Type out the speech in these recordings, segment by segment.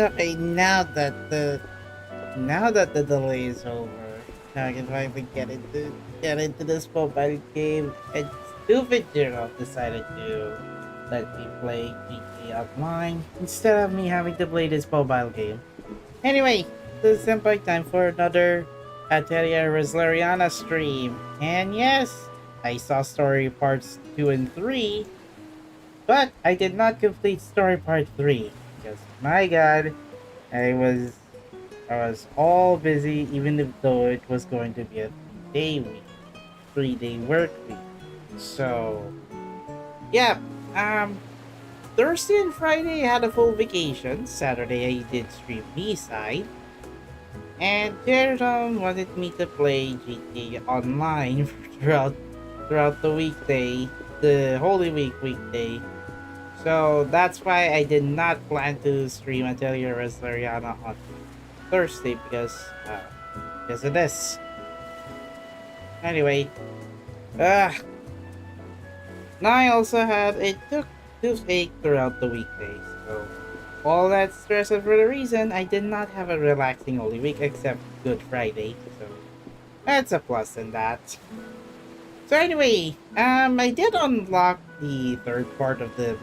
Okay, now that the delay is over, now I can finally get into this mobile game. And stupid Zero decided to let me play GTA Online instead of me having to play this mobile game. Anyway, this is Senpai time for another Atelier Resleriana stream. And yes, I saw story parts 2 and 3, but I did not complete story part 3 because my god, I was I was all busy even though it was going to be a 3-day week, 3-day work week. So yeah, um Thursday and Friday I had a full vacation. Saturday I did stream B-side. And Teardown wanted me to play GTA Online throughout the weekday, the Holy Week weekday. So that's why I did not plan to stream Atelier Resleriana on Thursday because of this. Anyway, uh, now I also had a toothache throughout the weekdays. So all that stress and for the reason I did not have a relaxing Holy Week except Good Friday. So that's a plus in that. So anyway, I did unlock the third part of the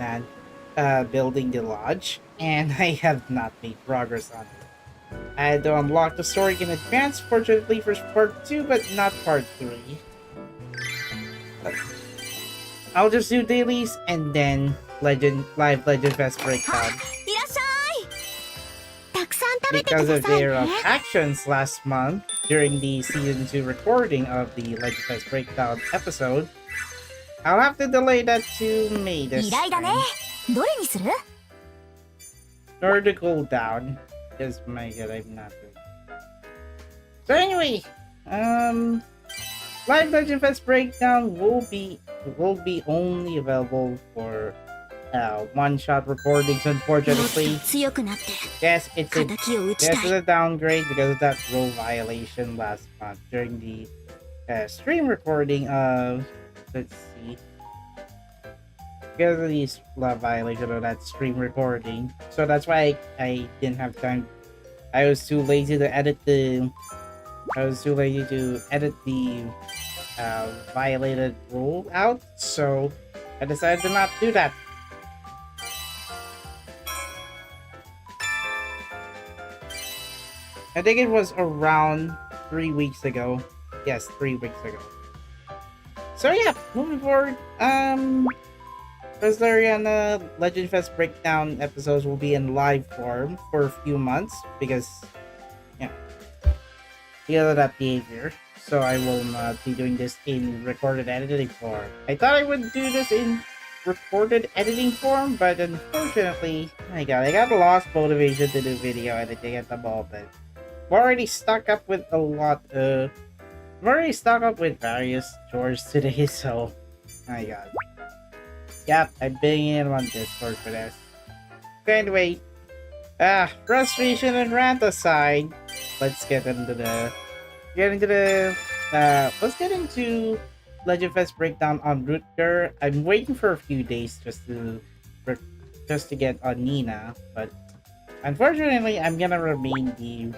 building the lodge, and I have not made progress on it. I had to unlock the story in advance, fortunately for part 2, but not part 3. I'll just do dailies and then live Legend Fest breakdown. Because of their actions last month during the season 2 recording of the Legend Fest breakdown episode, I'll have to delay that to May this time. Or to cool down. Because my god, I'm not good. So anyway, live Legend Fest breakdown will be only available for one-shot recordings, unfortunately. Yes, it's a downgrade because of that rule violation last month during the stream recording of, let's see, because of the violation of that stream recording. So that's why I didn't have time. I was too lazy to edit the violated rule out, so I decided to not do that. I think it was around 3 weeks ago. Yes, 3 weeks ago. So yeah, moving forward, Resleriana Legend Fest breakdown episodes will be in live form for a few months because of that behavior. So I will not be doing this in recorded editing form. I thought I would do this in recorded editing form, but unfortunately, my god, I got lost motivation to do video editing at the moment. I'm already stuck up with various chores today, so my god. Yep, I'm being in on Discord for this. So anyway, frustration and rant aside, let's get into Legend Fest breakdown on Rutger. I'm waiting for a few days just to get on Nina, but unfortunately, I'm gonna remain the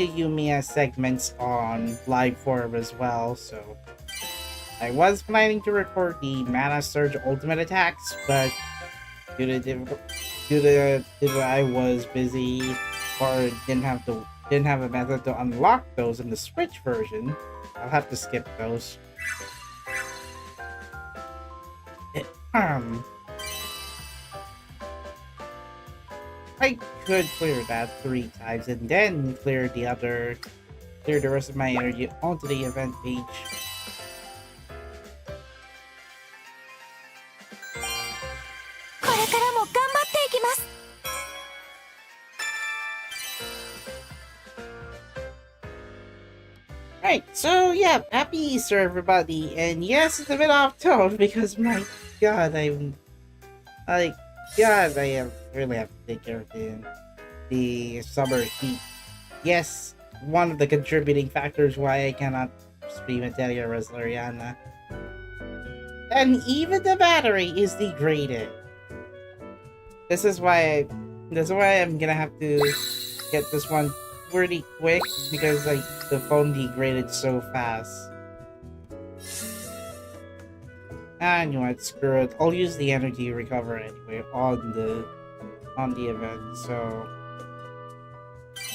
Yumia segments on live form as well. So I was planning to record the Mana Surge Ultimate attacks, but due to I was busy or didn't have a method to unlock those in the Switch version, I'll have to skip those. I could clear that 3 times and then clear the rest of my energy onto the event page. Right, so yeah, happy Easter everybody, and yes, it's a bit off tone because my god, I really have to take care of the summer heat. Yes, one of the contributing factors why I cannot stream Atelier Resleriana. And even the battery is degraded. This is why I'm gonna have to get this one pretty quick because like the phone degraded so fast. Ah, you know what? Screw it. I'll use the energy recover anyway on the event. So,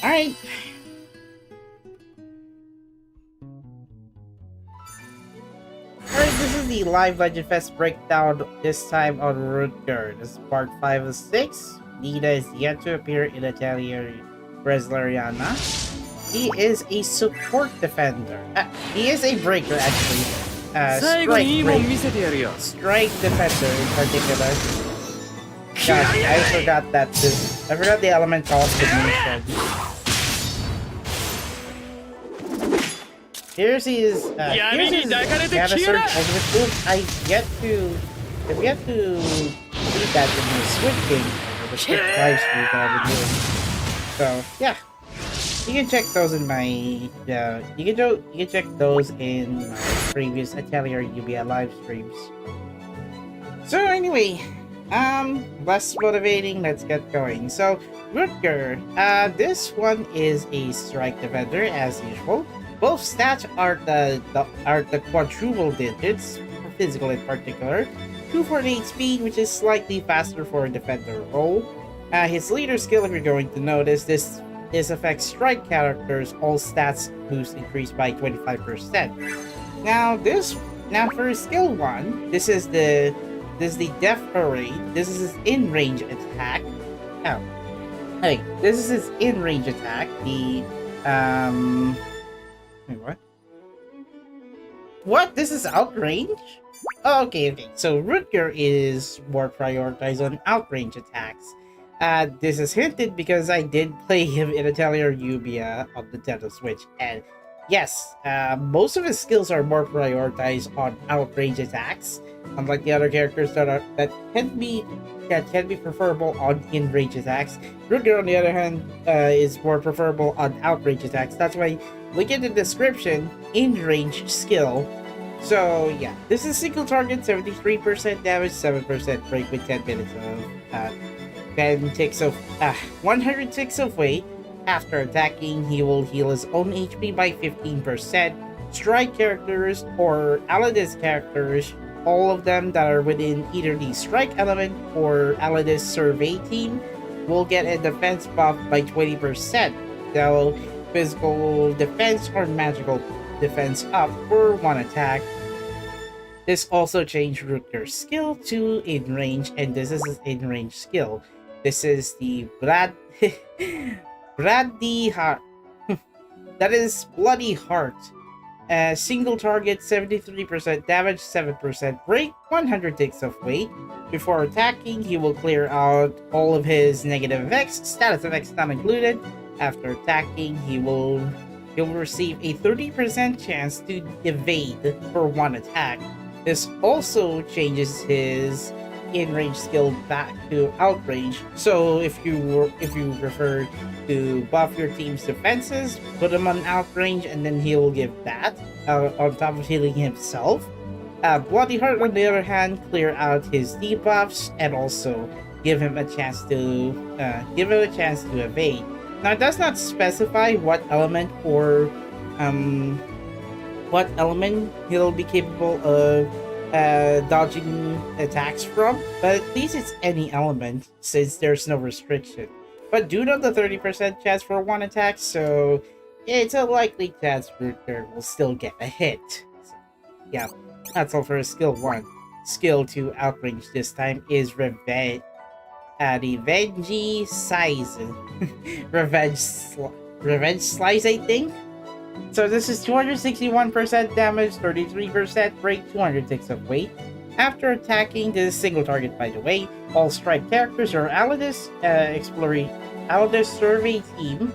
all right. Alright, this is the live Legend Fest breakdown, this time on Rutger. This is part 5 of 6. Nina is yet to appear in Atelier Resleriana. He is a support defender. He is a breaker, actually. Strike defender in particular. Gosh, I forgot the elemental combination. Here's his canister ultimate move. I've yet to see that in the Switch game, or the Switch live stream that I've been doing. So yeah, you can check those in my you can check those in my previous Atelier Yumia live streams. So anyway, less motivating. Let's get going. So Rutger, this one is a strike defender as usual. Both stats are the quadruple digits, for physical in particular. 248 speed, which is slightly faster for a defender role. His leader skill, if you're going to notice, this affects strike characters. All stats boost increase by 25%. Now for skill 1, this is the Death Parade. This is his in-range attack. Oh, hey, this is his in-range attack. The Wait, what? What? This is outrange? Oh, okay. So Rutger is more prioritized on outrange attacks. This is hinted because I did play him in Atelier Yumia on the Nintendo Switch, and yes, most of his skills are more prioritized on outrange attacks, unlike the other characters that can be preferable on in-range attacks. Rutger, on the other hand, is more preferable on outrange attacks. That's why look at the description, in-range skill. So yeah, this is single target, 73% damage, 7% break with 10 minutes of 100 ticks of weight. After attacking, he will heal his own HP by 15%. Strike characters or Allides characters, all of them that are within either the strike element or Allides survey team, will get a defense buff by 20%. So physical defense or magical defense up for one attack. This also changed Rutger's skill to in-range, and this is his in-range skill. This is the Bloody Heart. That is Bloody Heart. Single target, 73% damage, 7% break, 100 ticks of weight. Before attacking, he will clear out all of his negative effects, status effects not included. After attacking, he'll receive a 30% chance to evade for one attack. This also changes his in-range skill back to outrange. So if you prefer to buff your team's defenses, put him on outrange, and then he will give that on top of healing himself. Bloody Heart, on the other hand, clear out his debuffs and also give him a chance to evade. Now it does not specify what element he'll be capable of dodging attacks from, but at least it's any element since there's no restriction. But do note the 30% chance for one attack, so it's a likely chance Rutger will still get a hit. So, yeah, that's all for skill 1. Skill 2 outrange this time is Revenge. Revenge Size. Revenge Slice, I think? So this is 261% damage, 33% break, 200 ticks of weight. After attacking, this is single target by the way. All strike characters are Allides survey team.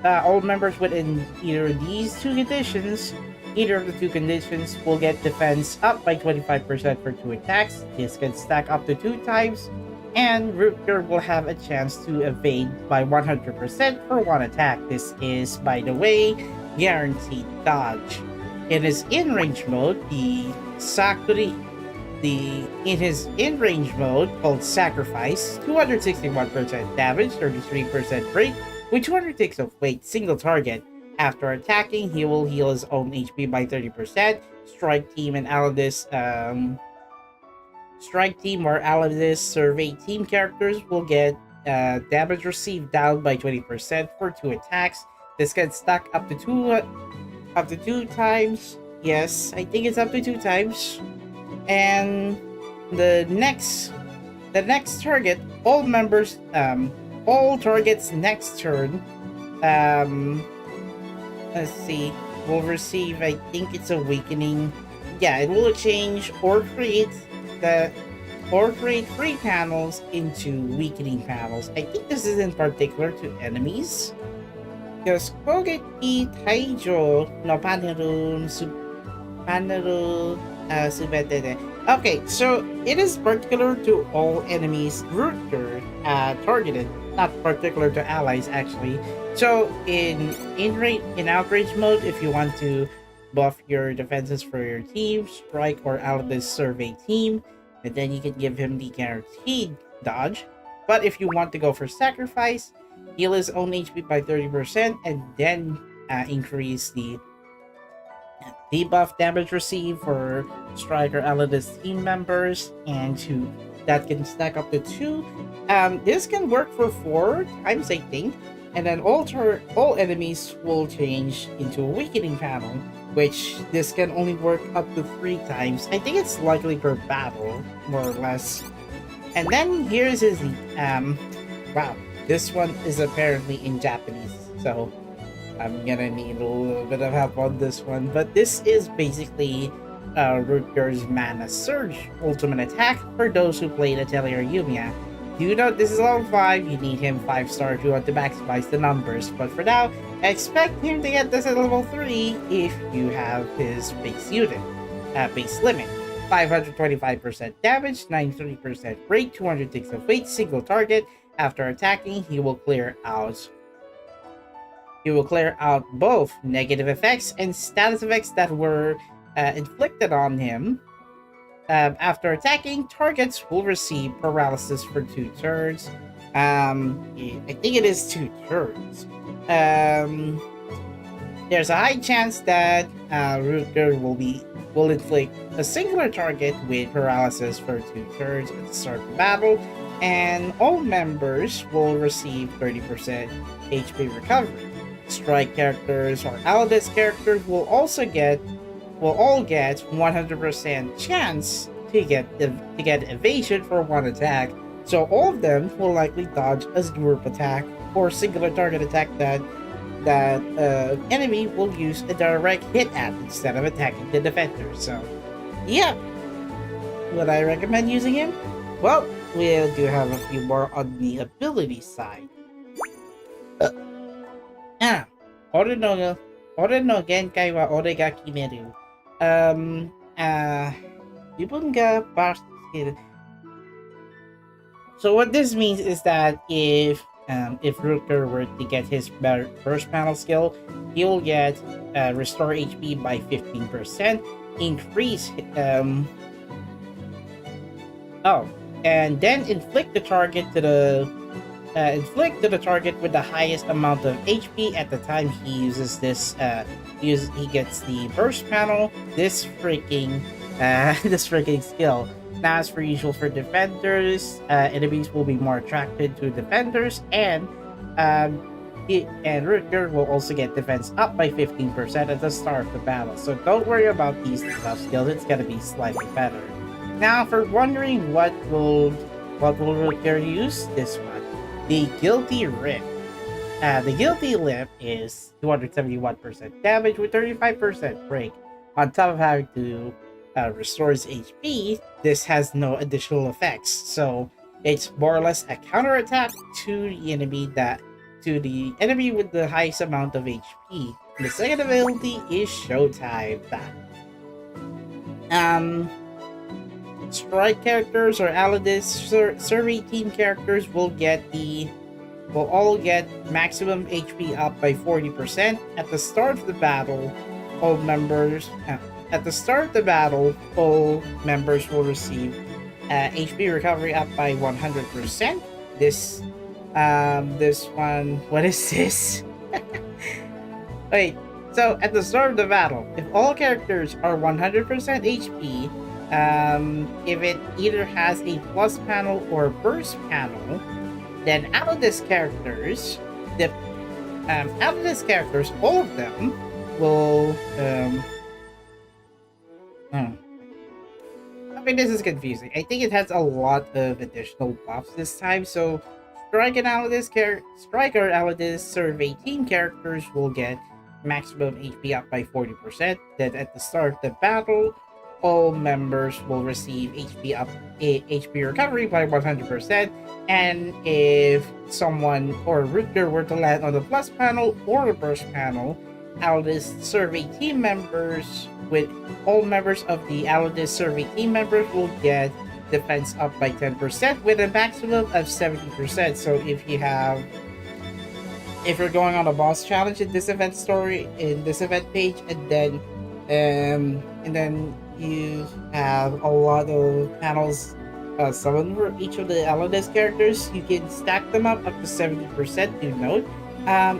All members within either of these two conditions, either of the two conditions, will get defense up by 25% for 2 attacks. This can stack up to 2 times. And Rutger will have a chance to evade by 100% for 1 attack. This is, by the way, guaranteed dodge. In his in-range mode, the In his in-range mode, called Sacrifice, 261% damage, 33% break, with 200 ticks of weight, single target. After attacking, he will heal his own HP by 30%. Strike Team and Aladis, Strike Team or Aladis Survey Team characters will get damage received down by 20% for 2 attacks. This can stack up to two times. Yes, I think it's up to 2 times. And the next target, all targets next turn, let's see, will receive, I think it's Awakening. Yeah, it will change or create 3 panels into weakening panels. I think this is in particular to enemies. Because Kogeki Taijo no Paneru Subetete. Okay, so it is particular to all enemies Rutger targeted, not particular to allies actually. So in outrage mode, if you want to buff your defenses for your team, strike or Alabis survey team, and then you can give him the guaranteed dodge. But if you want to go for sacrifice, heal his own HP by 30% and then increase the debuff damage received for Striker Aladis team members, and that can stack up to 2. This can work for 4 times, I think, and then all enemies will change into a weakening panel, which this can only work up to 3 times. I think it's likely per battle, more or less. And then here's his wow, this one is apparently in Japanese, so I'm gonna need a little bit of help on this one. But this is basically Rutger's Mana Surge ultimate attack for those who played Atelier Yumia. Do note this is level 5, you need him 5-star if you want to maximize the numbers, but for now, expect him to get this at level 3 if you have his base unit, base limit. 525% damage, 93% break, 200 ticks of weight, single target. After attacking, he will clear out both negative effects and status effects that were inflicted on him. After attacking, targets will receive paralysis for 2 turns. I think it is 2 turns. There's a high chance that Rutger will inflict a singular target with paralysis for 2 turns at the start of the battle, and all members will receive 30% HP recovery. Strike characters or Aladis characters will all get 100% chance to get evasion for 1 attack. So all of them will likely dodge a group attack or singular target attack that enemy will use a direct hit at instead of attacking the defender. So, yeah. Would I recommend using him? Well, we do have a few more on the ability side. Ore no genkai wa ore ga kimeru. Ibun ga burst skill. So what this means is that if Rutger were to get his first panel skill, he will get restore HP by 15%, increase and then inflict the target with the highest amount of HP at the time he uses this. He gets the burst panel. This freaking skill. Now, as per usual for defenders, enemies will be more attracted to defenders, and Rutger will also get defense up by 15% at the start of the battle. So don't worry about these tough skills; it's gonna be slightly better. Now, for wondering what will Rutger use, this one, the Guilty Rip. The Guilty Rip is 271% damage with 35% break. On top of having to restores HP, this has no additional effects, so it's more or less a counterattack to the enemy with the highest amount of HP. The second ability is Showtime. Strike characters or Aladis survey team characters will all get maximum HP up by 40% at the start of the battle. All members will receive HP recovery up by 100%. This one, what is this? Wait, so at the start of the battle, if all characters are 100% HP, if it either has a plus panel or burst panel, then out of these characters, all of them will I mean, this is confusing. I think it has a lot of additional buffs this time. So, Striker out of this survey team characters will get maximum HP up by 40%. Then at the start of the battle, all members will receive HP recovery by 100%. And if someone or Rutger were to land on the plus panel or the burst panel, Aldis survey team members with all members of the Aldis survey team members will get defense up by 10% with a maximum of 70%. So if you're going on a boss challenge in this event page, and then you have a lot of panels summoned for each of the Aldis characters, you can stack them up to 70%. Do note,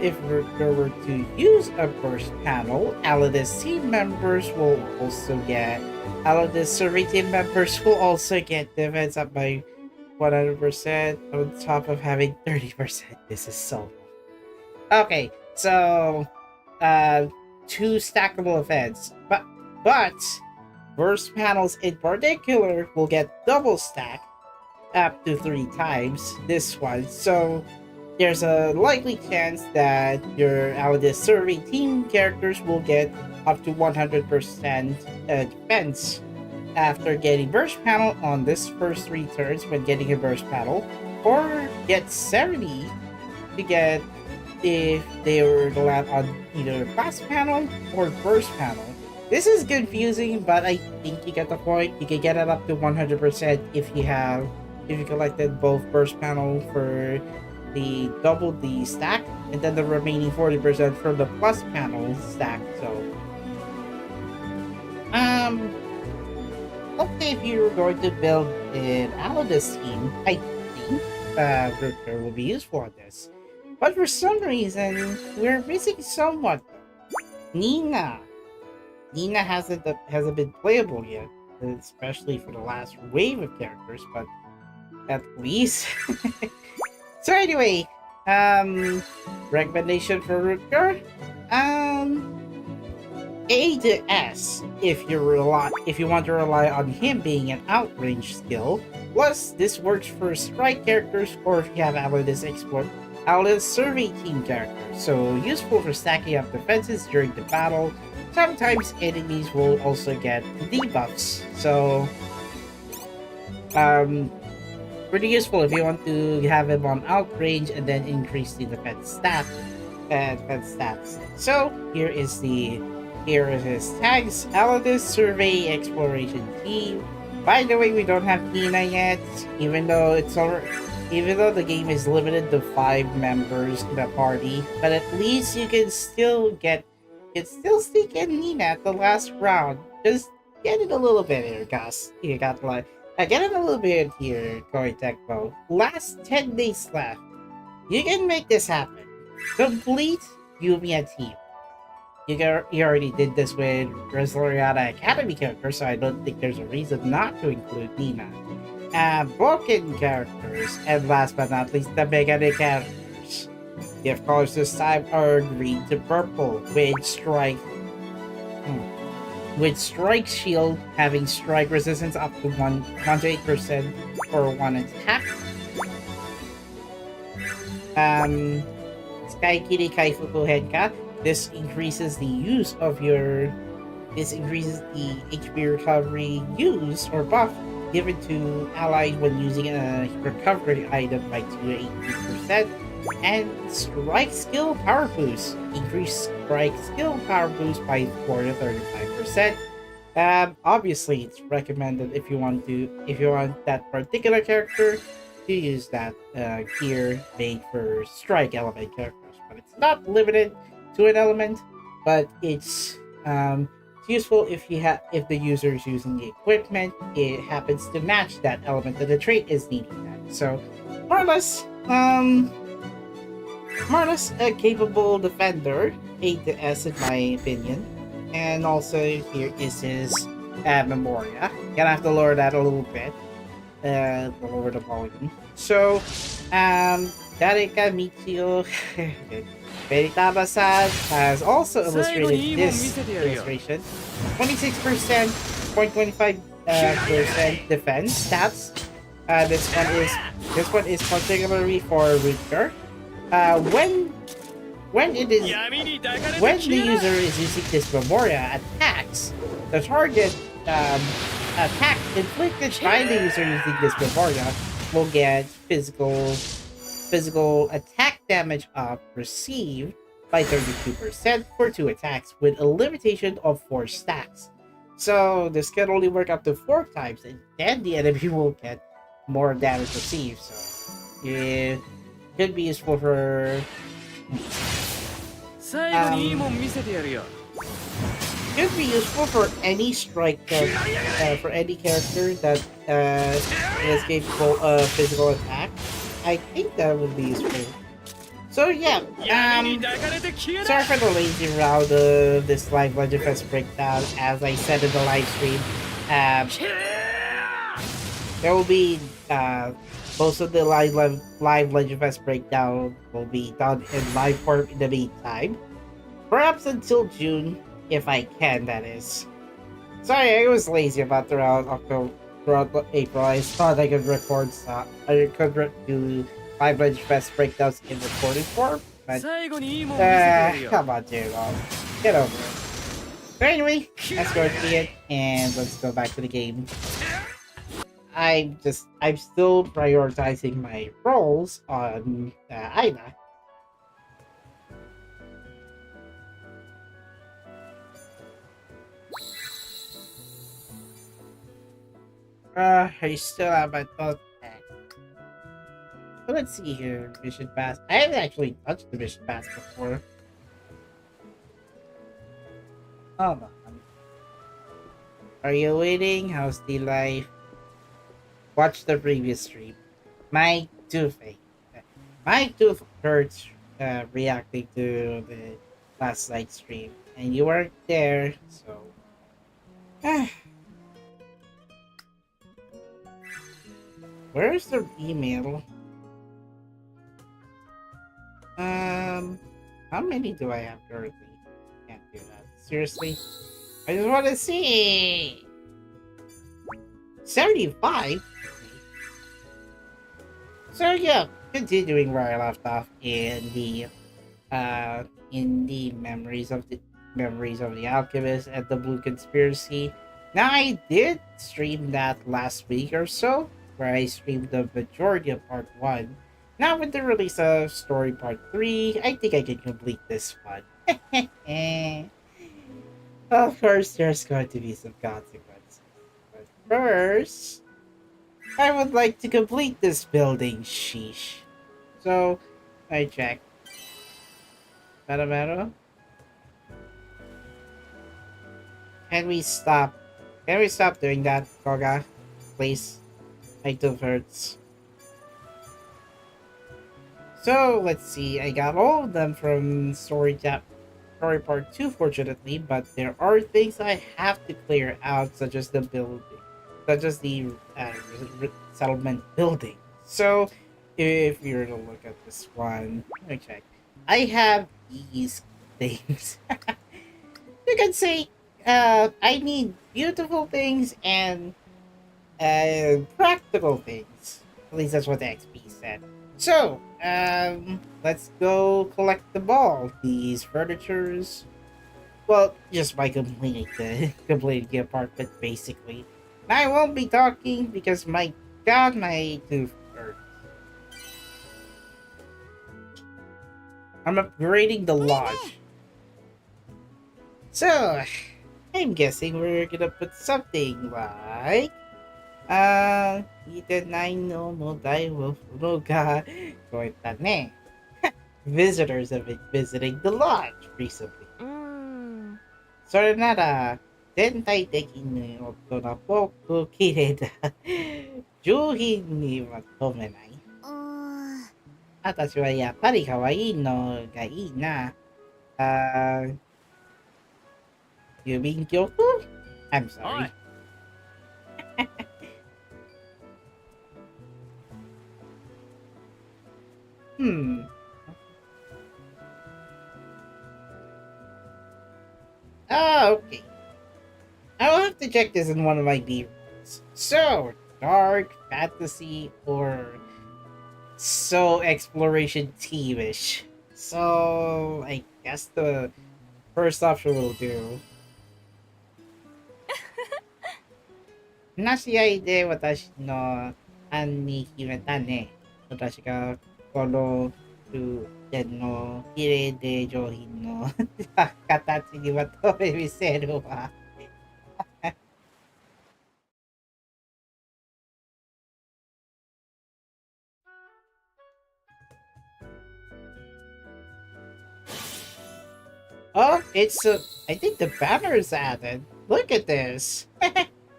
if Rutger were to use a burst panel, Aldis team members will also get Aldis survey team members will also get defense up by 100% on top of having 30%. This is so okay. So, two stackable events, but burst panels in particular will get double stack up to 3 times this one. So there's a likely chance that your Aldis survey team characters will get up to 100% defense after getting burst panel on this first 3 turns when getting a burst panel, or get 70 to get if they were to land on either class panel or burst panel. This is confusing, but I think you get the point. You can get it up to 100% if you collected both burst panel for the double D stack, and then the remaining 40% from the plus panel stack. So, okay, if you're going to build an Aldis team, I think Rutger will be useful on this. But for some reason, we're missing someone. Nina hasn't been playable yet, especially for the last wave of characters, but at least. So anyway, recommendation for Rutger, A to S if you want to rely on him being an outrange skill. Plus, this works for strike characters or if you have Aldis survey team characters. So useful for stacking up defenses during the battle. Sometimes enemies will also get debuffs. So, pretty useful if you want to have him on outrange and then increase the defense stats. So here is his tags: Aldis Survey Exploration Team. By the way, we don't have Nina yet, even though the game is limited to 5 members in a party. But at least you can still sneak in Nina at the last round. Just get it a little bit here, guys. You got like. I get it a little bit here, Koi Tecmo. Last 10 days left. You can make this happen. Complete Yumia team. You already did this with Resleriana Academy characters, so I don't think there's a reason not to include Nina. Broken characters, and last but not least, the Megane characters. Gift colors this time are green to purple, with strike shield having strike resistance up to 108% for 1 attack. Sky Kitty Kaifuku Henka. This increases the HP recovery use or buff given to allies when using a recovery item by 2 to 18%. And strike skill power boost. Increase strike skill power boost by 4 to 35%. Obviously it's recommended if you want that particular character to use that gear made for strike element characters. But it's not limited to an element, but it's It's useful if the user is using the equipment, it happens to match that element that the trait is needing that. So, more or less, a capable defender, A to S in my opinion. And also here is his Memoria. Gonna have to lower that a little bit. Lower the volume. So, Dareka Michio Veritaba-san has also illustrated this illustration. 26%, 0.25% defense stats. This one is particularly for Rutger. When the user is using this Memoria attacks, the target attack inflicted by the user using this Memoria will get physical attack damage up received by 32% for 2 attacks with a limitation of 4 stacks. So this can only work up to 4 times, and then the enemy will get more damage received. So it could be useful for could be useful for any character that is capable of physical attack. I think that would be useful. So yeah, sorry for the lazy round of this live Legend Fest breakdown. As I said in the live stream, there will be most of the live Legend Fest breakdown will be done in live form in the meantime. Perhaps until June, if I can, that is. Sorry, I was lazy about throughout April. I thought I could record do live Legend Fest breakdowns in recorded form, but come on, J-Rob. Get over it. So anyway, let's go see it, and let's go back to the game. I'm still prioritizing my roles on Isla. I still have my thought back. So let's see here. Mission Pass. I haven't actually touched the Mission Pass before. Hold on. Are you waiting? How's the life? Watch the previous stream. My tooth hurts reacting to the last night stream. And you weren't there, so... Where's the email? How many do I have currently? Can't do that. Seriously? I just want to see! 75? So yeah, continuing where I left off in the memories of the Alchemist and the Blue Conspiracy. Now I did stream that last week or so, where I streamed the majority of part 1. Now with the release of story part 3, I think I can complete this one. Of course, there's going to be some consequences. But first, I would like to complete this building, sheesh. So, I check. Mero? Can we stop doing that, Koga? Please. My tooth hurts. So, let's see. I got all of them from story part 2, fortunately, but there are things I have to clear out, such as the settlement building. So, if you were to look at this one, let me check. I have these things. You can say, I need beautiful things and practical things. At least that's what the XP said. So, let's go collect all these furnitures. Well, just by completing the apartment, basically. I won't be talking because my tooth hurts. I'm upgrading the lodge. So, I'm guessing we're gonna put something like... Iitenai no modai wo furo ga koita ne. Visitors have been visiting the lodge recently. Sorenada, 全体的に大人っぽく綺麗だ。上品には止めない。私はやっぱり可愛いのがいいな。あー、郵便局 ?I'm sorry. Hmm. Ah, okay. I'll have to check this in one of my D-rolls. So, dark fantasy or so exploration teamish. So, I guess the first option will do. 話し合いで私の案に決めたね。私がこの点の綺麗で上品の形にまとめ見せるわ。Oh, I think the banner's added. Look at this.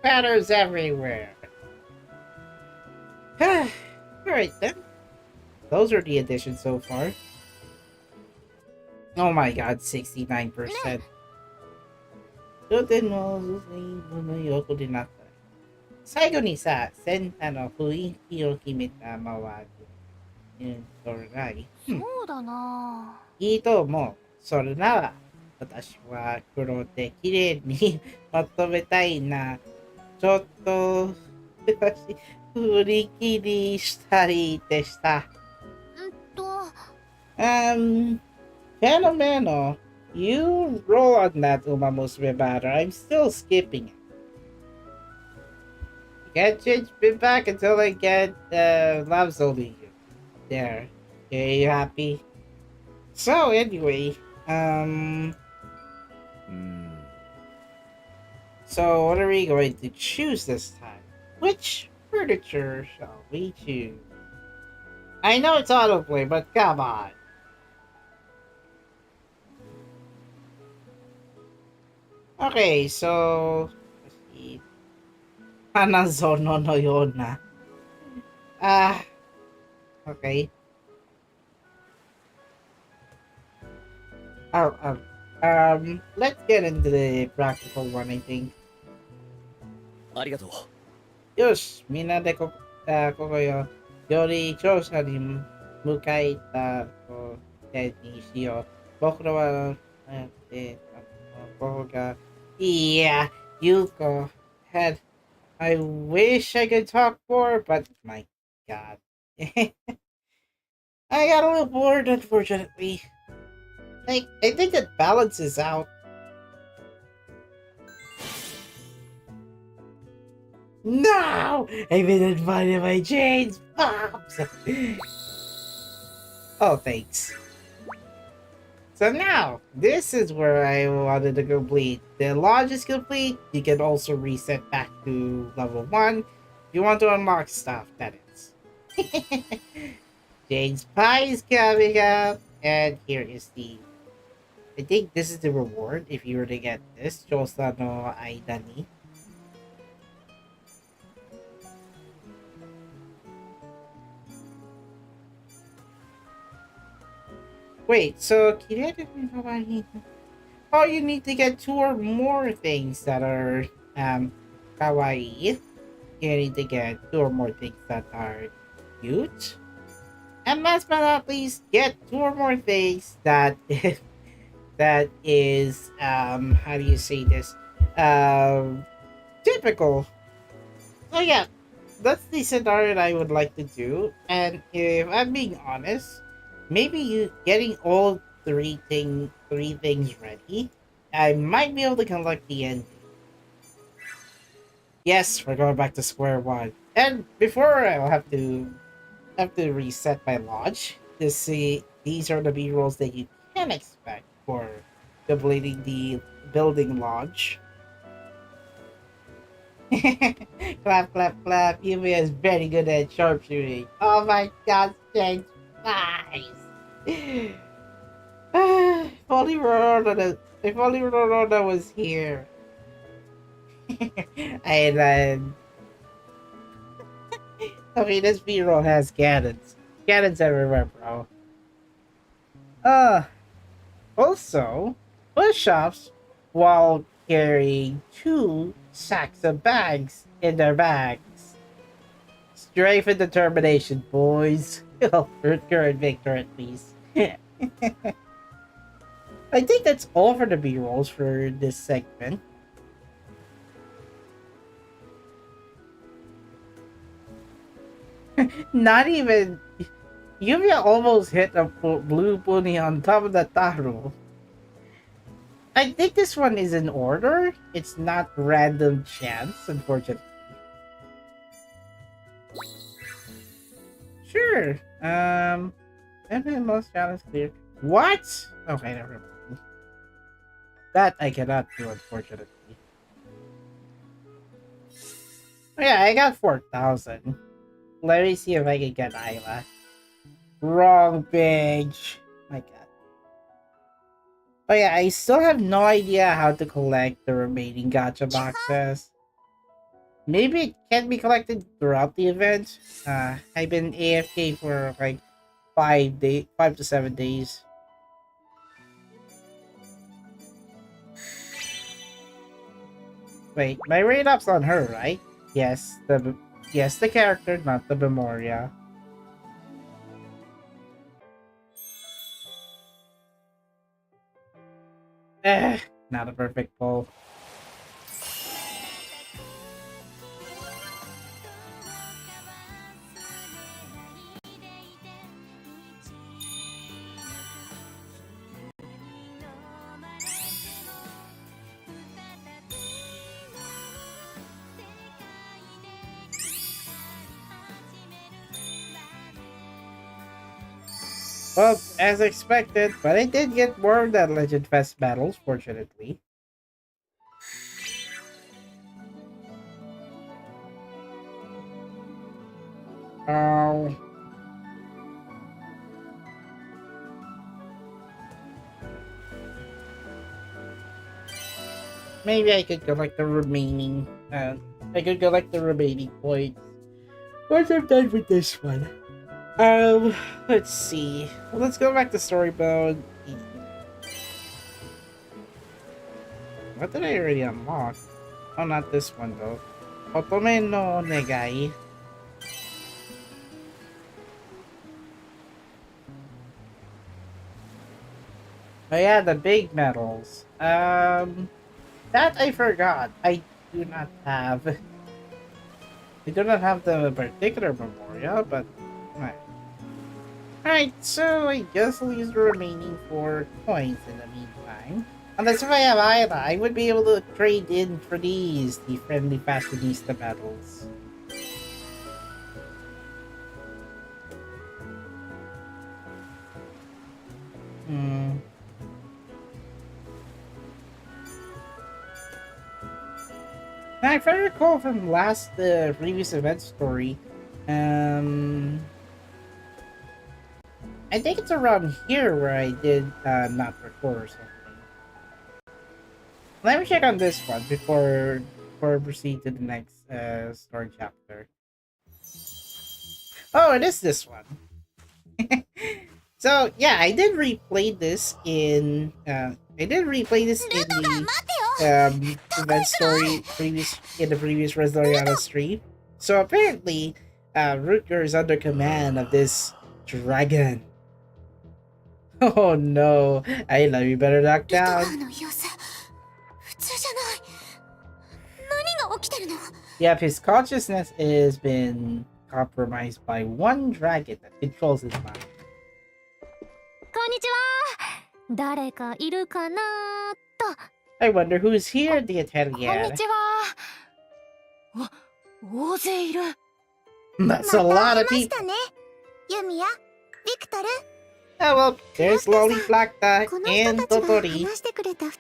Banners everywhere. Alright then. Those are the additions so far. Oh my god, 69%. とても随分横になった。最後にさ、センターの雰囲気を決めたままで、それない。そうだな。いいと思う。それなら、私は黒で綺麗にまとめたいな。ちょっと、振り切りしたりでした。Fenomeno, you roll on that Uma Musume banner. I'm still skipping it. Can't change me back until I get Love's Only You. There. Okay, you happy? So anyway, so what are we going to choose this time? Which furniture shall we choose? I know it's autoplay, but come on. Okay, so let's see. Hanazono no Yona. Okay. Let's get into the practical one, I think. ありがとう。よし、みんなでここよ。より調査に向かいた手にしよう。僕らは、僕が、いや、you go ahead. I wish I could talk more, but my god. I got a little bored, unfortunately. Like, I think it balances out. No! I've been invited by Jane's Pops! Oh, thanks. So now, this is where I wanted to complete. The lodge is complete. You can also reset back to level 1 if you want to unlock stuff, that is. Jane's Pie is coming up, and here is the... I think this is the reward if you were to get this. Josa no Aidani. Wait, so oh, you need to get 2 or more things that are kawaii. You need to get 2 or more things that are cute. And last but not least, get 2 or more things that that is how do you say this? Typical. So yeah, that's the scenario I would like to do. And if I'm being honest, maybe you getting all three things ready, I might be able to collect the ending. Yes, we're going back to square one. And before I'll have to reset my lodge to see these are the B-rolls that you can expect for completing the building lodge. Clap, clap, clap. Yumia is very good at sharpshooting. Oh my god, James, nice. If only Rorona was here. And then... Okay, this B-roll has cannons. Cannons everywhere, bro. Also, push-ups while carrying 2 sacks of bags in their bags. Strength and determination, boys. Rutger and Viktor at least. I think that's all for the B-rolls for this segment. Not even... Yumia almost hit a blue pony on top of the taro. I think this one is in order. It's not random chance, unfortunately. Sure. Every most challenge clear. What? Okay, never mind. That I cannot do, unfortunately. Oh, yeah, I got 4,000. Let me see if I can get Isla. Wrong page. My god. Oh yeah, I still have no idea how to collect the remaining gacha boxes. Maybe it can be collected throughout the event. I've been AFK for like 5 to 7 days. Wait, my rate up's on her, right? Yes, the character, not the Memoria. Not a perfect poll. Well, as expected, but I did get more of that Legend Fest battles, fortunately. Oh. Maybe I could collect the remaining, points. Once I'm done with this one. Let's see. Well, let's go back to story mode. What did I already unlock? Oh, not this one though. Otome no Negai. Oh yeah, the big medals. That I forgot. I do not have the particular memorial, but Alright, so I guess I'll use the remaining 4 coins in the meantime. Unless if I have Isla, I would be able to trade in for these, the friendly fashionista medals. Now, if I recall from previous event story, I think it's around here where I did not record or something. Let me check on this one before I proceed to the next story chapter. Oh, it is this one. So yeah, I did replay this in the event story in the previous Resleriana stream. So apparently, Rutger is under command of this dragon. Oh no, Ayla, we better knock down. Yep, his consciousness has been compromised by one dragon that controls his mind. I wonder who's here at the Atelier. That's a lot of people. Yumia, Viktor. Oh well, there's Lolly Flacta and Totori.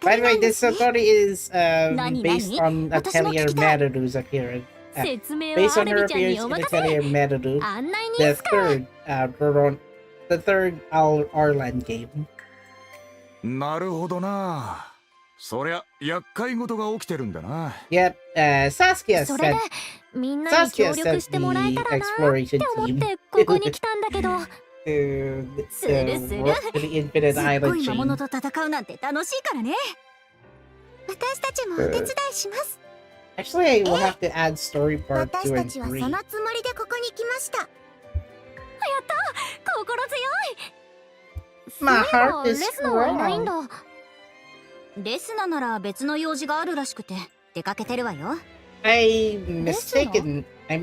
By the way, this Totori is based on Atelier Maruru's appearance. Based on her appearance in Atelier Marudu, the third Arlan game. なるほどな。そりゃ厄介事が起きてるんだな。Yep, Saskia それ said でみんなに協力してもらえたらなって思ってここに来たんだけど to するする work to the Infinite すっご Island い魔物 chain. と戦うなんて楽しいからね。私たちもお手伝いします。 Actually, I will have to add story part 私 2 た and ちはそ 3. のつもりでここに来ました。やった心強い。 My そういえば heart is レスナはいないん strong. だ。レスナなら別の用事があるらしくて出かけてるわよ。I mistaken the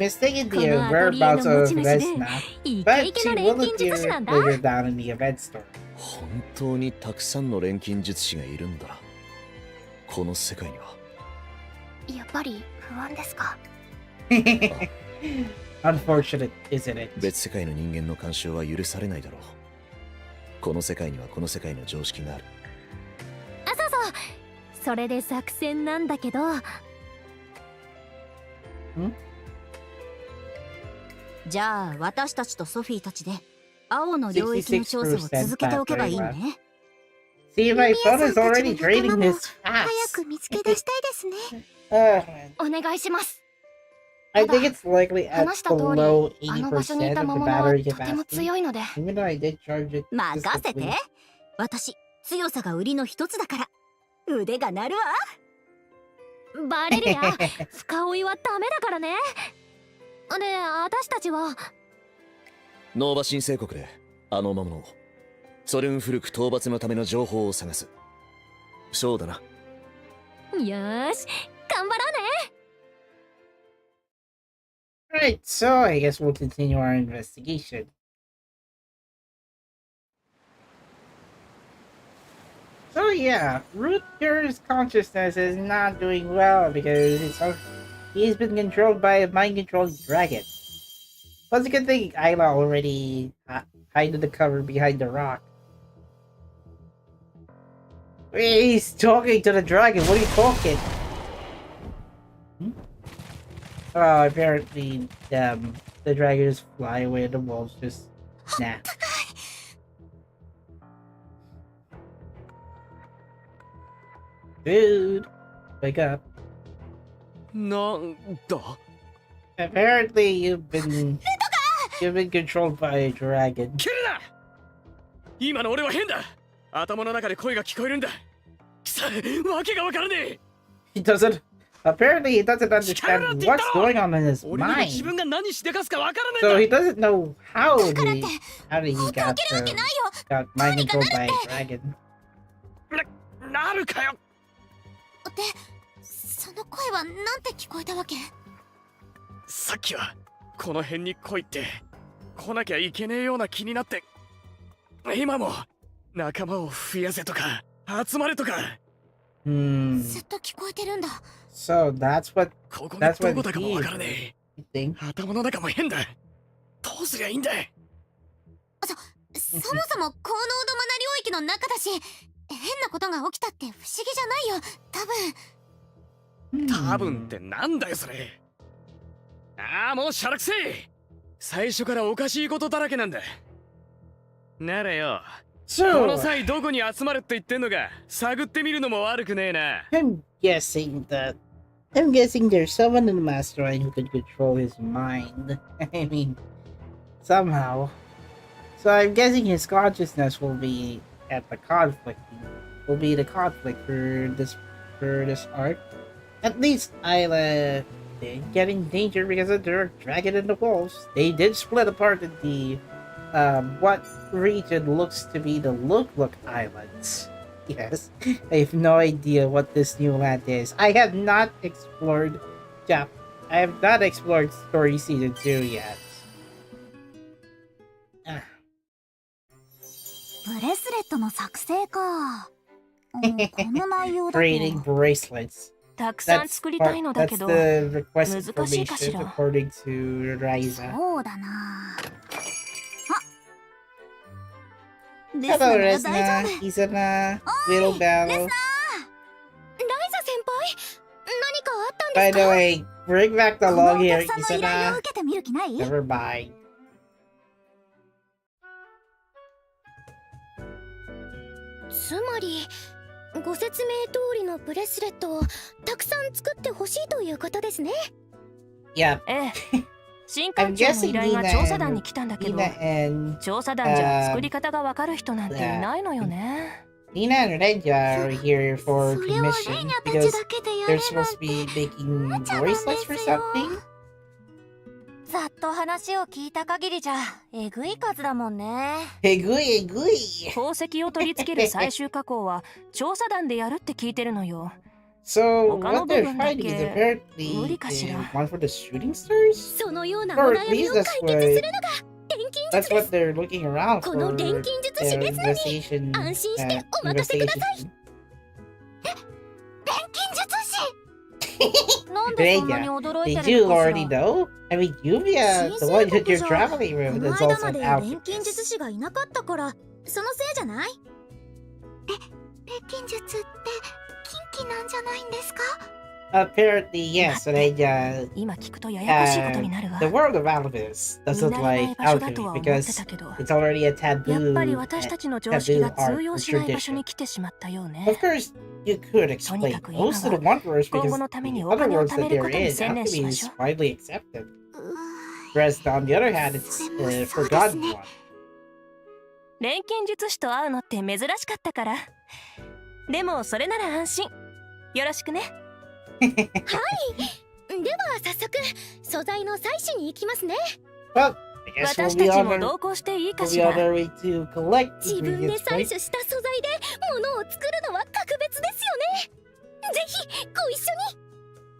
このアトリエの whereabouts 持 of ち主で Resna, イケ but イケ she な will 錬金術師な appear んだ。 later down in the event story. 本当にたくさんの錬金術師がいるんだ。この世界には。やっぱり不安ですか。 Unfortunate, isn't it? 別世界の人間の干渉は許されないだろう。この世界にはこの世界の常識がある。あ、そうそう。それで作戦なんだけど。じゃあ私たちとソフィーたちで青の領域の調査を続けておけばいいね。 See, my phone is already draining this 早 fast. く見つけ出したいですね。 Uh, お願いします。 I think it's likely at 話した通り、 below あの場所にい 80% た of 魔 the 物は battery とても capacity. 強いので。 Even though I did charge it 任せ consistently. て。私、強さが売りの一つだから。腕が鳴るわ。バレリア、深追いはダメだからね。で、私たちは。ノーバ新生国であの魔物をソルンフルク討伐のための情報を探す。そうだな。よーし、頑張ろうね。 Alright, so I guess we'll continue our investigation. So yeah, Rutger's consciousness is not doing well because he's been controlled by a mind-controlled dragon. Plus, a good thing Isla already hid the cover behind the rock. He's talking to the dragon. What are you talking? Oh, apparently, the dragon just fly away and the wolves just snap. Dude, wake up. なんだ Apparently, you've been controlled by a dragon. 切るな。今の俺は変だ。頭の中で声が聞こえるんだ。くさ、わけがわからねえ。 He doesn't. Apparently, he doesn't understand what's going on in his 俺にも自 mind. 分が何しでかすかわからね So え he んだ。 doesn't know how did he got ないよ。 got mind controlled by a dragon. なるかよ。で、その声はなんて聞こえたわけ？さっきはこの辺に来いって来なきゃいけねえような気になって、今も仲間を増やせとか集まれとか。ずっと聞こえてるんだ。 So that's what ここが that's ど what こだかも he わからね you think. え。頭の中も変だ。どうすりゃいいんだ。そもそも高濃度マナ領域の中だし、変なことが起きたって不思議じゃないよ。多分ってなんだよそれ。ああ、もうしゃらくせえ。最初からおかしいことだらけなんだ。ならよ、この So 際どこに集まるって言ってんのか探ってみるのも悪くねえな。I'm guessing there's someone in the mastermind who could control his mind. I mean, somehow. So I'm guessing his consciousness will be at the conflict. Will be the conflict for this arc. At least Isla did get in danger because of the dragon and the wolves. They did split apart in the what region looks to be the Look Islands. Yes, I have no idea what this new land is. I have not explored Story Season 2 yet. ブレスレットの作成か。この内容だと Creating bracelets. たくさん作りたいのだけ That's ど、 the request 難しいかし information ら。 according to Ryza. そうだな。あ、レス Hello, ナなら Resna, 大丈夫。 Isana, Little レ Bell. スナー、ライザ先輩、何かあったん By です the か？ way, bring back the この log お here, 客さんの依頼を Isana. 受けてみる気ない？ Never mind. つまりご説明通りのブレスレットをたくさん作ってほしいということですね。Yeah. ええ。新館長の依頼が調査団に来たんだけど、調査団じゃ作り方がわかる人なんていないのよね。Nina and Lenja are here for commission because they're supposed to be making bracelets for something. ざっと話を聞いた限りじゃえぐい数だもんね。えぐい。宝石を取り付ける最終加工は調査団でやるって聞いてるのよ。So what they're fighting is apparently one for the shooting stars? そのようなお Or 悩 at み least を解決するのが錬金 that's 術で what す。 they're looking around この for 錬金術師レスナに investigation. 安心してお任せください。 investigation. 錬金術師なんでそんなに驚い Did て you るのか already しら。 know? I mean, Yumia, the one that you're traveling こ with, の is 間 also ま an で錬金 alchemist. 術師がいなかったからそのせいじゃない？錬金術って禁忌なんじゃないんですか？ Apparently, yes, Lenja. 今聞くとややこしいことになるわ。 The world of Alchemist doesn't 見慣れない like 場所だとは alchemy 思って because たけど、 it's already a やっ taboo, ぱり私たちの常識 taboo が通 art 用 or しない場所 tradition. に来てしまったようね。 Of course, you could explain most of the wonders 今 because 後のため the にお other 金を words 貯め that る they're ことに in, 専念し alchemy ま is しょう。 widely accepted. Whereas on the other hand, it's a forgotten one. 錬金術師と会うのって珍しかったから。でもそれなら安心。よろしくね。はい。では早速素材の採取に行きますね。 Well, I guess 私 we'll た be ち on も our, 同行していいか we'll し be ら。 on our way to collect 自分で ingredients, 採 right? 取した素材で物を作るのは格別ですよね。ぜひご一緒に。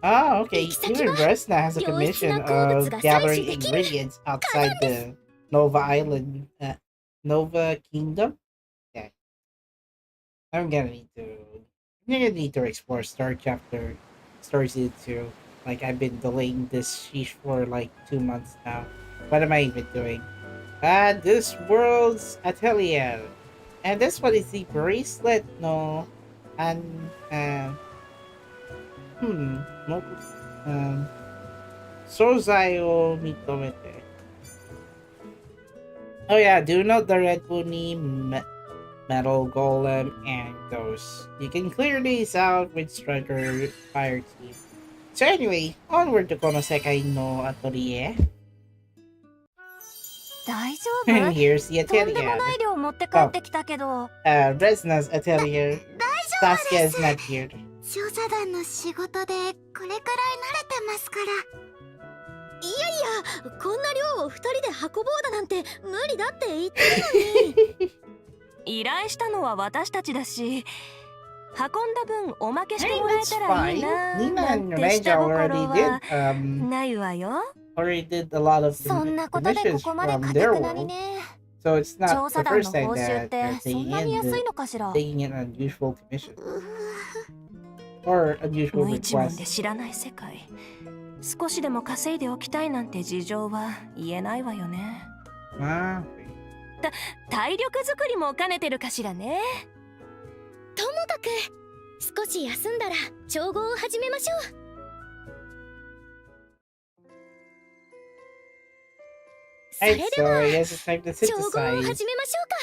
Oh, okay. 行き先 Even は Resna has a 良質な commission 鉱物 of が採 gathering 取できる ingredients outside the Nova Island, Nova Kingdom. Yeah, I'm gonna need to explore Star Season 2. Like I've been delaying this sheesh for like 2 months now. What am I even doing? This world's Atelier, and this one is the bracelet. No, and no, Sozai o mitomete. Oh yeah, do note the red puni, metal golem, and ghost. You can clear these out with Striker Fire Team. So anyway, onward to Konosekai no Atelier. 大丈 And 夫？ here's the とんでも Atelier. ない量持って帰ってきたけど。 Resna's Atelier. Saskia is not here. 調査団の仕事でこれくらい慣れてますから。いやいや、こんな量を2人で運ぼうだなんて無理だって言ってるのに。依頼したのは私たちだし、運んだ分おまけして Hey, もらえ that's たらいい fine. な Nina なん and て下 Lenja 心 already は did ないわよ。 already did a lot of そんなことでこ commissions こまで from か their たくなに world. ね。 So it's 調 not 査 the 団の first time 報酬 that って they're そんなに安いのかしら。 taking an unusual commission or unusual 無一文で request. 知らない世界。少しでも稼いでおきたいなんて事情は言えないわよね。 Ah, 体力作りも兼ねてるかしらね。ともかく少し休んだら調合を始めましょう。それ Right, で so は I guess it's time to 調合を synthesize. 始めましょうか。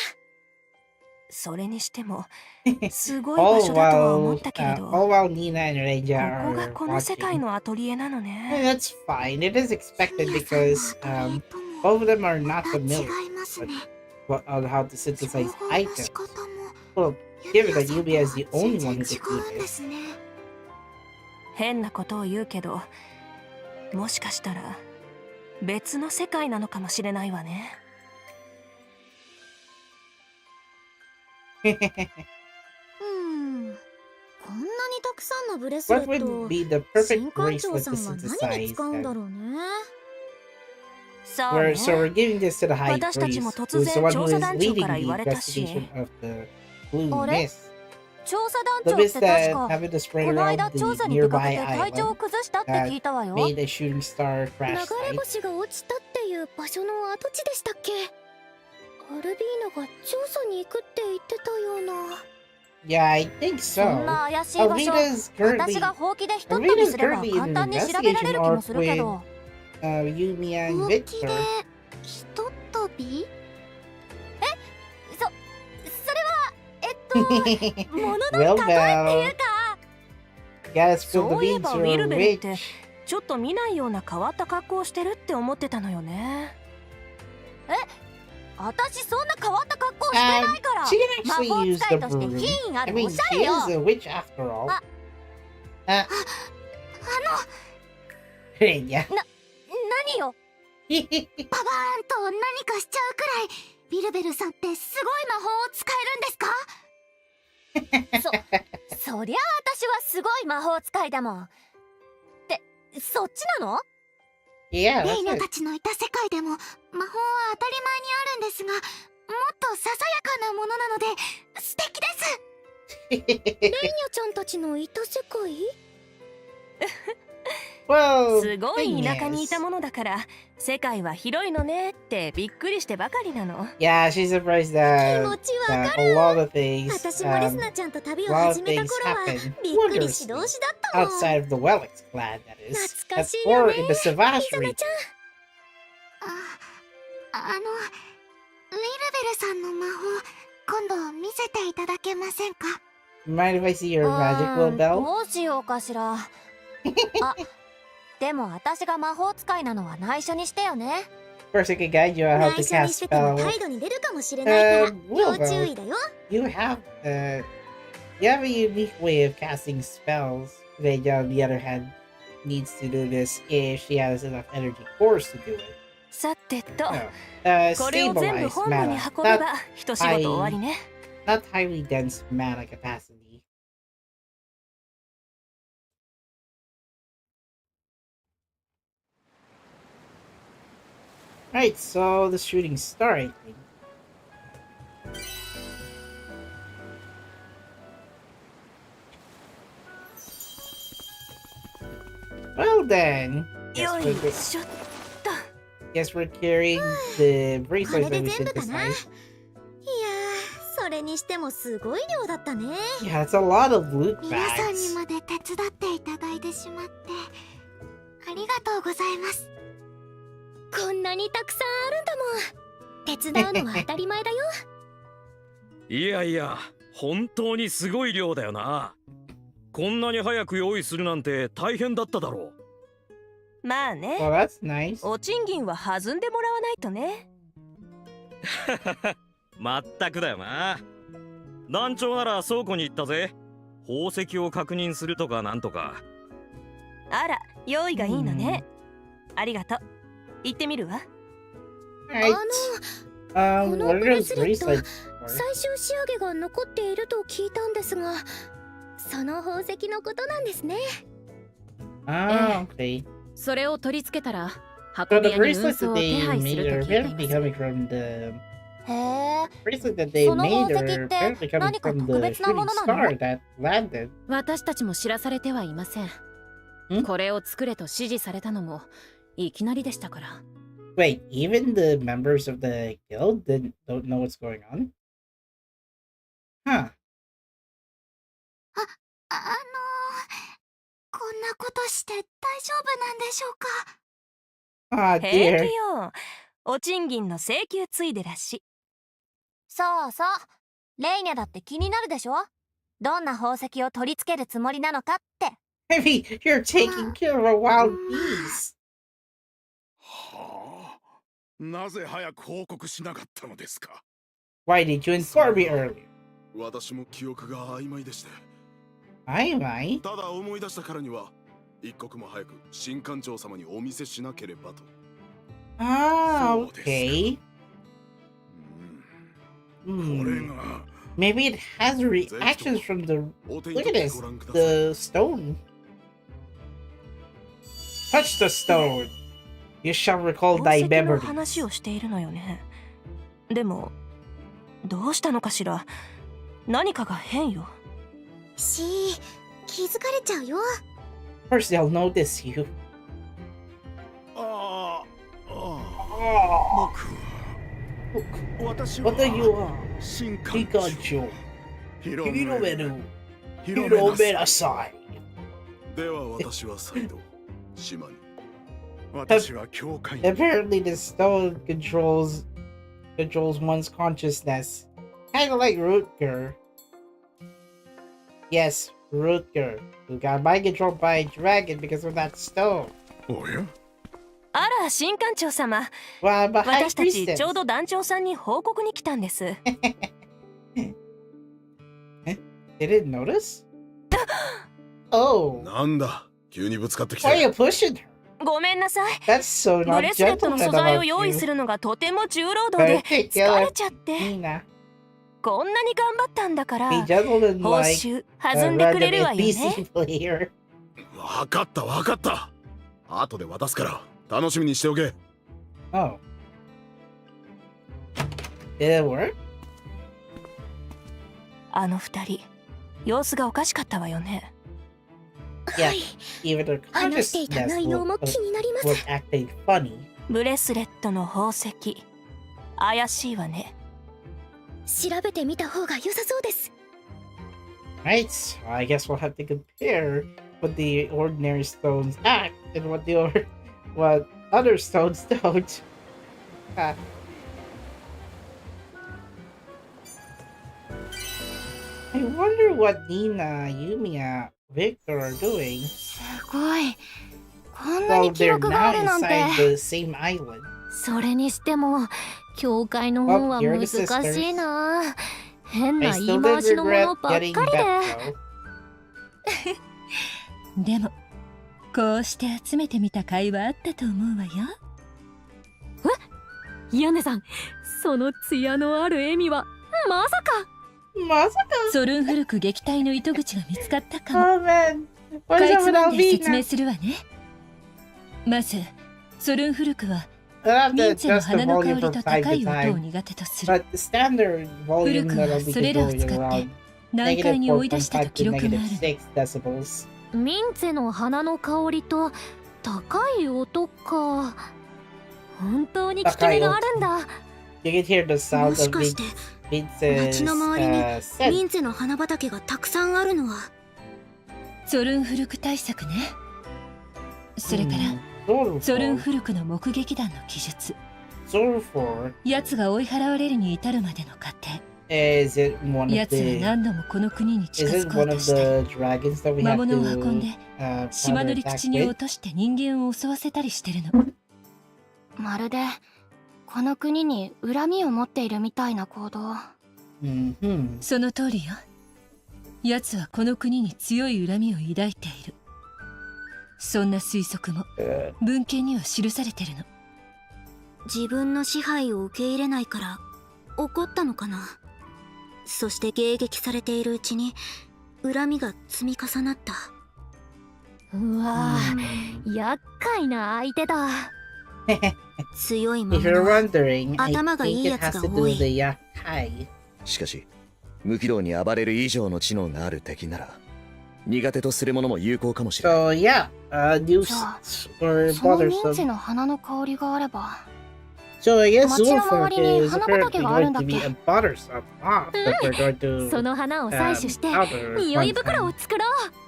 それにしてもすごい場 all 所だとは思 while ったけれど、 all while Nina and Reja ここが are この世界 watching. のアトリエなの And ね。 that's fine. It is expected because both of them are not familiar on how to synthesize items. Well, given that Yumia is the only one who can do this. 変なことを言うけど、もしかしたら別の世界なのかもしれないわね。こんなにたくさんのブレスレ What ット would be the 新 perfect 館長 bracelet さ to んは何に synthesize? 使うんだ Then? ろうね。さあね。 So we're giving this to the high 私たち priest, も who's 突 the 然 one 調 who 査 is 団長 leading から the 言われたし、 investigation of the blue あれ？ mist. 調査団 The 長っ mist て確 that か happened to spread この around 間 the 調査に出かけ nearby て体調を island 崩したって聞いたわよ。 made a shooting star 流 crash れ site. 星が落ちたっていう場所の跡地でしたっけ？アルビーナが調査に行くって言ってたような。Yeah, I think そん so. な怪しい場所、 Alvida's 私 currently がほうきでひとっ飛びすれば Alvida's currently in 簡 an 単に調べられる気もするけど。 Yumia and ほうきで Viktor. ひとっ飛び？それは物の Well, 例えっていう well. か Gotta spill そう the いえ beans ば or ウィルベルって witch. ちょっと見ないような変わった格好をしてるって思ってたのよね。私そんな変わった格好してないから She can 魔 actually 法 use 使 the いとして broom. 品位あ I るお mean, しゃ she れよ is a witch after all. あ Uh, あ yeah. 何よパバーンと何かしちゃうくらいビルベルさんってすごい魔法を使えるんですかそりゃ私はすごい魔法使いだもんってそっちなの Yeah, レ that's イニャ it. たちのいた世界でも魔法は当たり前にあるんですがもっとささやかなものなので素敵ですレイニャちゃんたちのいた世界 Well, すごい thing 田舎にい is- たものだから世界は広いのねってびっくりしてばかりなの。 Yeah, she's surprised 気 that, 持ちわ that か a る lot of things 私もレスナちゃんと旅を始めた頃は a lot of things happen びっくりし同士だったもん outside of the Wellix clan, that is. 懐か That's しいよ or ね in the イ Savage ザナ region. ちゃんウィルベルさんの魔法今度見せていただけませんか Mind if I see your magical bell? どうしようかしらあでも私が魔法使いなのは内緒にしてよね First, I can guide you on how to 内緒に cast してても spells. 態度に出るかもしれないから要 Will 注意だよ You have a unique way of casting spells. Lenja, on the other hand, needs to do this if she has enough energy cores to do it. さてと No. これを全部 Stabilized 本部に mana, 運べば一仕事終わりね。 not highly dense mana capacity. Right, so the shooting star, I think. Well then, よ guess い we're, しょっ guess we're carrying the これ bracelets で that we 全部 did か this ないや time. ーそれにしてもすごい量だったね Yeah, it's a lot of loot 皆さんに bags. まで手伝っていただいてしまってありがとうございますこんなにたくさんあるんだもん手伝うのは当たり前だよいやいや、本当にすごい量だよな。こんなに早く用意するなんて大変だっただろう。まあね Well, that's nice. お賃金は弾んでもらわないとね。まったくだよな。団長なら倉庫に行ったぜ。宝石を確認するとかなんとか。あら用意がいいのね。ありがとう。行ってみるわ。 Alright. こ What の are ブレ those スレット bracelets for? 最終仕上げが残っていると聞いたんですがその宝石のことなんですね Ah, okay. それを取り付けたら So 運び the 屋に運 bracelets 送 that を手 they 配す made る are と聞いてい apparently ます coming from the へえ bracelet that they その made 宝石 are って apparently coming 何か from 特 the 別なも shooting のなの star that landed. 私たちも知らされてはいません。これを作れと指示されたのもいきなりでしたから。 Wait, even the members of the guild don't know what's going on? Huh. こんなことして大丈夫なんでしょうか Ah, 平 dear. 気よ。お賃金の請求ついでだし。そうそうレイニャだって気になるでしょどんな宝石を取り付けるつもりなのかって I mean, you're taking care of a wild beast. はあ、なぜ早く報告しなかったのですか。 Why did you inform me earlier? 私も記憶が曖昧でして。 I ただ思い出したからには、一刻も早く新館長様にお見せしなければと。 Ah, そうですか。 okay. これ Hmm. が Maybe it has reactions from the. お手 Look に at 取って this. ご覧ください。 The stone. Touch the stone. You shall recall 宝 thy 石の memories. 話をしているのよね。でもどうしたのかしら。何かが変よ。気づかれちゃうよ First, they'll notice you. ああ、Oh, 僕は。私は。 what are you? 新館長。 Pikachu. 広 Hiromenu. 広めなさい Hiromenasai. では私は再度島に。私は教会に。 Apparently, the stone controls one's consciousness, kind of like Rutger. Yes, Rutger, who got mind controlled by a dragon because of that stone. おや、あら、新館長様。 Well, but High 私たち Priestess. ちょうど団長さんに報告に来たんです。They didn't notice? Oh, なんだ、急にぶつかってき why are you て。 pushing her? ごめんなさい。 That's so ブ not レスレットの gentleman 素材を about 用意 you. するのがとても重労働で Particular 疲れちゃって。 Nina. こんなに頑張ったんだか Be ら、 gentleman 報 like 酬 a 弾んでくれ random るわよね。 NPC player. わかったわかった。後で渡すから楽しみにしておけ。Oh. Did it work? あの二人、様子がおかしかったわよね。 Yeah. Even their 話していた consciousness 内容も was 気になります。 acting funny. ブレスレットの宝石、怪しいわね。調べてみた方が良さそうです。 Right, so I guess we'll have to compare what the ordinary stones act and what what other stones don't. Ah. I wonder what Nina, Yumia, Viktor are doing. すごい。こんな Well, に記 they're 録があ not るなんて。 inside the same island. それにしても、教会の方は Oh, you're 難 the sisters. しいな。変 I な言 still い回 did しのも regret のばっかり getting で。 back though. でもこうして集めてみた甲斐はあったと思うわよ。屋根さん、その艶のある笑みはまさか。ソルンフルク撃退の糸口が見つかったかも。 Oh man, what か is い up つ with まんで説明 Alvina? するわね。まずソルンフルクは I'll have ミ to ンツェの adjust the 花の香 volume り from と time 高 to い音を time. 苦手とする。 But the standard 古 volume くは that'll be それらを going 使って around 難解 negative に追い出したと 4.5 to 記録がある negative の。 6 decibels. ミンツェの花の香りと高い音か。本当に効き目があるんだ。 You can hear the も sound し of かして Vince's 街の周りに scent. ミンツェの花畑がたくさんあるのは。ソルンフルク対策ね。それからソルンフルクの目撃談の記述。 Sulfur 奴が追い払われるに至るまでの過程。 is it one of 奴は the 何度もこの国に近 is づ it こう one と of したり、 the dragons that we 魔 have 物を運んで to 島の陸 counterattack 地に with? 落として人間を襲わせたりしてるの。まるでこの国に恨みを持っているみたいな行動。Mm-hmm. その通りよ。奴はこの国に強い恨みを抱いている。そんな推測も文献には記されてるの。自分の支配を受け入れないから怒ったのかな。そして迎撃されているうちに恨みが積み重なった。うわぁ、厄介な相手だ。強い魔 If you're 物は wondering, I 頭がいい think や it つ has が to do 多 with い。 the Yakai. しかし無軌道に暴れる以上の知能がある敵なら苦手とするものも有効かもしれない。 So yeah, new じゃあ or そのミンツェ bothersome. の花の香りがあれば。 So I guess 街の Sulfur 周りに is 花 apparently 畑があるん going だ to っ be け。 a bothersome mob that we're going to その花を採取して encounter 匂い one 袋を time. 作ろ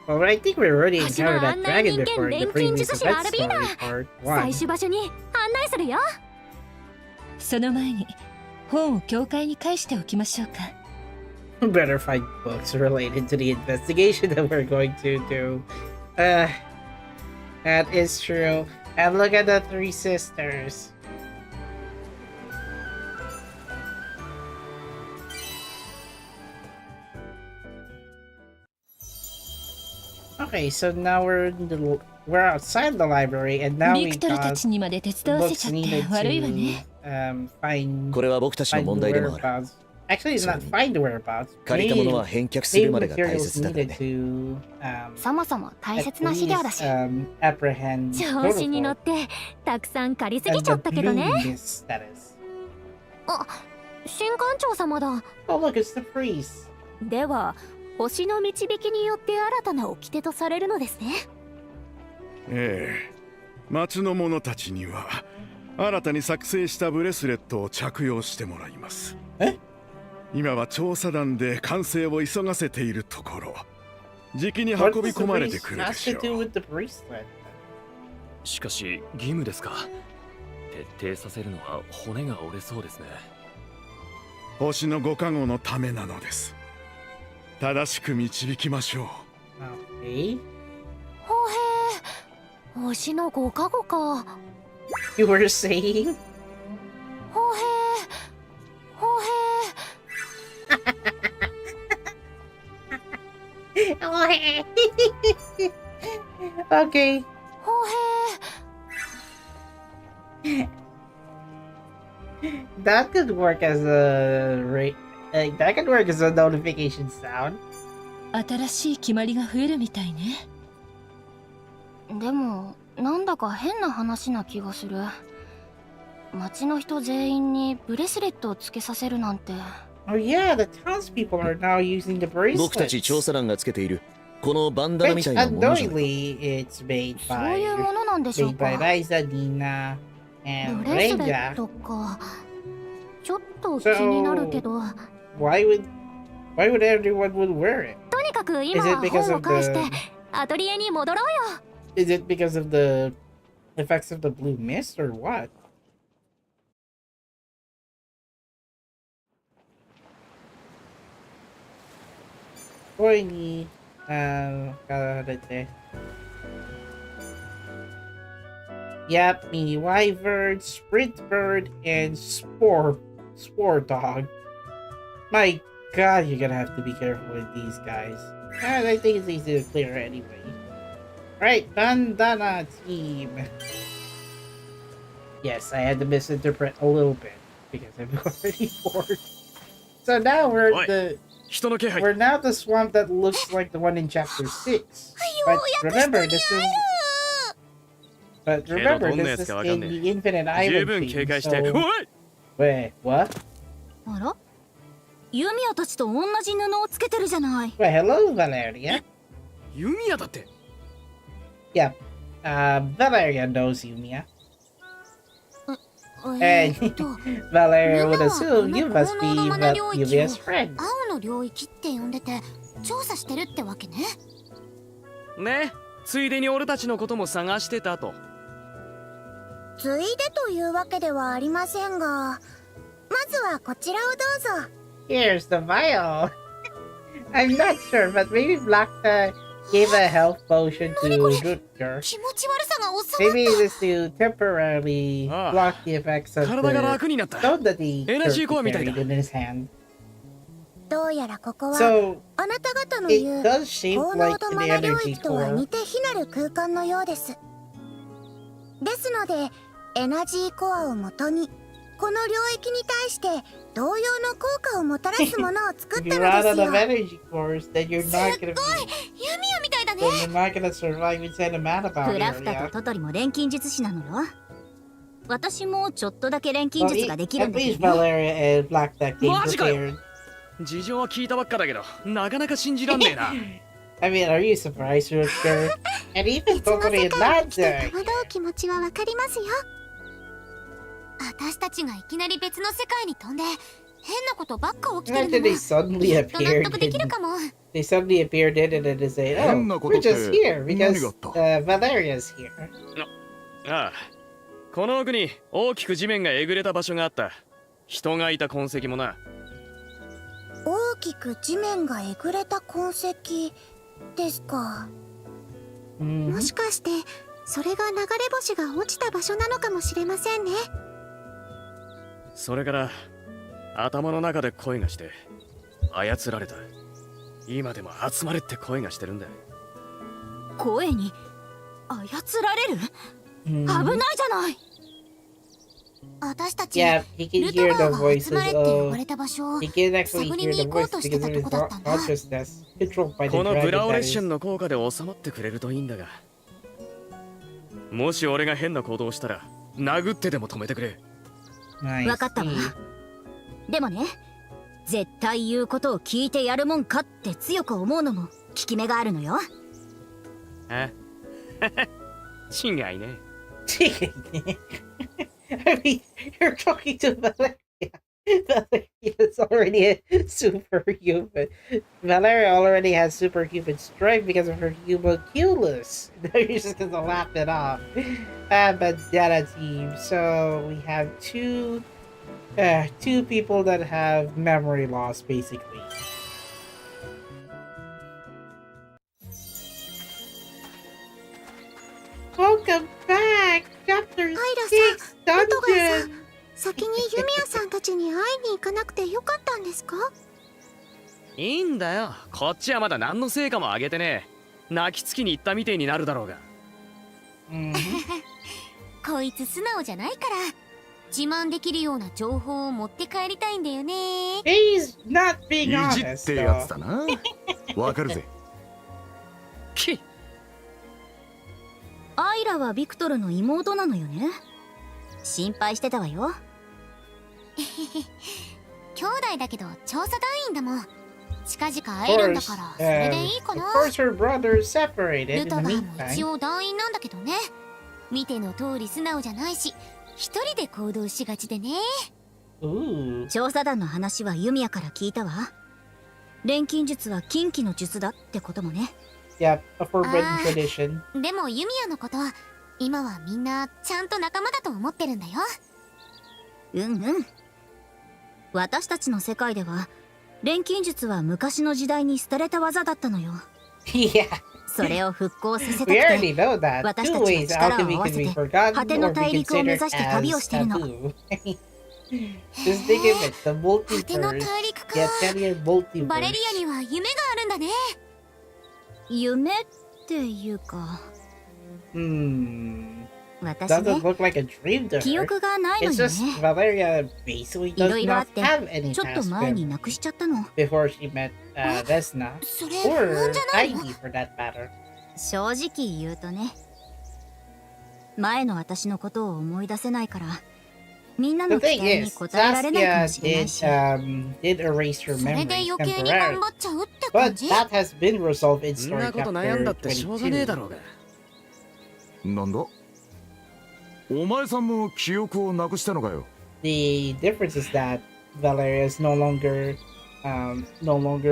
う。 Well, I think we already 私は encountered that 案内 dragon 人間 before in the 錬金 previous 術師 event アルビーナ。 story part 採 1. 取場所に案内するよ。その前に本を教会に返しておきましょうか。Better find books related to the investigation that we're going to do. That is true. And look at the three sisters. Okay, so now we're outside the library, and now ビ we クトルた got ちにまで手伝わせち books ゃって needed 悪いわ to ね。find これは僕たちの find 問 the 題でもある。 whereabouts. Actually, it's not そう find the whereabouts. 借りたものは返却するまでが大 materials 切だから needed ね。 to そもそも大 at 切な資料だ least し。 apprehend 調子に乗 Protocol ってたくさん借りすぎ and ちゃ the ったけどね。 Bloom's status. 新館長様だ。 Oh look, it's the priest. では星の導きによって新たな掟とされるのですね。ええ、町の者たちには新たに作成したブレスレットを着用してもらいます。今は調査団で完成を急がせているところ、じきに運び What does the 込まれて priest くるで have し to ょ do う。 with the bracelet? しかし義務ですか。徹底させるのは骨が折れそうですね。星のご加護のためなのです。正しく導きましょう。Okay. ほへ推しの5カ語か。 You were saying? ほへほへ Okay. Okay. ほへ That could work as a that could work as a notification sound. 新しい決まりが増えるみたいね。でもなんだか変な話な気がする。町の人全員にブレスレットをつけさせるなんて。Oh yeah, the townspeople are now using the bracelets. 僕たち調査団がつけているこのバンダナみたいなものじゃないか。 Unknowingly, it's made そう by いうものなんでしょう made か。 by Liza, Dina, and ブレスレ Lenja. ットか。ちょっと気になるけど。 Why would everyone would wear it? とにかく Is 今 it は because 本を of 返して the アトリエに戻ろうよ。 is it because of the effects of the blue mist or what? Boy ni karate. Yep, mini wyvern, sprint bird, and spore dog. My god, you're gonna have to be careful with these guys. And I think it's easy to clear anyway. Right, bandana team. Yes, I had to misinterpret a little bit because I'm already bored. So now we're Oi. at the 人の気配。 we're now the swamp that looks like the one in chapter 6. But remember, this is this is in the Infinite 十 Island 分警 theme, 戒して。 so... おい Wait, what? あらユミヤたちと同じ布をつけてるじゃない。 Well, hello, Valeria. ユミヤだって。 Yeah, Valeria knows Yumia. And Valeria would assume you must be Yumia's friend. 青の領域って呼んでて調査してるってわけね。ね、ついでに俺たちのことも探してたと。ついでというわけではありませんが、まずはこちらをどうぞ。 Here's the vial. I'm not sure, but maybe Blackta gave a health potion to Rutger. 気持ち悪さが収まっ Maybe this to temporarily block the effects of 体が the 楽になった。 stone that he エナジーコアみたいだ。 carried in his hand. どうやらここは So あなた方の it 言う does shape 高濃 like 度 the マナ領 energy 域とは core. 似て非なる空間のようです。ですのでエナジーコアをもとにこの領域に対して同様の効果をもたらすものを作っ If た you're の out で of す the よ。 energy cores, then you're すっ not ごい gonna be, ユミヤみたいだね。 then you're not gonna survive inside a Manabout クラフタ area. とトトリも錬金術師なのよ。私もちょっとだけ錬金 Well, 術ができるん at だけ least どね。 Valeria and Blackta came マジかよ。 prepared. 事情は聞いたばっかだけど、なかなか信じらんねえな。I mean, are you surprised, Rutger? And even 別の Totally 世 and 界に来て Lanza. 戸惑う気持ちはわかりますよ。私たちがいきなり別の世界に飛んで変なことばっか起きてる Imagine の they も suddenly やっと納 appeared 得できる in, かも。 they suddenly appeared in it and they say, oh, 変なこと we're って just here 何 because があった？ Valeria's here. ああ、この奥に大きく地面がえぐれた場所があった。人がいた痕跡もな。大きく地面がえぐれた痕跡ですか。 Mhm. もしかしてそれが流れ星が落ちた場所なのかもしれませんね。それから頭の中で声がして操られた。今でも集まれって声がしてるんだ。声に操られる？ Mhm. 危ないじゃない。私たち Yeah, he can ルト hear ガ the ーが集 voices まれって呼ば of. れた場所を He can actually 探り hear に the 行こう voice として because た of と his こだったんだ。 consciousness controlled by the このブラ dragon オレ that ッション is. の効果で収まってくれるといいんだが、もし俺が変な行動をしたら殴ってでも止めてくれ。 I わかったわ。 see. でもね、絶対言うことを聞いてやるもんかって強く思うのも効き目があるのよ。あ違いね。I mean, you're talking to Valeria. Valeria's already a superhuman. Valeria already has superhuman strength because of her homunculus. Now you're just gonna laugh it off. Bandana team. So we have two people that have memory loss, basically. Welcome back! Chapter 6ルトガーさん Dungeon! 先にユミヤさんたちに会いに行かなくてよかったんですか？いいんだよ。こっちはまだ何の成果も上げてねえ。泣きつきに行ったみてえになるだろうが。こいつ素直じゃないから自慢できるような情報を持って帰りたいんだよね。 He's not being 意地 honest ってや though. つだな。わかるぜ。きアイラはビクトルの妹なのよね。心配してたわよ。兄弟だけど調査団員だもん。近々 Of 会えるんだ course, からそれでいいか of な。 course her brother is separated ル in ト the ガーも meantime. 一応団員なんだけどね。見ての通り素直じゃないし一人で行動しがちでね。 Ooh. 調査団の話はユミヤから聞いたわ。錬金術は禁忌の術だってこともね。 Yep, a forbidden Ah. tradition. でもユミヤのことは今はみんなちゃんと仲間だと思ってるんだよ。私たちの世界では錬金術は昔の時代に廃れた技だったのよ。 Yeah, それを復興させたく we て already know that. 私 Two たちは ways 力を alchemy 合わ can せ be て forgotten 果ての or be 大陸を目 considered 指して旅を as してるの。 taboo. Just think of it, the 果ての multiverse, 大陸か。 the Atelier バレリ multiverse. アには夢があるんだね。夢っていうか、 Hmm, 私 doesn't ね look like a dream to 記 her. 憶がないの It's よ just ね。 Valeria basically いろ does いろあ not って have any ちょっと past 前に memories なくしちゃったの。 before she met Resna それ or 不安じゃないの？ Heidi for that matter. 正直言うとね、前の私のことを思い出せないからみんな The の期 thing 待に is, 応えられないかも Saskia しれない did し、 did erase her それで memories 余計に頑 temporarily, 張っちゃうって感 but じ？ that has been resolved in そん story なこと悩んだってしょうがねえだ chapter ろうが。なんだ、お前さんも記憶をなくしたのかよ。 22. The difference is that Valeria is no longer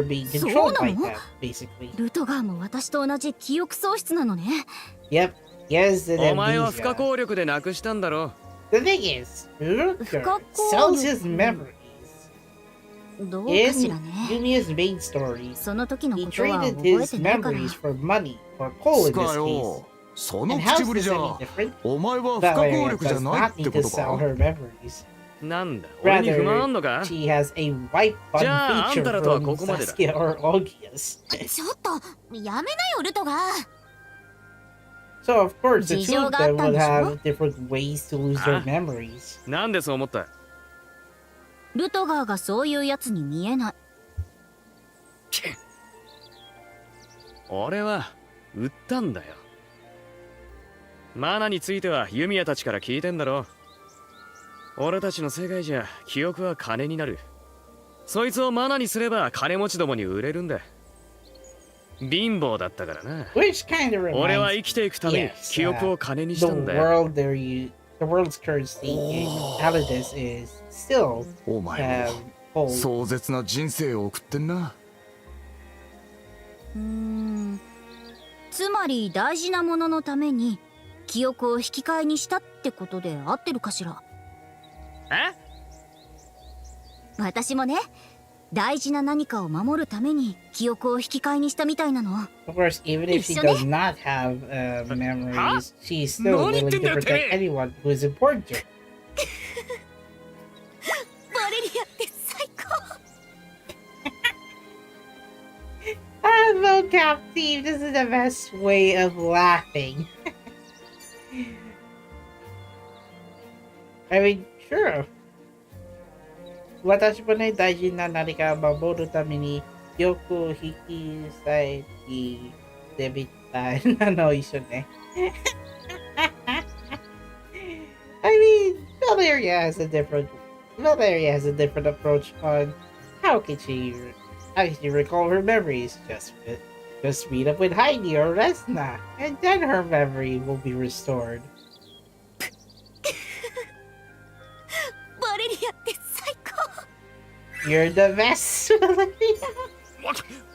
being controlled by So that, basically. ルトガーも私と同じ記憶喪失なのね。 Yep, he has an お前は不可 amnesia. 抗力でなくしたんだろ。 The thing is, Rutger 不可抗 sells 力。 his memories. どうかし In らね。 Yumia's main story, その時の he ことは traded 覚え his てないから。 memories for money, for coal つ in か this case. よ、その And 口 how's ぶり this じゃ any different? お前は不可抗 Valeria 力じゃ does ない not って need こ to と sell か。 her memories. なんだ、俺に不満あんのか？ She has a wipe button じゃあ、あん feature たらとは from ここまでだ。 Saskia or Olgias. ちょっとやめなよルトガー。 So of course the 事 two 情 of があっ them たん would でしょ？ have different ways to lose their Ah. memories. なんでそう思った？ルトガーがそういうやつに見えない。俺は売ったんだよ。マナについてはユミヤたちから聞いてんだろ。俺たちの世界じゃ記憶は金になる。そいつをマナにすれば金持ちどもに売れるんだ。貧乏だったからな。 Which kind of 俺は reminds 生きていくために Yes, 記憶を金にし the たんだよ。 world there you the world's currency in Alidus is still お前も gold. 壮絶な人生を送ってんな。つまり大事なもののために記憶を引き換えにしたってことで合ってるかしら。え？私もね、大事な何かを守るために記憶を引き換えにしたみたいなの。 Of course, even if she does not have memories, she's still willing to protect anyone who is important to her. バレリアって最高。 Ah, no, Captain, this is the best way of laughing. I mean, sure. 私もね、大事な何かを守るためによく引き裂いてみたいなの一緒ね。I mean, Valeria has a different approach on how can she recall her memories. Just meet up with Heidi or Resna, and then her memory will be restored. バレリアって最高。 You're the best, Valeria.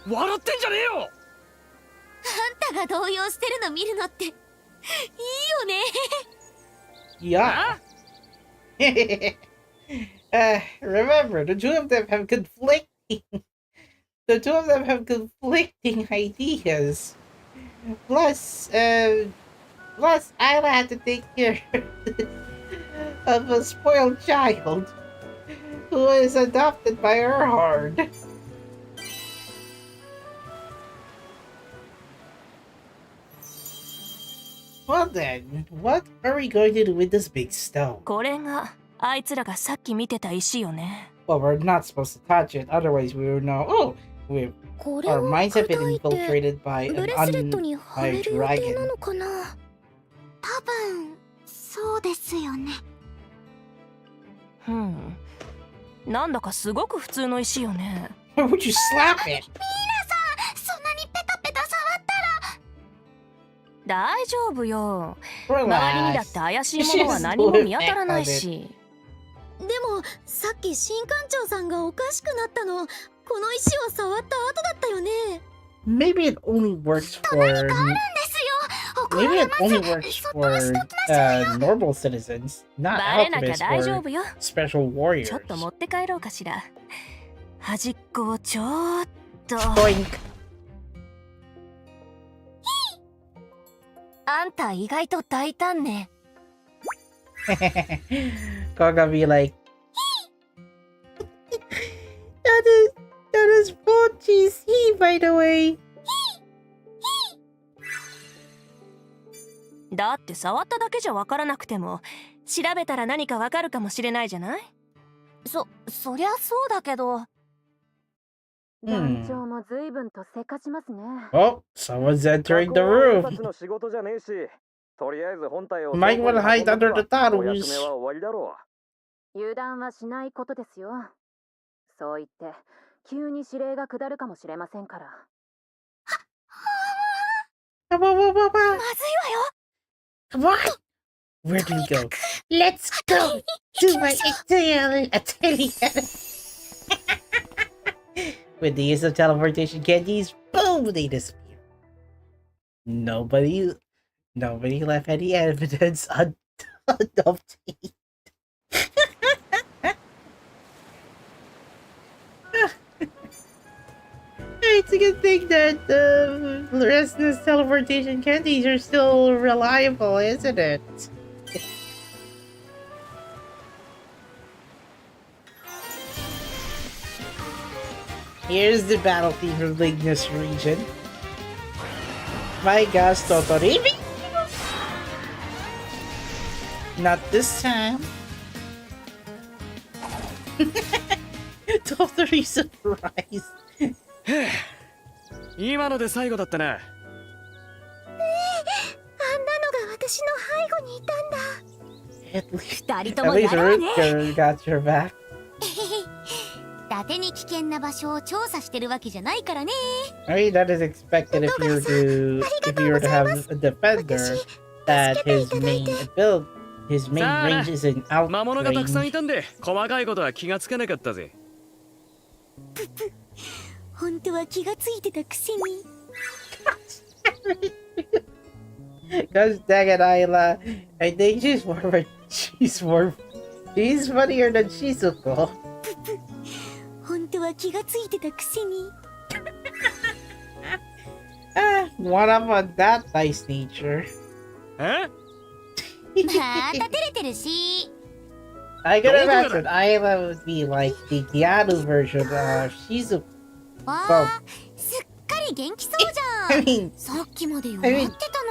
笑ってんじゃねえよ。あんたが動揺してるの見るのっていいよね。 Yeah. Remember, the two of them have conflicting ideas. Plus, Plus, Isla had to take care of a spoiled child who was adopted by her horde. Well then, what are we going to do with this big stone? これがあいつらがさっき見てた石よね。 Well, we're not supposed to touch it, otherwise we would know, oh,これ our を minds have been 砕いて infiltrated by ブ an レスレットにはめ undead る予定な dragon. のかな。多分そうですよね。なんだかすごく普通の石よね。Why would you slap it? ミーナさん、そんなにペタペタ触ったら。大丈夫よ。周りにだって怪しいものは何も見当たらないし。でもさっき新館長さんがおかしくなったの、この石を触った後だったよね。 Maybe it only works for... 何かあるんですよ。怒ら Maybe れ it ます。 only works そっと for しときなさいよ。 normal citizens, not バレなきゃ alchemists 大丈 or 夫よ。 special warriors. ちょっと持って帰ろうかしら。端っこをちょっと。 Boink. あんた意外と大胆ね。Gonna be like, that is Pochi's he, by the way. だって触っただけじゃわからなくても調べたら何かわかるかもしれないじゃない。そりゃそうだけど。団長も随分とせかしますね。 Oh, someone's entering the room. の仕事じゃねえし、とりあえず本体を Might want to hide under the お役 tattles. 目は終わりだろ油断はしないことですよ。そう言って急に指令が下るかもしれませんから。Come on, come on, come ま on. ずいわよ。 Come on. Where do we go? Let's go to my atelier. With the use of teleportation candies, boom, they disappear. Nobody left any evidence unobtained. It's a good thing that Resna's teleportation candies are still reliable, isn't it? Here's the battlefield for Lignis region. My gosh, Totoribi! Not this time. Totori surprise. 今ので最後だったな。あんなのが私の背後にいたんだ。At least 二人と at も least やるわね。 Rutger got your back. 伊達に危険な場所を調査してるわけじゃないからね。 I mean, that is expected if you were to have a defender that his main range is in 魔物がたくさんい outrange. たんで細かいことは気がつかなかったぜ。本当は気がついてたくせに。Gosh dang it, Isla. I think she's funnier than Shizuko. 本当は気がついてたくせに。One up on that nice nature. え？また照れてるし。 I can imagine Isla would be like the Gyadu version of Shizuko. わあ、すっかり元気そうじゃ I ん。 mean, さっきまで弱ってた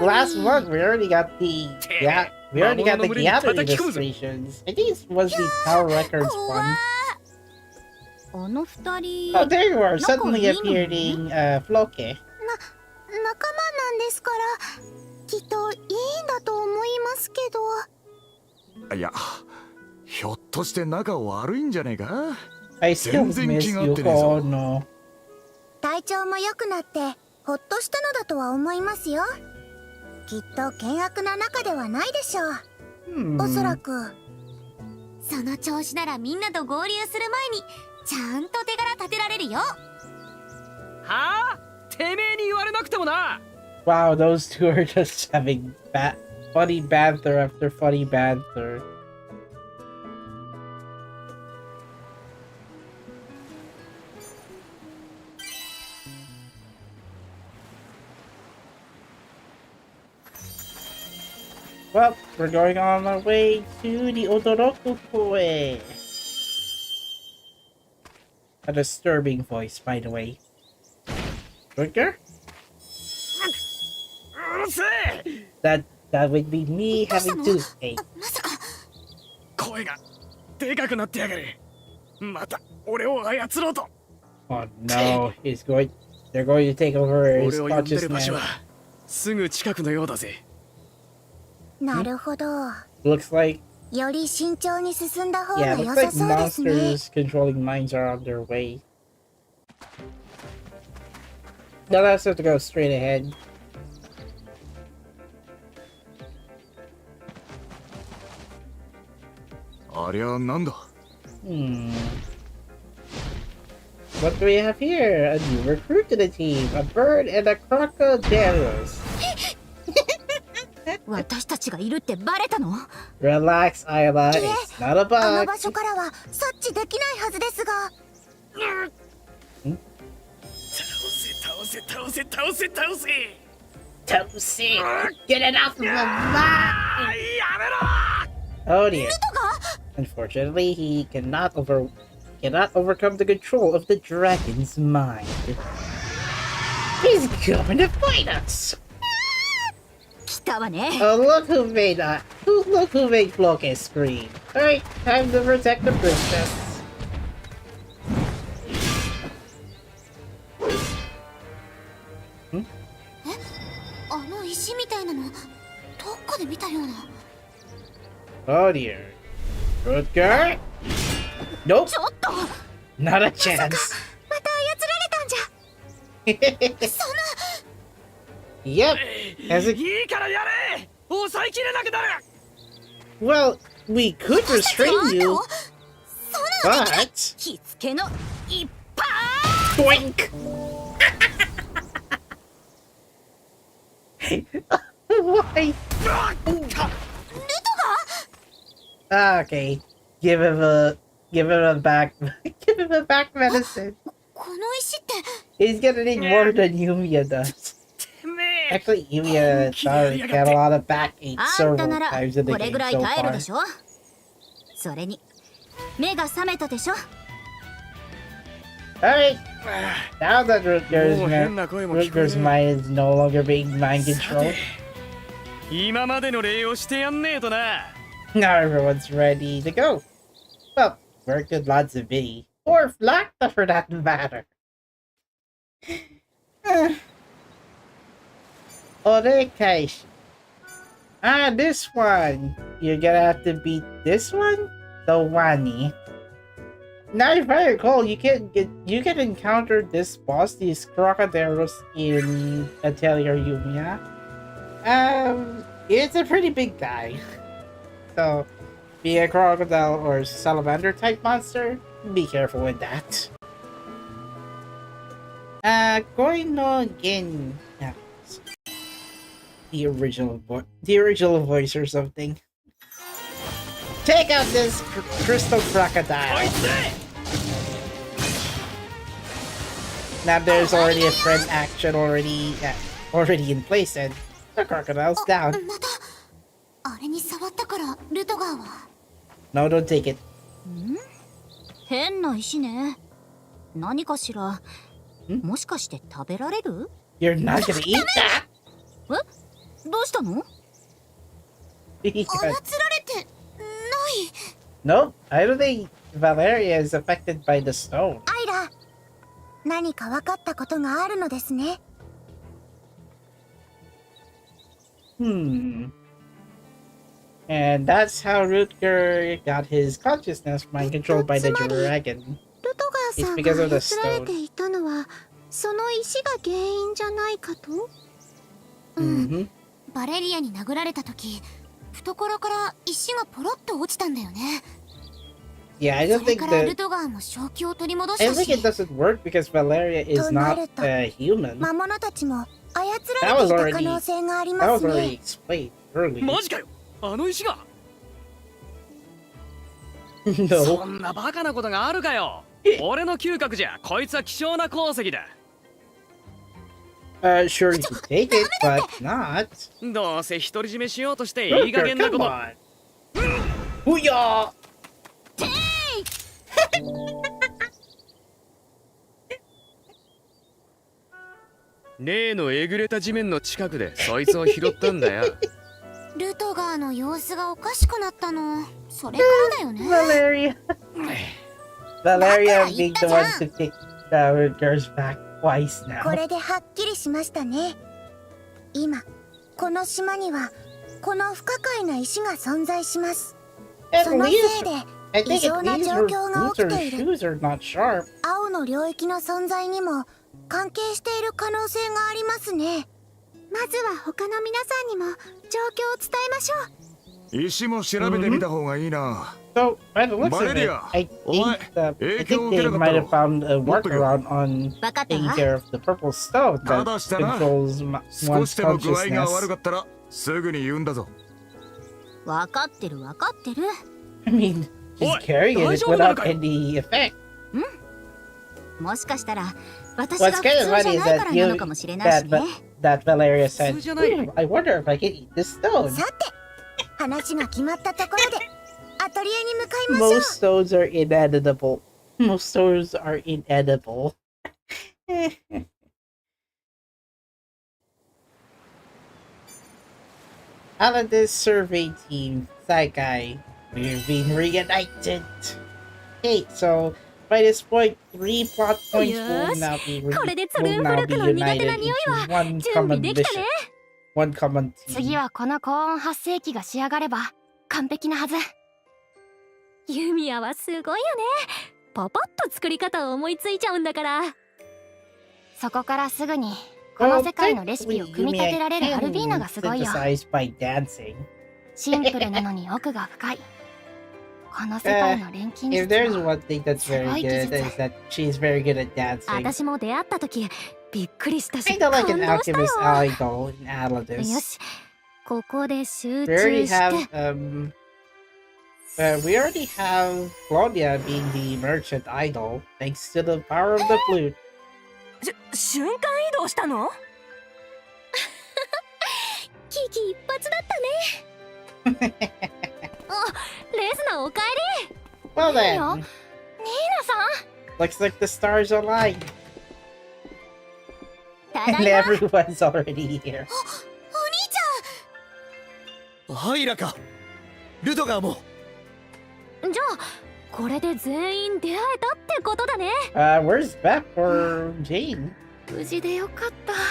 のに。 last month we already got the Gyadu illustrations. I think it was the Power Records one. あの二人。 Oh, there you are, suddenly appearing Floke. 仲間なんですから、きっといいんだと思いますけど。いや、ひょっとして仲悪いんじゃねえか？ I still miss Yuko. No. 体調も良くなってほっとしたのだとは思いますよ。きっと険悪な仲ではないでしょう。おそらく。その調子ならみんなと合流する前にちゃんと手柄立てられるよ。はあ？てめえに言われなくてもな。 Wow, those two are just having funny banter after funny banter. Well, we're going on our way to the Odoroku Koe. A disturbing voice, by the way. Rutger? That would be me having toothache. まさか声がでかくなってやがる。また俺を操ろうと。 Oh no, they're going to take over his 俺を呼んでる場所 consciousness. はすぐ近くのようだぜ。なるほど。 Looks like, より慎重に進んだ方が yeah, 良 looks さ like そうですね。 monsters controlling minds are on their way. Now let's have to go straight ahead. What do we have here? A new recruit to the team, a bird and a crocodile. 私たちがいるってバレたの？ Relax, Isla. It's not a あの bug. 場所からは察知できないはずですが。Toasty. Get it off of the line. Oh dear. Unfortunately, he cannot overcome the control of the dragon's mind. He's going to fight us. 来たわね。 Oh, look who made Floki scream. Alright, time to protect the princess. あの石みたいなのどっかで見たような。 Oh dear. Rutger? Nope. ちょっと。 Not a まさか chance. また操られたんじゃ。そんな。 Yep. As it, いいからやれ。抑えきれなくなる。 well, we could restrain you, そうなの。 but 気付けの一発。 Twink. Why? Okay, give him a back medicine. この石って。 He's gonna need more than Yumia does. Actually, Yumia got a lot of backache あん several たなら times in the これ game ぐらい so 耐える far. でしょ。それに目が覚めたでしょ。 Alright, now that もう変な声も聞こえ Rutger's る。 mind is no longer being mind さ controlled. て、今までの礼をしてやんねえとな。 Now everyone's ready to go. Well, we're good lads of be. Or Flacta for that matter. Orekaishi. Ah, this one. You're gonna have to beat this one? The Wani. Now if I recall, you can encounter this boss, these crocodiles in Atelier Yumia. It's a pretty big guy. So, be a crocodile or salamander type monster, be careful with that. Going again. Yeah. The original voice or something. Take out this crystal crocodile. Now there's already a friend action already in place, and the crocodile's down. またあれに触ったからルトガーは。 No, don't take it. 変な石ね。何かしら。んもしかして食べられる？ You're not gonna eat that. どうしたの？ He 操 got- られてない。 Nope, I don't think Valeria is affected by the stone. アイラ、何か分かったことがあるのですね。 And that's how Rutger got his consciousness mind controlled by the dragon. ルトガーさん It's because of が the 操られていたのはその石が原因じゃないかと。Mm-hmm. バレリアに殴られた時、懐から石がポロッと落ちたんだよね。 Yeah, I そ don't れ think からル that. トガーも正気を取り戻し I た think し it、doesn't work because Valeria is not a human. 魔物たちも操 That られ was ていた already 可能性があり that ま was す already ね。 explained earlier. マジかよ。あの石が。 No. そんなバカなことがあるかよ。俺の嗅覚じゃこいつは希少な鉱石だ。Sure, you can take it, but not. どうせ独り占めしようとしていい加 Rutger, 減なこ come と。 on. Hoo-yah! 例のえぐれた地面の近くでそいつを拾ったんだよ。ルトガーの様子がおかしくなったのそれからだよね。 Valeria being the one to kick Rutger's back twice こ now. れではっきりしましたね。今この島にはこの不可解な石が存在します。 At そのせい least, で I think 異常 at な least 状況が her 起きている。 shoes are not sharp. 青の領域の存在にも関係している可能性がありますね。まずは他の皆さんにも状況を伝えましょう。石も調べてみた方がいいな。 So, by the looks of it, Valeria, I think they Oi, might have found a workaround on わかった taking わ。 care of the purple stone た that だしたな。 controls 少し one's でも具合が consciousness. 悪かったらすぐに言うんだぞ。わかってるわかってる。 I mean, she's Oi, carrying it 大丈夫なの without かよ。 any effect. もしかしたら私が What's 普 kind 通 of じゃ funny ない is から that なのかもしれないしね。 that Valeria said, 普通じゃない。 I wonder if I can eat this stone. さて話が決まったところでアトリエに向かいましょう。 Most stones are inedible. Most stones are inedible. Out of this survey team, Saikai, we've been reunited. Okay, so by this point, 3 plot points will now be united into one common mission. One common 次 team. はこの高温発生器が仕上がれば完璧なはず。ユミヤはすごいよね。パパッと作り方を思いついちゃうんだから。そこからすぐにこの世界のレシピを組み立てられるアルビーナがすごいよ。 synthesized by dancing. シンプルなのに奥が深い。この世界の錬金 If 術 there's は one thing that's very good, is that she's very good at dancing. 私も出会った時びっくりしたし Kinda like 感 an 動したよ。 alchemist idol in Atlas. よし、ここで集 We 中 already して have we already have Claudia being the merchant idol thanks to the power of the flute. 瞬間移動したの？危機一髪だったね。あ、レスナおかえり。 Well いいよ。 then, ニーナさん。 looks like the stars aligned ただ and いま。 everyone's already here. お兄ちハイラかルトガーも。じゃあこれで全員出会えたってことだね。 Where's Beth or Jane? 無事でよかった。ゃん、も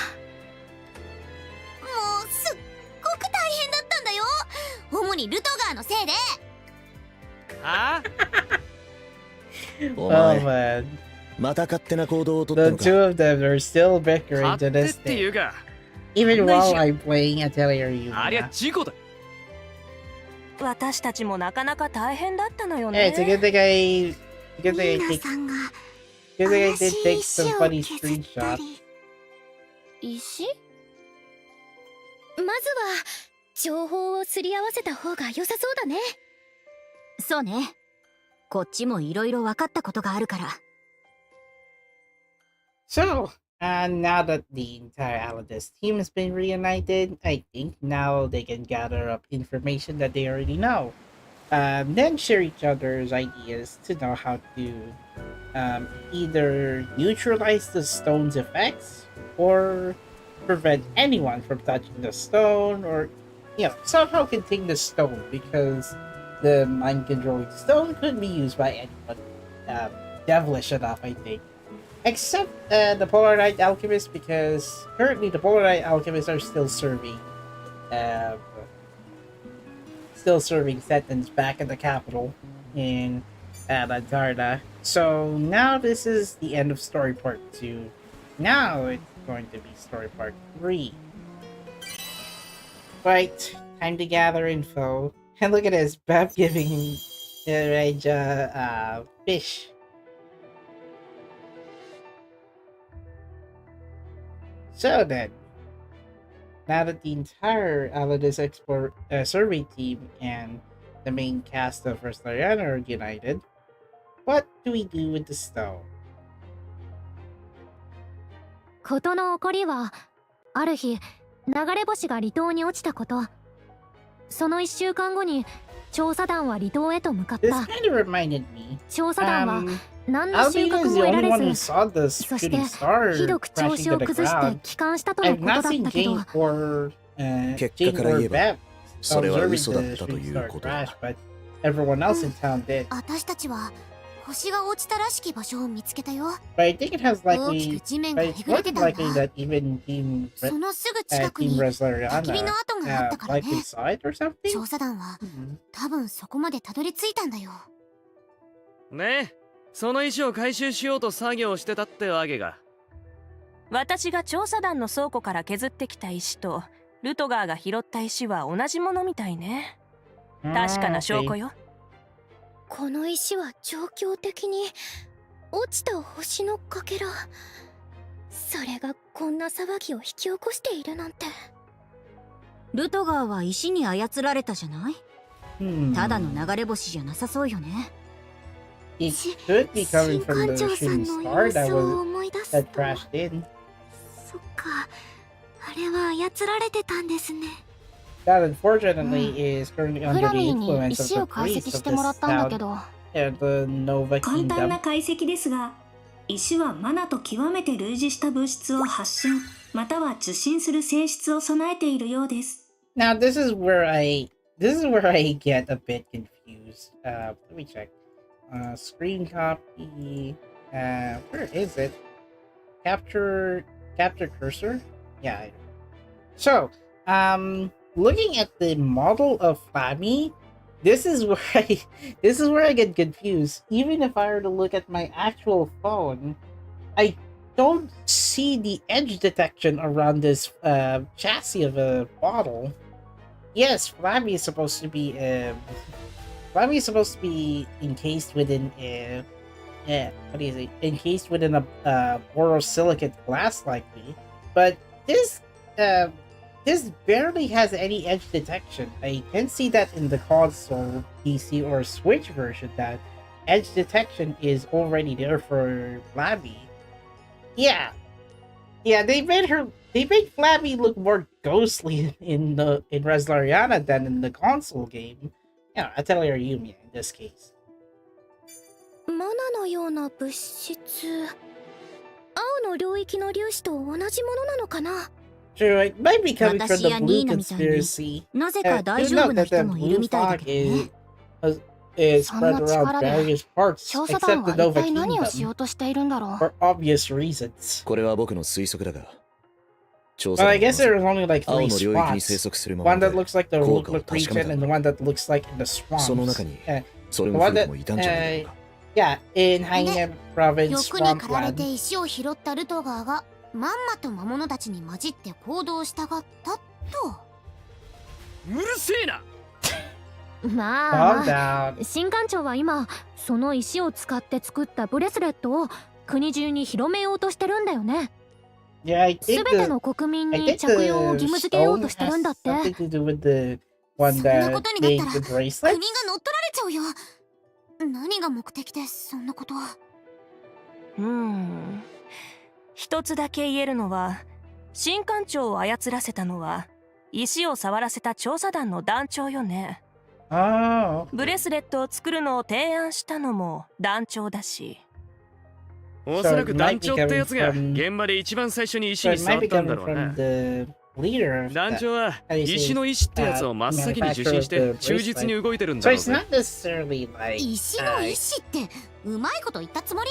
うすっごく大変だったんだよ。主にルトガーのせいで。あお Oh 前 man. また勝手な行動をとった The のか。 two of them are still あ bickering 勝 to 手っ this てい day. うか、 Even 内 while 緒。 I'm playing Atelier ありゃ Yumia. 事故だ。私たちもなかなか大変だったのよ Yeah, ね。 it's a good thing I good ニ thing I ーナ take さんが good thing I 怪 did しい take 石 some を funny 削った screenshots. り。石？まずは情報をすり合わせた方が良さそうだね。そうね。こっちもいろいろ分かったことがあるから。So, now that the entire Atlas team has been reunited, I think now they can gather up information that they already know. Then share each other's ideas to know how to either neutralize the stone's effects or prevent anyone from touching the stone, or somehow contain the stone, because the mind controlling stone could be used by anyone devilish enough, I think. Except the Polarized Alchemist, because currently the Polarized Alchemists are still serving sentence back at the capital in Lantarda. So now this is the end of story part 2. Now it's going to be story part 3. Right, time to gather info. And look at this, Beb giving Lenja fish. So then, now that the entire Aladis survey team and the main cast of Resleriana are united, what do we do with the stone? 事の起こりはある日流れ星が離島に落ちたこと、その1週間後に調査団は離島へと向かっ This た。 kind of reminded me. 調査団は Um, 何の収 Albino 穫 is も the 得ら only one れ who ず、 saw the そして shooting star ひどく調 crashing 子 to を the 崩して ground. 帰還したとの I've ことだ not った seen けど、 Jane or 結 Jane 果から or 言えば Beth それは observing 嘘だっ the たと shooting いう star こと crash, だ。 but everyone else in town did. 私たちは星が落ちたらしき場所を見つけたよ。 But I think it has 大き likely, く地面が but え it's ぐれ more て than たん likely だ。 that even Team そのすぐ近く Team に Resleriana 焚き火の跡があったからね。 likely saw it or something. 調査団は多分そこまでたどり着いたんだよ。ねえ、その石を回収しようと作業してたってわけが。私が調査団の倉庫から削ってきた石とルトガーが拾った石は同じものみたいね。確かな証拠よ。この石は状況的に落ちた星のかけら。それがこんな騒ぎを引き起こしているなんて。ルトガーは石に操られたじゃない？ただの流れ星じゃなさそうよね。It could be coming from the shooting star that crashed in. そっか、あれは操られてたんですね。That unfortunately is currently フ under ラ the ミーに influence 石 of を the 解析 priests し of てもら this ったんだけ town ど、 and the Nova 簡単な Kingdom. 解析ですが、石はマナと極めて類似した物質を発信または受信する性質を備えているようです。Now this is where I get a bit confused. Let me check. Screen copy. Where is it? Capture cursor? Yeah. So, looking at the model of Flammy, this is where I get confused. Even if I were to look at my actual phone, I don't see the edge detection around this chassis of a bottle. Yes, Flammy is supposed to be encased within encased within a borosilicate glass likely, but this barely has any edge detection. I can see that in the console, PC, or Switch version that edge detection is already there for Flammy. Yeah, they made Flammy look more ghostly in Resleriana than in the console game. Yeah, Atelier Yumia in this case. マナのような物質、青の領域の粒子と同じものなのかな。 True, it might be coming from 私 the や blue ニーナみたいに conspiracy. なぜか大 Do 丈夫 note な that 人 the もいる blue みたいだ fog けどね。 is そんな spread around 力で various parts 調査団 except は the 一 Nova 体何をしよ Kingdom うとしているんだろう。 for obvious reasons. これは僕の推測だが、調 But 査 I 団 guess は there's only like 青 three の領域に生 spots. 息するも One の that で looks like the 効果を Rook 確かめ region た and ん the だ。 one that looks like in the その swamps. 中に Uh, それ the の one フル that もいたんじゃないだろうか。yeah, in Hainan province 欲に駆られ swampland. て石を拾ったルトガーがまんまと魔物たちに混じって行動したがったと。うるせえな。まあ Calm down. 新館長は今その石を使って作ったブレスレットを国中に広めようとしてるんだよね。 Yeah, I す think べて the の国民 I に think 着用を the 義務付けよう stone としてる has んだって。 something to do with the one そんな that ことにな made ったら the 国が bracelet. 乗っ取られちゃうよ。何が目的でそんなことは。一つだけ言えるのは、新艦長を操らせたのは石を触らせた調査団の団長よね。Oh. ブレスレットを作るのを提案したのも団長だし。おそらく団長ってやつが現場で一番最初に石 So に it 触 might っ be たんだ coming ろうな。 from the leader of 団 that. 長は How do you say 石の石ってやつを真っ先に受信して忠実に動いてるんだ So ろう it's ぜ。 not necessarily like 石の石ってうまいこと言ったつもり。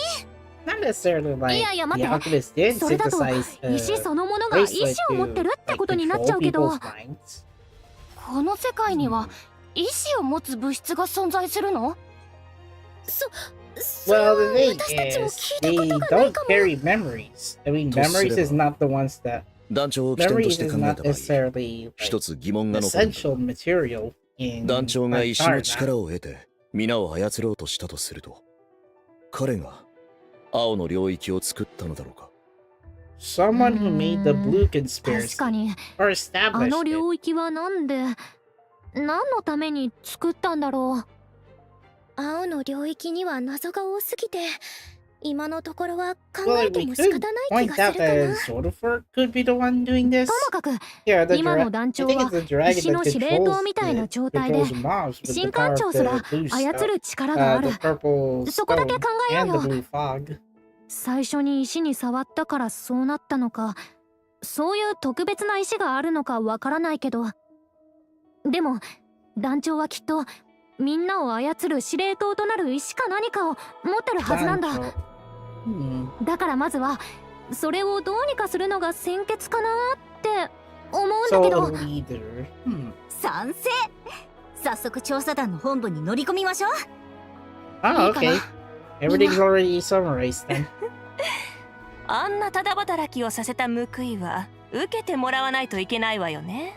not necessarily like いやいや the 待って Alchemist did それだと synthesize 石そのものが意志を持ってるってことになっちゃうけど、 people's minds. この世界には意志を持つ物質が存在するの？ Well, the thing 私たちも is, 聞いた they ことがない don't かも。 carry memories. I mean, とすれば memories is not the ones that 団長を起点と memories して is 考え not た場合、 necessarily 一 like つ疑問が残るんだ。 essential material in 団長が like 石の Dharma. 力を得て皆を操ろうとしたとすると、彼が青の領域を作ったのだろうか。 Someone who made the blue 確 conspiracy かに or あの established it. 領域はなんで何のために作ったんだろう。青の領域には謎が多すぎて今のところは考 Well, えて we も仕方 could ない気 point が out するか that な。 Swordfer could be the one doing this. ともかく Yeah, the 今 dra- の団 I 長 think は it's the dragon 石の that 司令塔 controls みたいな the 状態で controls mobs with the 新 power 艦 of 長す the ら blue 操る stone, 力がある。 the purple そこだけ stone 考えよ and う the よ。 blue fog. 最初に石に触ったからそうなったのか、そういう特別な石があるのかわからないけど、でも団長はきっとみんなを操る司令塔となる石か何かを持ってるはずなんだ。だからまずはそれをどうにかするのが先決かなって思うんだけ So ど。 a leader. 賛成。早速調査団の本部に乗り込みましょう。 Oh, okay. Everything's already summarized then. あんなただ働きをさせた報いは受けてもらわないといけないわよね。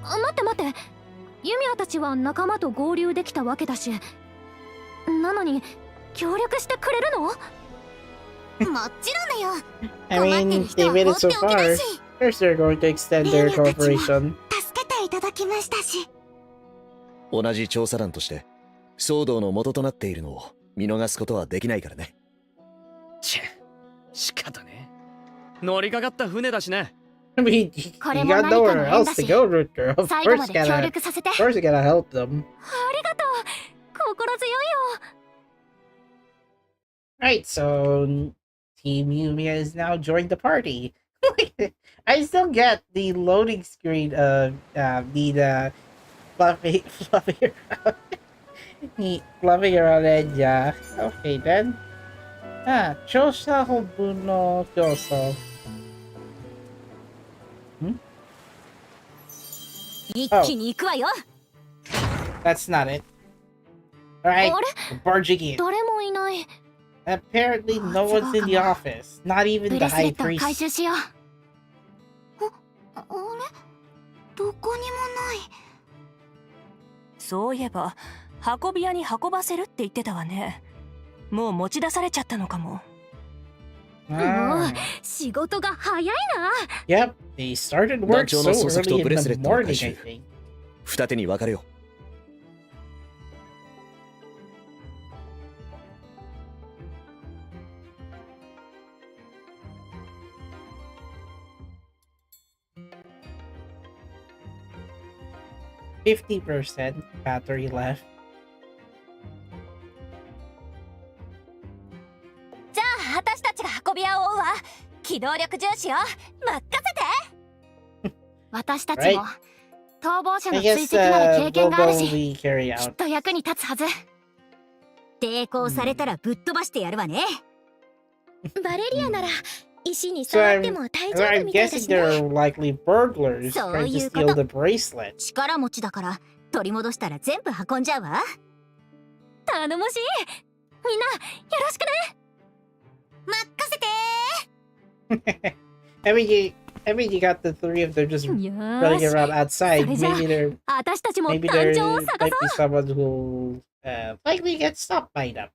待って待って、ユミヤたちは仲間と合流できたわけだし、なのに協力してくれるの？もちろんだよ。 I mean, they made it so far. First, they're going to extend their cooperation. 助けていただきましたし。同じ調査団として騒動の元となっているのを見逃すことはできないからね。チェ、仕方ね。乗りかかった船だしね。I mean, you got nowhere else to go, Rutger. Of 最後ま course, で協 gotta, 力させて。 of course, you gotta help them. ありがとう。心強いよ。 Right, so Team Yumia is now joined the party. I still get the loading screen of the fluffing around, fluffing around Lenja. Okay then. Chosha Hobuno Kyoso. 一気に行くわよ。 That's not it. Alright, あれ？ we're barging in. 誰もいない。 Apparently, no one's in the office. Not even ブ the レスレ high ットを回 priest. 収しよう。あれ？どこにもない。そういえば運び屋に運ばせるって言ってたわね。もう持ち出されちゃったのかも。もう Ah. 仕事が早いな。 Yep, they started work so early in the morning, I think. 二手に分かれよう。50% battery left. じゃあ私たちが運び屋を追うわ。機動力重視よ。任せて。私たちも逃亡者 I の追 guess 跡なる経験がある Bobo し、 we carry きっ out. と役に立つはず。抵抗されたらぶっ飛ばしてやるわね。バレリアなら石に So 触っても大丈 I'm 夫みたいだ guessing しね。 they're likely burglars So trying to you steal got- the bracelet. 力持ちだから取り戻したら全部運んじゃうわ。頼もしい。みんなよろしくね。任せて。 I mean, you got the three of them just よ running ーし。 around outside. それじゃあ Maybe there, 私たちも maybe 団 there 長を might 探 be そう。 someone who likely get stopped by them.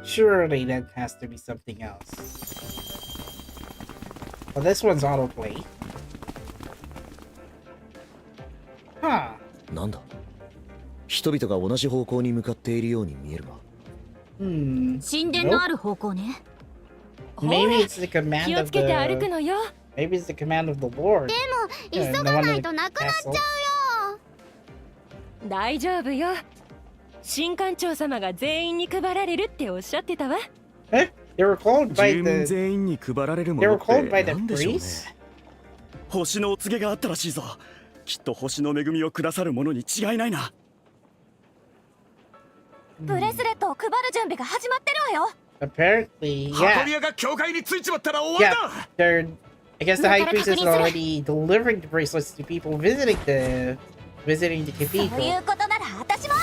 Surely that has to be something else. Well, this one's autoplay. Huh. なんだ、人々が同じ方向に向かっているように見えるが。Hmm. 神殿のある方向ね。 Maybe it's the command 気を of つけて歩く the. のよ。 Maybe it's the command of the Lord. 急 Yeah, が the one な in いと the なくなっちゃ castle. うよ。大丈夫よ。新艦長様が全員に配られるっておっしゃってたわ。Eh? They were called by 住民 the. 全員に配られるも They の were っ called by て the 何でしょうね。 priests. 星のお告げがあったらしいぞ。きっと星の恵みをくださるものに違いないな。ブレスレットを配る準備が始まってるわよ。Apparently, ハ yeah. トリアが教会についちまったら終わり Yeah, だ。 they're. I guess the high priest is already delivering the bracelets to people visiting the cathedral. そういうことなら私も。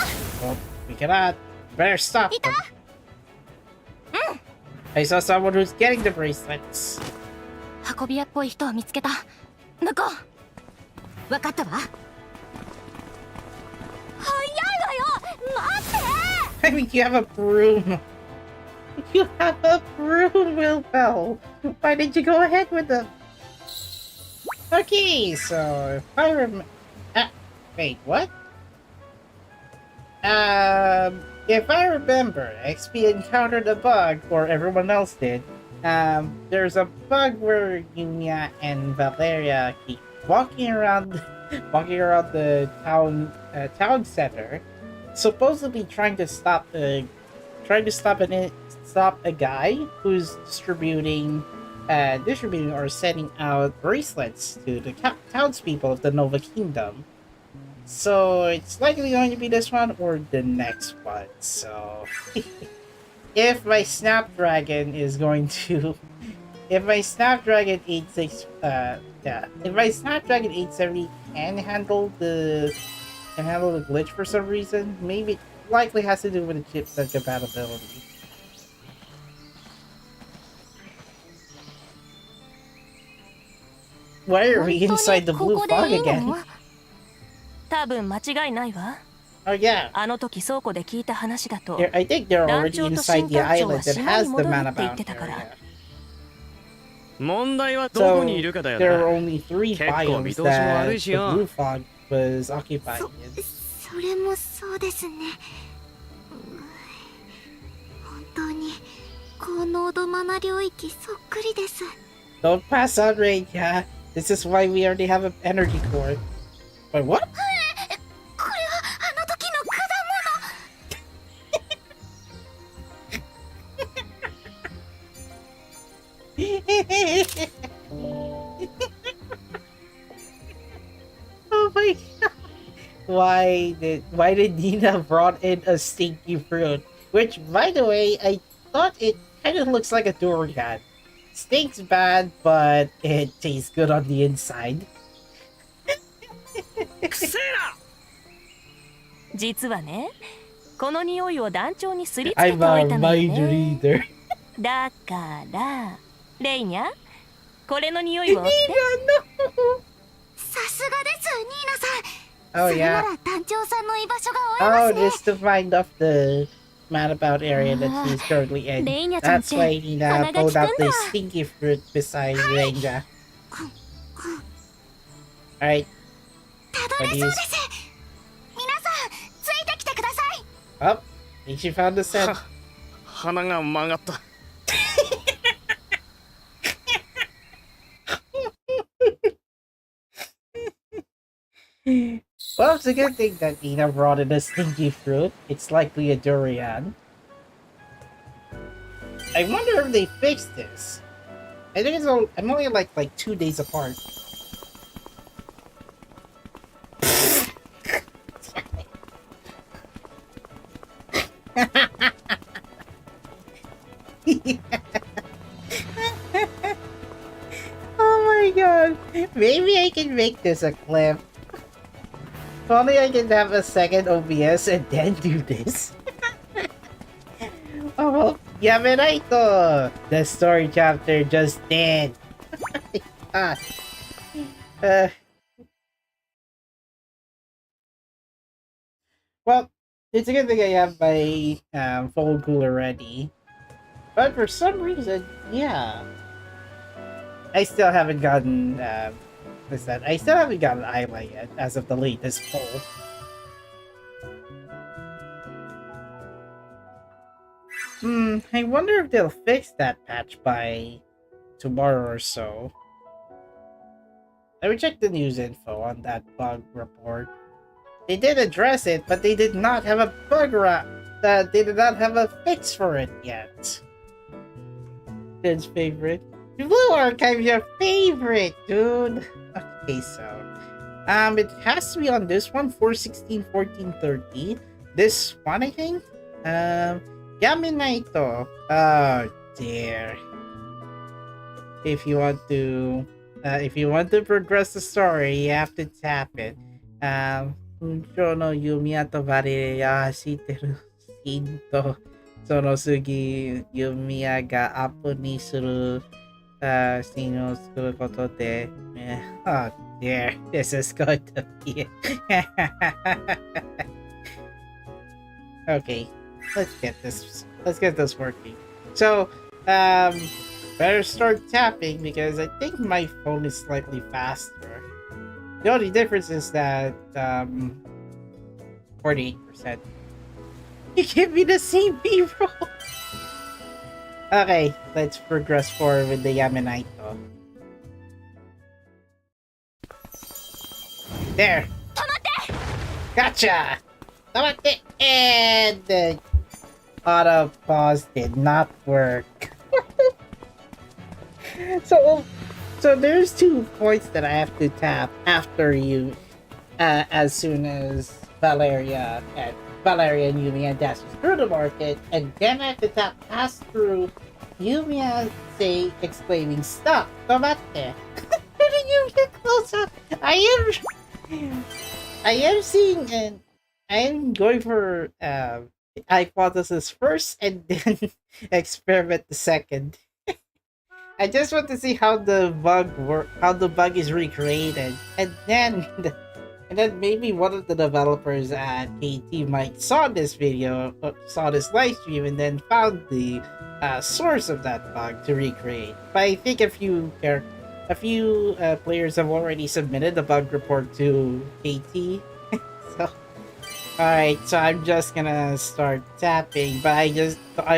Well, we cannot. Better stop them. I saw someone who's getting the bracelets. 運び屋っぽい人を見つけた。向こう。わかったわ。早いわよ。待って。 I mean, you have a broom. You have a broom, Wilfell. Why did you go ahead with them? Okay, so if I remember... wait, what? If I remember, XP encountered a bug, or everyone else did. There's a bug where Yumia and Valeria keep walking around the town center, supposedly trying to stop a guy who's distributing or sending out bracelets to the townspeople of the Nova Kingdom. So it's likely going to be this one or the next one. So if my Snapdragon 870 can handle the glitch for some reason, maybe it likely has to do with the chipset compatibility. Why are we inside the blue fog again? 多分間違いないわ。Oh yeah. あの時倉庫で聞いた話だと、 I think they're 団 already 長と inside 新 the 隊長 island は that 島 has に the 戻るって言 Manabout ってたから area. 問題はどこ So にいるかだよ there are な。 only 3結構見 biomes 通しも悪 that いし the よ。 blue fog was occupied in. それもそうですね。本当に高濃度マナ領域そっくりです。 Don't pass on, Renja. This is why we already have an energy core. Wait, what? これはあの時の果物。 Oh my god. Why did Nina brought in a stinky fruit? Which, by the way, I thought it kind of looks like a durian. Stinks bad, but it tastes good on the inside. 実はね、この匂いを団長にすりつけ I'm ておい a たのよ mind ね。 reader. だからレイニャ、これの匂いを追って。さすがですニーナさん。 Oh それな yeah. ら団長さんの居場所が追え Oh, ますね。 just to find off the madabout area that she's currently in. Lenja That'sちゃん why って Nina 鼻が pulled 利くん out だ。 the stinky fruit beside Lenja. Alright. たどれそうです。皆さんついてきてください。 Oh, I think she found the scent. 鼻が曲がった。Well, it's a good thing that Nina brought in a stinky fruit. It's likely a durian. I wonder if they fixed this. I think I'm only like 2 days apart. Oh my god. Maybe I can make this a clip. If only I can have a second OBS and then do this. Oh well, Yaminaito! The story chapter just did. Ah. Well, it's a good thing I have my phone cooler ready. But for some reason, yeah. I still haven't gotten what's that? I still haven't gotten Isla yet as of the latest poll. I wonder if they'll fix that patch by tomorrow or so. Let me check the news info on that bug report. They did address it, but they did not have a they did not have a fix for it yet. Kid's favorite. Blue Archive, your favorite, dude. Okay, so it has to be on this one, 416 1430. This one, I think. Yaminaito. Oh dear. If you want to progress the story, you have to tap it. Uncho no Yumia to Valeria shiteru shin to sono sugi Yumia ga apu ni suru sceneを作ることで Oh dear, this is going to be Okay, let's get this working. So, better start tapping because I think my phone is slightly faster. The only difference is that 48%. You give me the same B-roll. Okay, let's progress forward with the Yaminaito. There. Gotcha. Tamate. And the auto pause did not work. So there's 2 points that I have to tap after you, as soon as Valeria and Yumia dashes through the market, and then I have to tap pass through Yumia exclaiming stop, tomate. Did you get closer? I am seeing and I am going for hypothesis first and then experiment the second. I just want to see how the bug is recreated, and then maybe one of the developers at KT might saw this live stream, and then found the source of that bug to recreate. But I think a few players have already submitted the bug report to KT. So, alright, so I'm just gonna start tapping, but I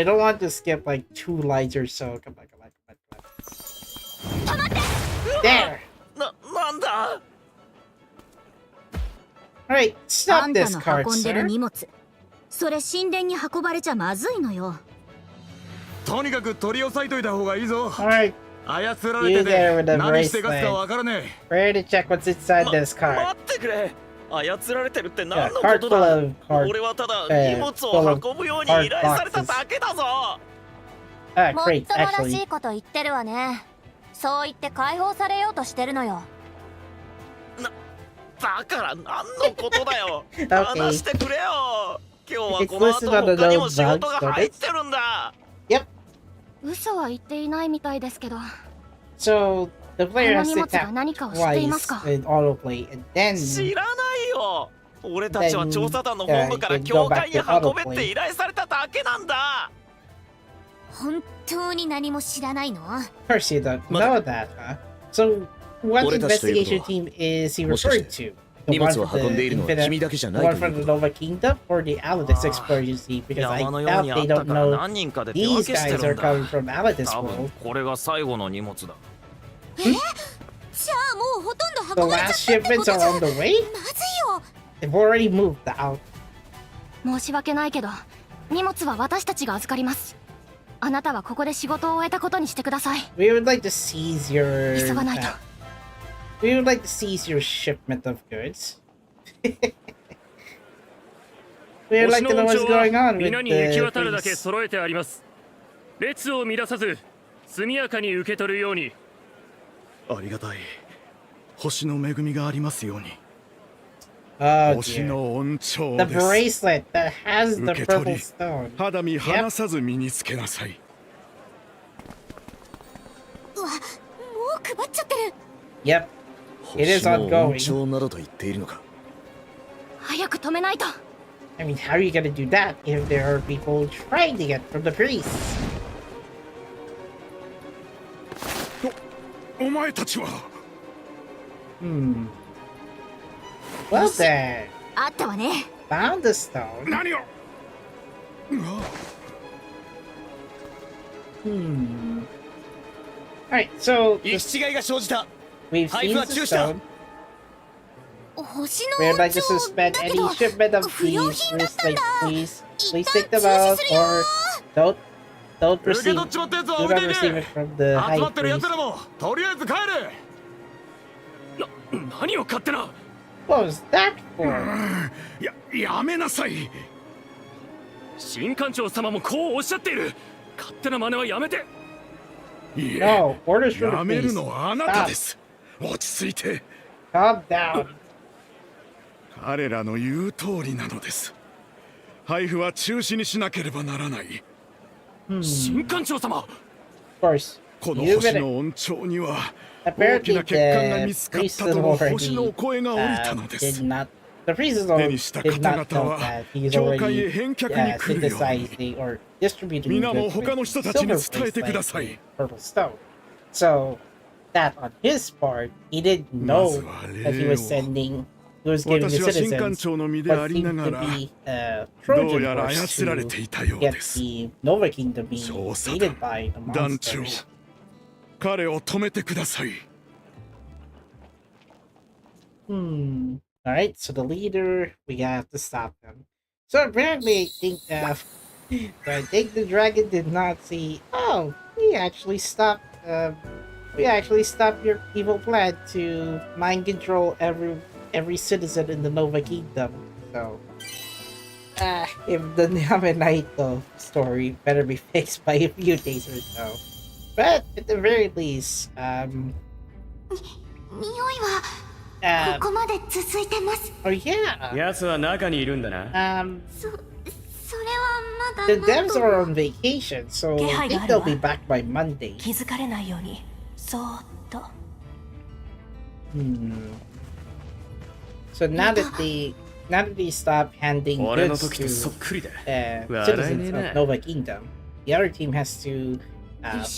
don't want to skip like 2 lines or so. Come on. There! Alright, stop this cart, sir. それ神殿に運ばれちゃまずいのよ。とにかく取り押さえといた方がいいぞ。Alright. 操られてて何してかすかわからねえ。Ready to check what's inside this cart. 待ってくれ。操られてるって何のことだ。俺はただ荷物を運ぶように依頼されただけだぞ。もっともらしいこと言ってるわね。そう言って解放されようとしてるのよ。だから何のことだよ。話してくれよ。今日はこの後他にも仕事が入ってるんだ。Yep. 嘘は言っていないみたいですけど。So the player has to tap twice in autoplay, and then 知らないよ。俺たちは調査団の本部から教会に運べって依頼されただけなんだ。本当に何も知らないの？ Of course you don't know that, huh? So what investigation team is he referred to? The one from the Nova Kingdom or the Aladis exploration team? Because I doubt they don't know these guys are coming from Aladis world. これが最後の荷物だ。じゃあもうほとんど運ばれちゃったってことじゃ。 The last shipments are on the way? まずいよ。 They've already moved out. 申し訳ないけど、荷物は私たちが預かります。あなたはここで仕事を終えたことにしてください。We would like to seize your. 急がないと。We would like to seize your shipment of goods. We would like to know what's going on with 皆に行き渡るだけ揃えてあります。列を乱さず速やかに受け取るように。ありがたい。星の恵みがありますように。星の恩寵です。 The bracelet that has the purple stone. 肌身離さず身につけなさい。うわ、もう配っちゃってる。 Yep. It is ongoing. などと言っているのか。早く止めないと。 I mean, how are you gonna do that if there are people trying to get from the priests? お前たちは。Well then. あったわね。 Found the stone. 何を。Alright, so 行き違いが生じた。 we've seen the stone. 星 We'd の like to 恩寵 suspend だけ any ど shipment of 不良 these 品だったんだ。 please take them out or don't receive it from the high 集まってる priest. 奴らもとりあえず帰れ。何を勝手な。 What was that for? やめなさい。新艦長様もこうおっしゃっている。勝手な真似はやめて。いえ、 No, orders from や the める priest. のはあなたです。落ち着いて。 Calm down. 彼らの言う通りなのです。配布は中止にしなければならない。新艦長様。 Of course. この星の恩寵には大き Apparently な欠陥が見つかっ the た priest と of の星の already お声が降りたのです。 did not the priest did not know that he's already synthesized or distributed the silver place like purple stone. So that on his part, he didn't know that he was giving the citizens what seemed to be a Trojan horse to get the Nova Kingdom being invaded by the monsters. 彼を止めてください。Alright, so the leader, we have to stop them. So apparently, I think the dragon did not see. Oh, we actually stopped your evil plan to mind control every citizen in the Nova Kingdom. So, if the Naminaito story better be fixed by a few days or so. But at the very least, oh yeah. 奴は中にいるんだな。The devs are on vacation, so I think they'll be back by Monday. 気づかれないように、そーっと。So now that they stop handing goods to citizens of Nova Kingdom, the other team has to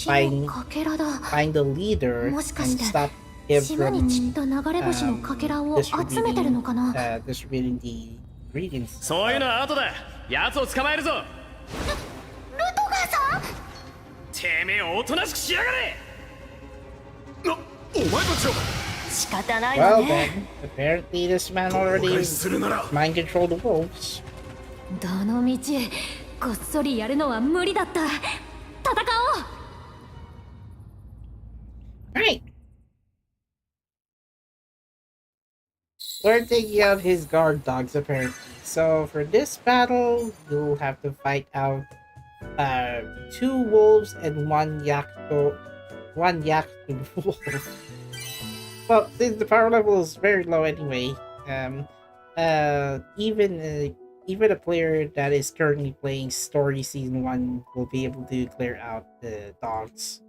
find the leader and stop him from distributing the ingredients. そういうのは後だ。奴を捕まえるぞ。ルトガーさん。てめえおとなしくしやがれ。お前たちは。仕方ないわね。 Well then, apparently this man already mind controlled the wolves. どの道、こっそりやるのは無理だった。戦おう。Right. We're taking out his guard dogs apparently. So for this battle, you'll have to fight out 2 wolves and 1 Yakto wolf. Well, since the power level is very low anyway, even a player that is currently playing Story Season 1 will be able to clear out the dogs.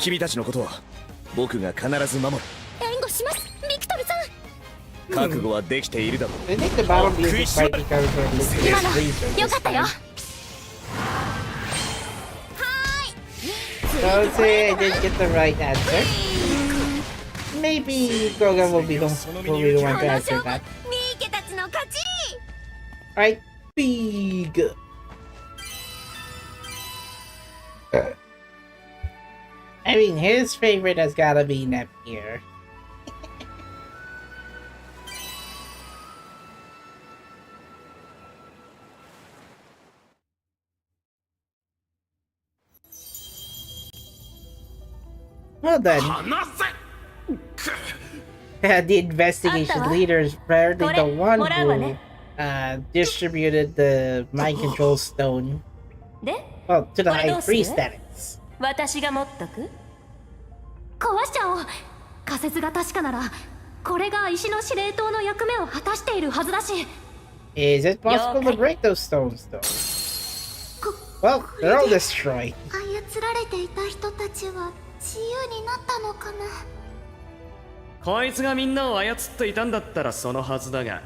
I think the battle music might be coming from this region. Don't say I didn't get the right answer. Maybe Goga will be the one to answer that. Right, big. I mean, his favorite has gotta be Nepgear. Well then, the investigation leader is apparently the one who distributed the mind control stone. Well, to the high priest, that is. 私が持っとく？壊しちゃおう。仮説が確かなら、これが石の司令塔の役目を果たしているはずだし。Is it possible to break those stones, though? Well, they're all destroyed. 操られていた人たちは自由になったのかな。こいつがみんなを操っていたんだったらそのはずだが。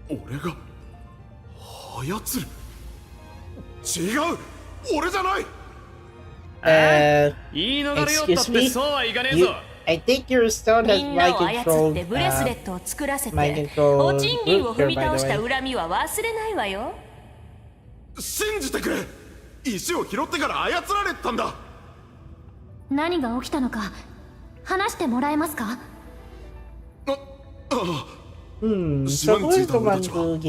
俺が操る？違う！俺じゃない！excuse me? I think your stone has mind controlled Rutger, by the way. 恨みは忘れないわよ。信じてくれ。石を拾ってから操られたんだ。何が起きたのか話してもらえますか？島に着いた俺たちは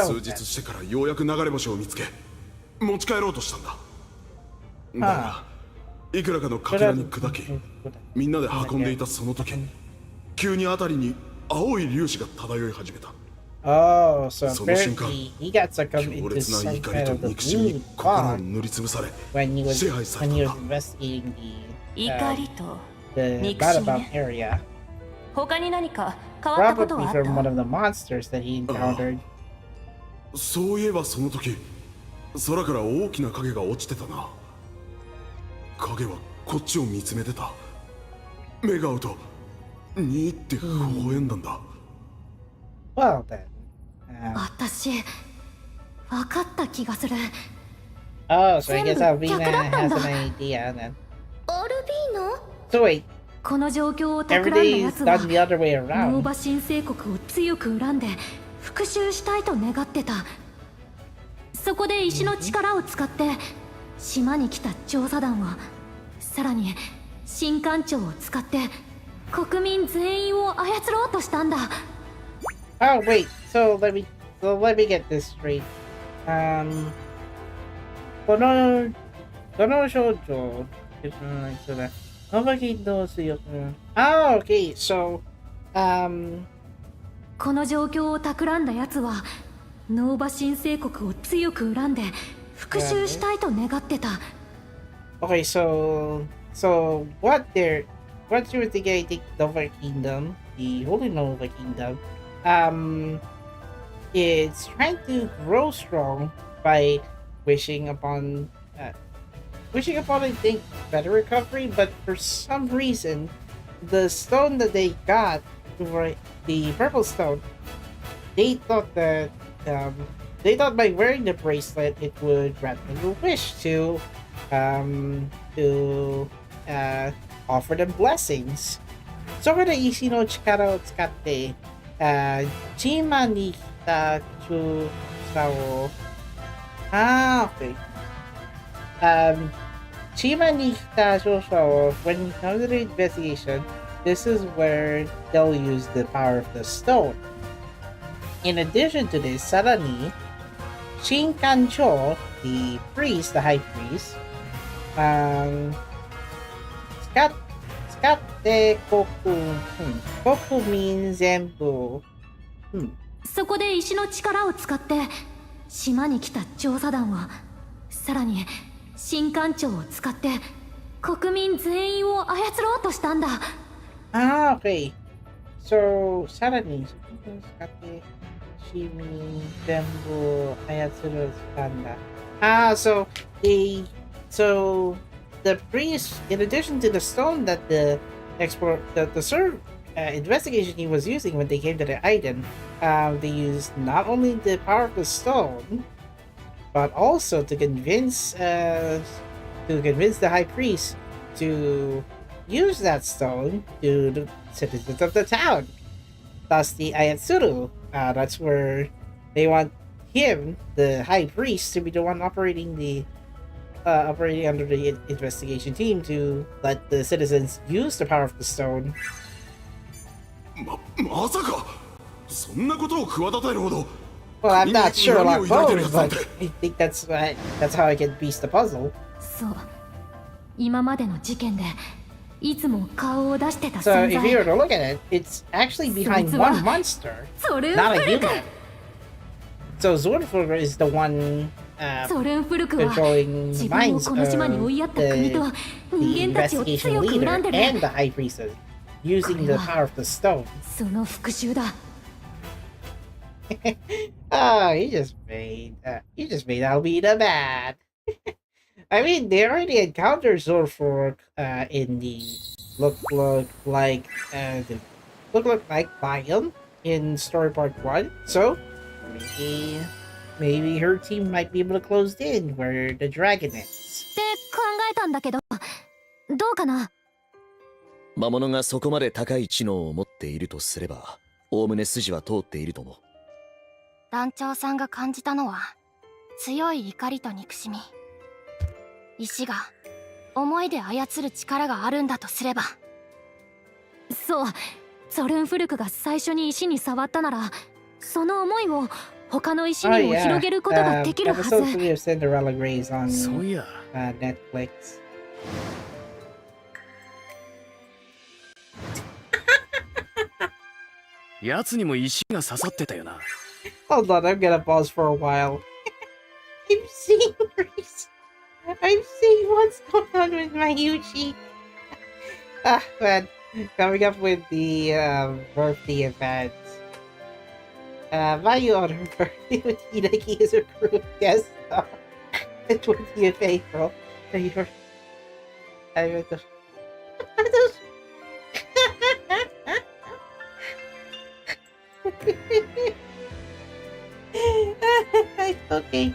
数日してからようやく流れ星を見つけ持ち帰ろうとしたんだ。だがいくらかのかけらに砕きみんなで運んでいたその時急に辺りに青い粒子が漂い始めた。Oh, so apparently he got succumbed into some kind of the blue fog when he was investigating the roundabout area. Probably from one of the monsters that he encountered. そういえばその時空から大きな影が落ちてたな。影はこっちを見つめてた。目が合うとにーって微笑んだんだ。Well then. 私、分かった気がする。Oh, so I guess Alvina has an idea then. アルビーナ So wait, この状況を企んだ everything や is つは done the other way ノー around. バ新生国を強く恨んで復讐したいと願ってた。そこで石の力を使って島に来た調査団は、さらに神官庁を使って国民全員を操ろうとしたんだ。Oh wait, so let me get this straight. この少女、そうだ。ノバキどうすよ。Oh, okay, so この状況を企んだやつはノーバ新生国を強く恨んで復讐したいと願ってた。okay, so what you were thinking? I think Nova Kingdom, the Holy Nova Kingdom, is trying to grow strong by wishing upon, I think, better recovery. But for some reason, the stone that they got, the purple stone, they thought by wearing the bracelet it would grant them a wish to offer them blessings. そこで石の力を使って、島に来た調査を、okay. 島に来た調査を、when it comes to the investigation, this is where they'll use the power of the stone. In addition to this, さらに、神官長、the priest, the high priest, 使って国民全部、そこで石の力を使って島に来た調査団は、さらに神官庁を使って国民全員を操ろうとしたんだ。okay. So さらに使って市民全部操るしたんだ。So the priest, in addition to the stone that the investigation team was using when they came to the Gaiden, they used not only the power of the stone, but also to convince the high priest to use that stone to the citizens of the town. Thus, the Ayatsuru. That's where they want him, the high priest, to be the one operating under the investigation team to let the citizens use the power of the stone. まさかそんなことを企てるほど。Well, I'm not sure about both, but I think that's how I can piece the puzzle. そう、今までの事件でいつも顔を出してた So 存 if you were 在。 to look at it, it's actually behind one monster, ソルン not フ a ルク。 human. So Zornfurger is the one ソルンフルクは controlling 自 the 分を minds この島に追いやった国と of 人 the 間たちを investigation 強く leader 恨んでる。 and the high priestess using the power of the stone. その復讐だ。Oh, you just made Alvina mad. I mean, they already encountered Zorfork in the look like biome in story part 1. So maybe her team might be able to close in where the dragon is. って考えたんだけど、どうかな。魔物がそこまで高い知能を持っているとすれば、おおむね筋は通っていると思う。団長さんが感じたのは強い怒りと憎しみ。石が思いで操る力があるんだとすれば。そう、ソルンフルクが最初に石に触ったなら、その思いを他の石にも広げることができるはず。 Episode 3 of Cinderella Grace on そういや。Netflix. やつにも石が刺さってたよな。Hold on, I'm gonna pause for a while. I'm seeing Grace. I'm seeing what's going on with my Yuchi. Man, coming up with the birthday event. Mayu on her birthday with Hideki as her group guest star. The 20th April. Okay.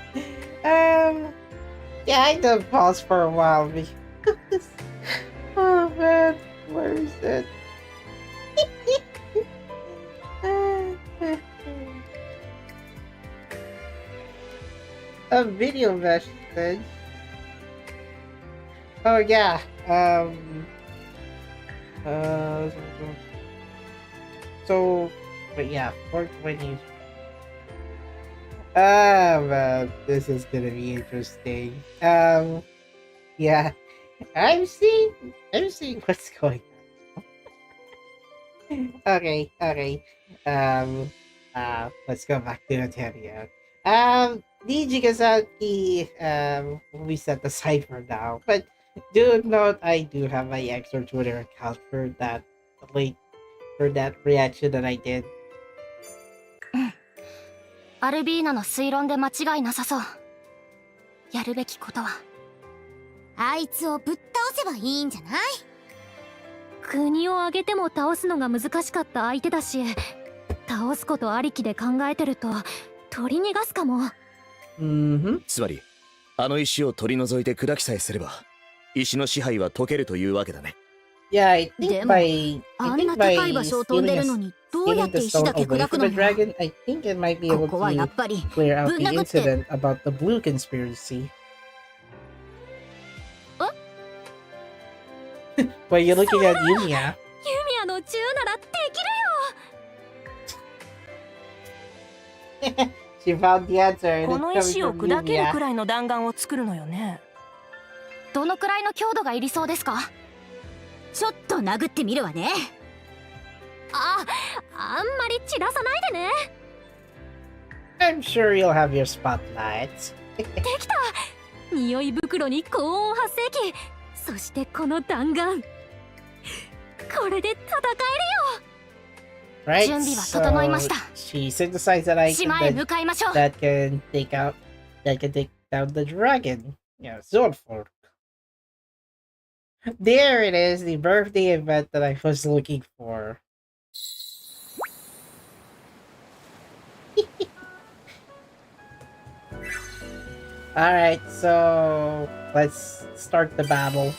Yeah, I done pause for a while because. Oh man, where is it? A video message. Oh yeah. So, but yeah, 420. Man, this is gonna be interesting. Yeah, I'm seeing what's going on. Okay. Let's go back to Atelier. Niji Gazaki, we set aside for now, but do note I do have my extra Twitter account for that reaction that I did. アルビーナの推論で間違いなさそう。やるべきことはあいつをぶっ倒せばいいんじゃない？国を挙げても倒すのが難しかった相手だし、倒すことありきで考えてると取り逃がすかも。つまりあの石を取り除いて砕きさえすれば石の支配は解けるというわけだね。Yeah, I think by あんな高い場所を飛んでるのにどうやって石だけ砕くのよ。 dragon, I think it might be able ここはや to っぱり clear out ぶん the 殴って。 incident about the blue conspiracy. But you're looking at Yumia. ユミアの銃ならできるよ。 She found the answer. こ And の it's 石 coming を from 砕ける Yumia. くらいの弾丸を作るのよね。どのくらいの強度がいりそうですか？ちょっと殴ってみるわね。あんまり散らさないでね。 I'm sure you'll have your spotlights. できた。匂い袋に高温発生器、そしてこの弾丸。これで戦えるよ。 Right? 準備は整いました。 She synthesized that item 島へ向かいましょう。 that can take down the dragon. Yeah, Zorford. There it is, the birthday event that I was looking for. Alright, so let's start the battle.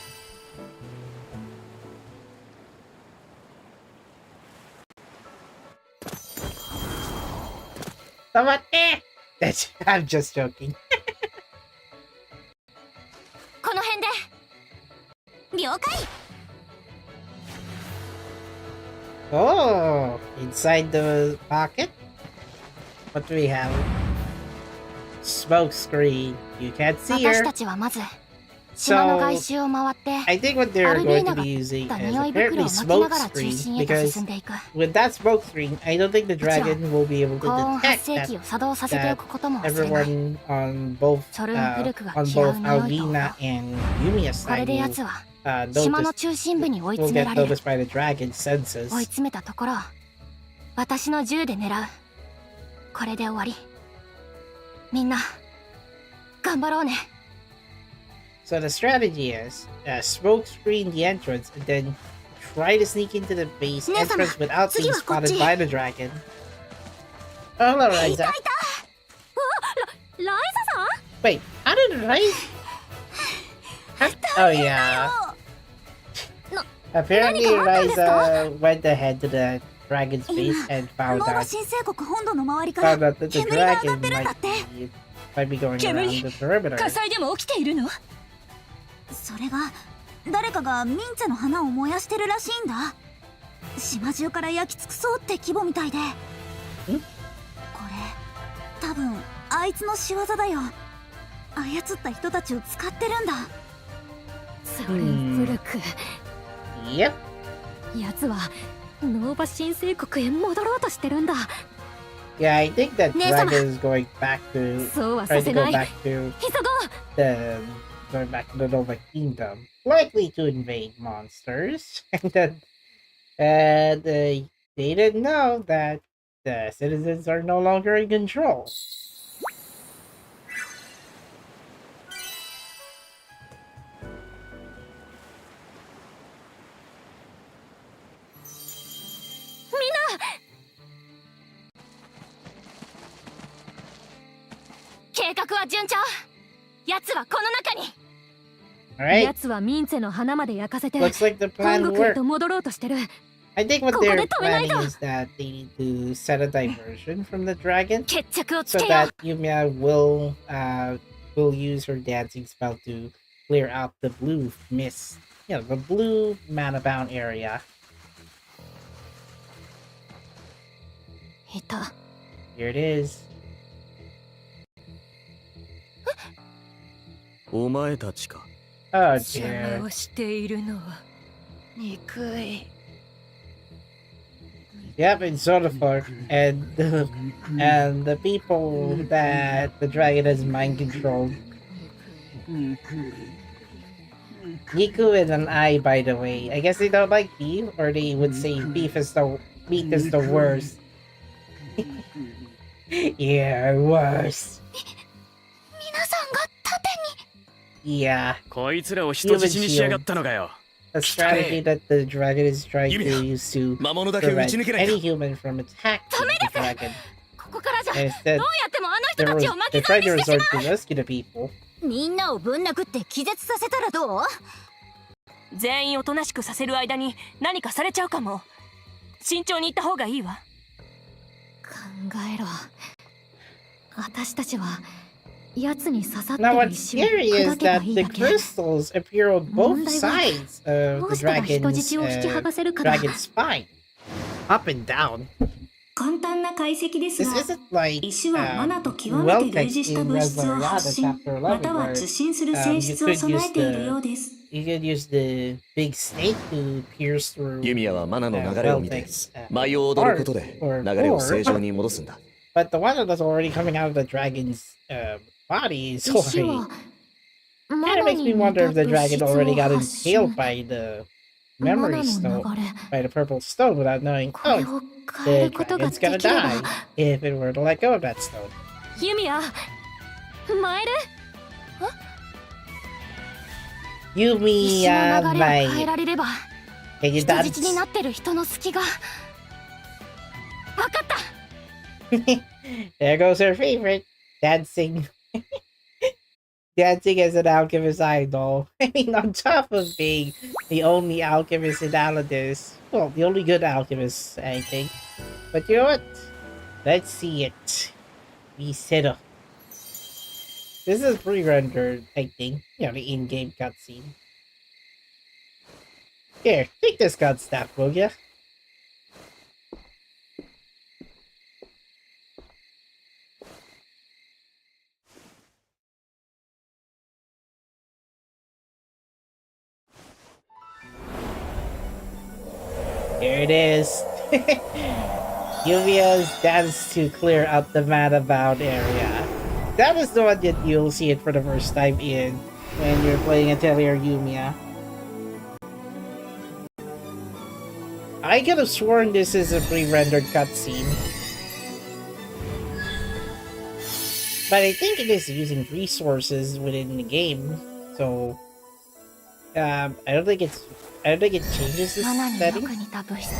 Someone, I'm just joking. この辺で。了解。 Oh, inside the pocket? What do we have? Smoke screen. You can't see 私 her. たちはまず島の外周を回って I think what ア they're ルビー going ナ to が be 作っ using た is 匂い袋 apparently を巻きな smoke がら中 screen 心へと because 進んでいく。 with that smoke screen, I don't think the dragon will be able 高 to 温 detect 発生器を作動させておくことも忘れない。 everyone on both それは古くが on 嫌う both 匂いと Alvina and Yumia's これ side で will, 奴は島の notice 中心部に追い will 詰め get られる。 noticed by the dragon's senses. 追い詰めたところ私の銃で狙う。これで終わり。みんな頑張ろうね。 So the strategy is smoke screen the entrance and then try to sneak into the base entrance without being spotted by the dragon. Oh, hello, Ryza. ライザさん？ Wait, how did Ryza? Oh yeah. Apparently, Ryza went ahead to the dragon's base and found ローマ out 新生国本土の周りから that the 煙が上が dragon ってるんだって。 might be going around the perimeter. 火災でも起きているの？それが誰かがミンツェの花を燃やしてるらしいんだ。島中から焼き尽くそうって規模みたいで。これ多分あいつの仕業だよ。操った人たちを使ってるんだ。それ古く。Yep. 奴はノーバ新生国へ戻ろうとしてるんだ。 Yeah, I think that 姉様。 dragon is going back to そうはさ trying せ to な go い。 back to 急ごう。 the going back to the Nova Kingdom, likely to invade monsters. And they didn't know that the citizens are no longer in control. 計画は順調。奴はこの中に。Alright. 奴はミンツェの花まで焼かせて Looks like the 本 plan 国へ worked. と戻ろうとしてる。 I think what ここ they're で止めない planning と。 is that they need to set a diversion from the dragon 決着をつ so けよ that Yumia will use her dancing spell to clear out the blue mist. Yeah, the blue mana-bound area. いた。 Here it is. お前たちか。 Oh 邪 dear. 魔をしているのは憎い。 Yep, it's sort of fun. And the people that the dragon has mind controlled. Niku and an I, by the way. I guess they don't like beef, or they would say beef is the meat is the worst. Yeah, worse. 皆さんが盾に。 Yeah. こいつらを人質にしやがったのかよ。 A strategy that the dragon is trying to use to prevent any human from attacking the dragon. ここからじゃ And どう instead, やってもあの人たちを巻 they're き添え trying に to してし resort ま to rescue the people. みんなをぶん殴って気絶させたらどう？全員おとなしくさせる間に何かされちゃうかも。慎重に行った方がいいわ。考えろ。私たちは奴に刺さって Now, る what's 石を scary is 砕けば that いい the だけ。 crystals appear on both sides of どう the したら人 dragon's 質を引き剥がせるかだ。 dragon's spine, up and down. 簡単な解析です This が isn't like 石はマナと極めて類似した物質を発信または受信する性質を備えているようです。You could use the big snake to pierce through ユミヤはマナの流れを見て舞を踊ることで流れを正常に戻すんだ。 But the one that's already coming out of the dragon's body is already kind of makes me wonder if the dragon already got impaled by the memory stone, by the purple stone, without knowing, oh, the dragon's gonna die if it were to let go of that stone. ユミヤ、マイル？ Yumia, 石の流れを変えられれば can you 人 dance? 質になってる人の隙が。わかった。 There goes her favorite, dancing. Dancing as an alchemist idol. I mean, on top of being the only alchemist in Aladis. Well, the only good alchemist, I think. But you know what? Let's see it. We settle. This is pre-rendered, I think. You know, the in-game cutscene. Here, take this god staff, will ya? Here it is. Yumia's dance to clear out the mana-bound area. That is the one that you'll see it for the first time in when you're playing Atelier Yumia. I could have sworn this is a pre-rendered cutscene. But I think it is using resources within the game, so I don't think it changes this マナによ setting. く似た物質。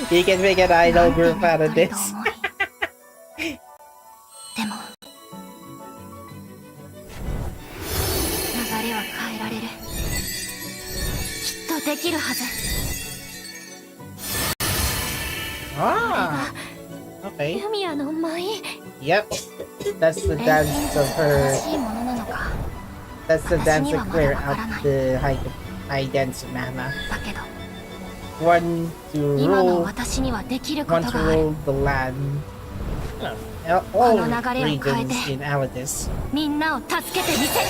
You can make an idol group out of this. でも流れは変えられる。きっとできるはず。 Ah, okay. ユミヤの舞。 Yep, that's the dance of her. 正しいものなのか。 That's the dance to clear out the high dense mana. だけど One to 今の rule, 私にはできるこ one と to がある。 rule the land. All この流れを変えて regions in Aladis. みんなを助けてみせる。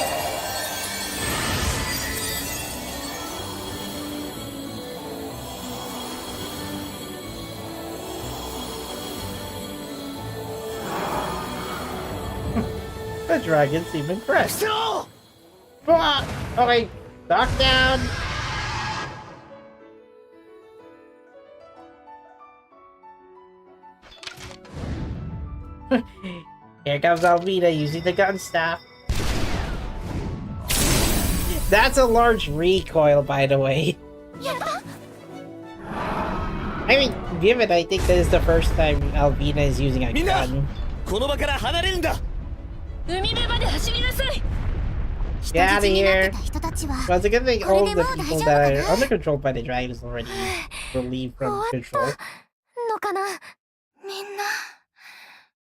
The dragon seem impressed. Ah, okay, knock down. Here comes Alvina using the gun staff. That's a large recoil, by the way. I mean, given I think this is the first time Alvina is using a gun. この場から離れるんだ。海辺まで走りなさい。 Get out of here. 人たちは Well, it's a good thing これ all で the もう大 people 丈夫 that か are な under control by the dragon is already relieved from control. のかなみんな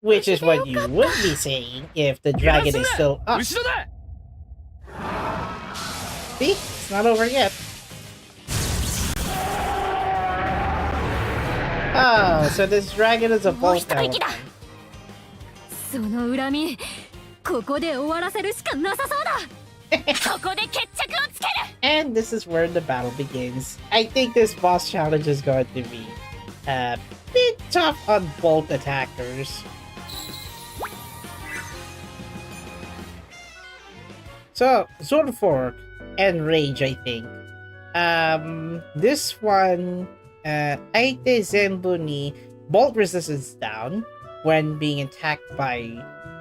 Which is what you would be saying if the dragon is still up. 後ろだ。 See? It's not over yet. Oh, so this dragon is a bolt element. その恨みここで終わらせるしかなさそうだ。ここで決着をつける。 And this is where the battle begins. I think this boss challenge is going to be a bit tough on bolt attackers. So, Sword Fork and Rage, I think. This one, Aite Zembuni, bolt resistance down when being attacked by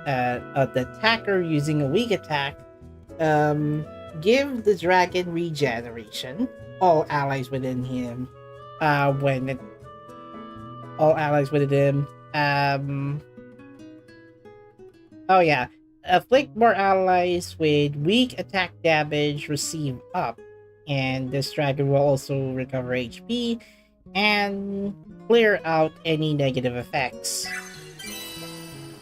the attacker using a weak attack. Give the dragon regeneration. All allies within him. All allies within him. Oh yeah. Afflict more allies with weak attack damage receive up. And this dragon will also recover HP and clear out any negative effects.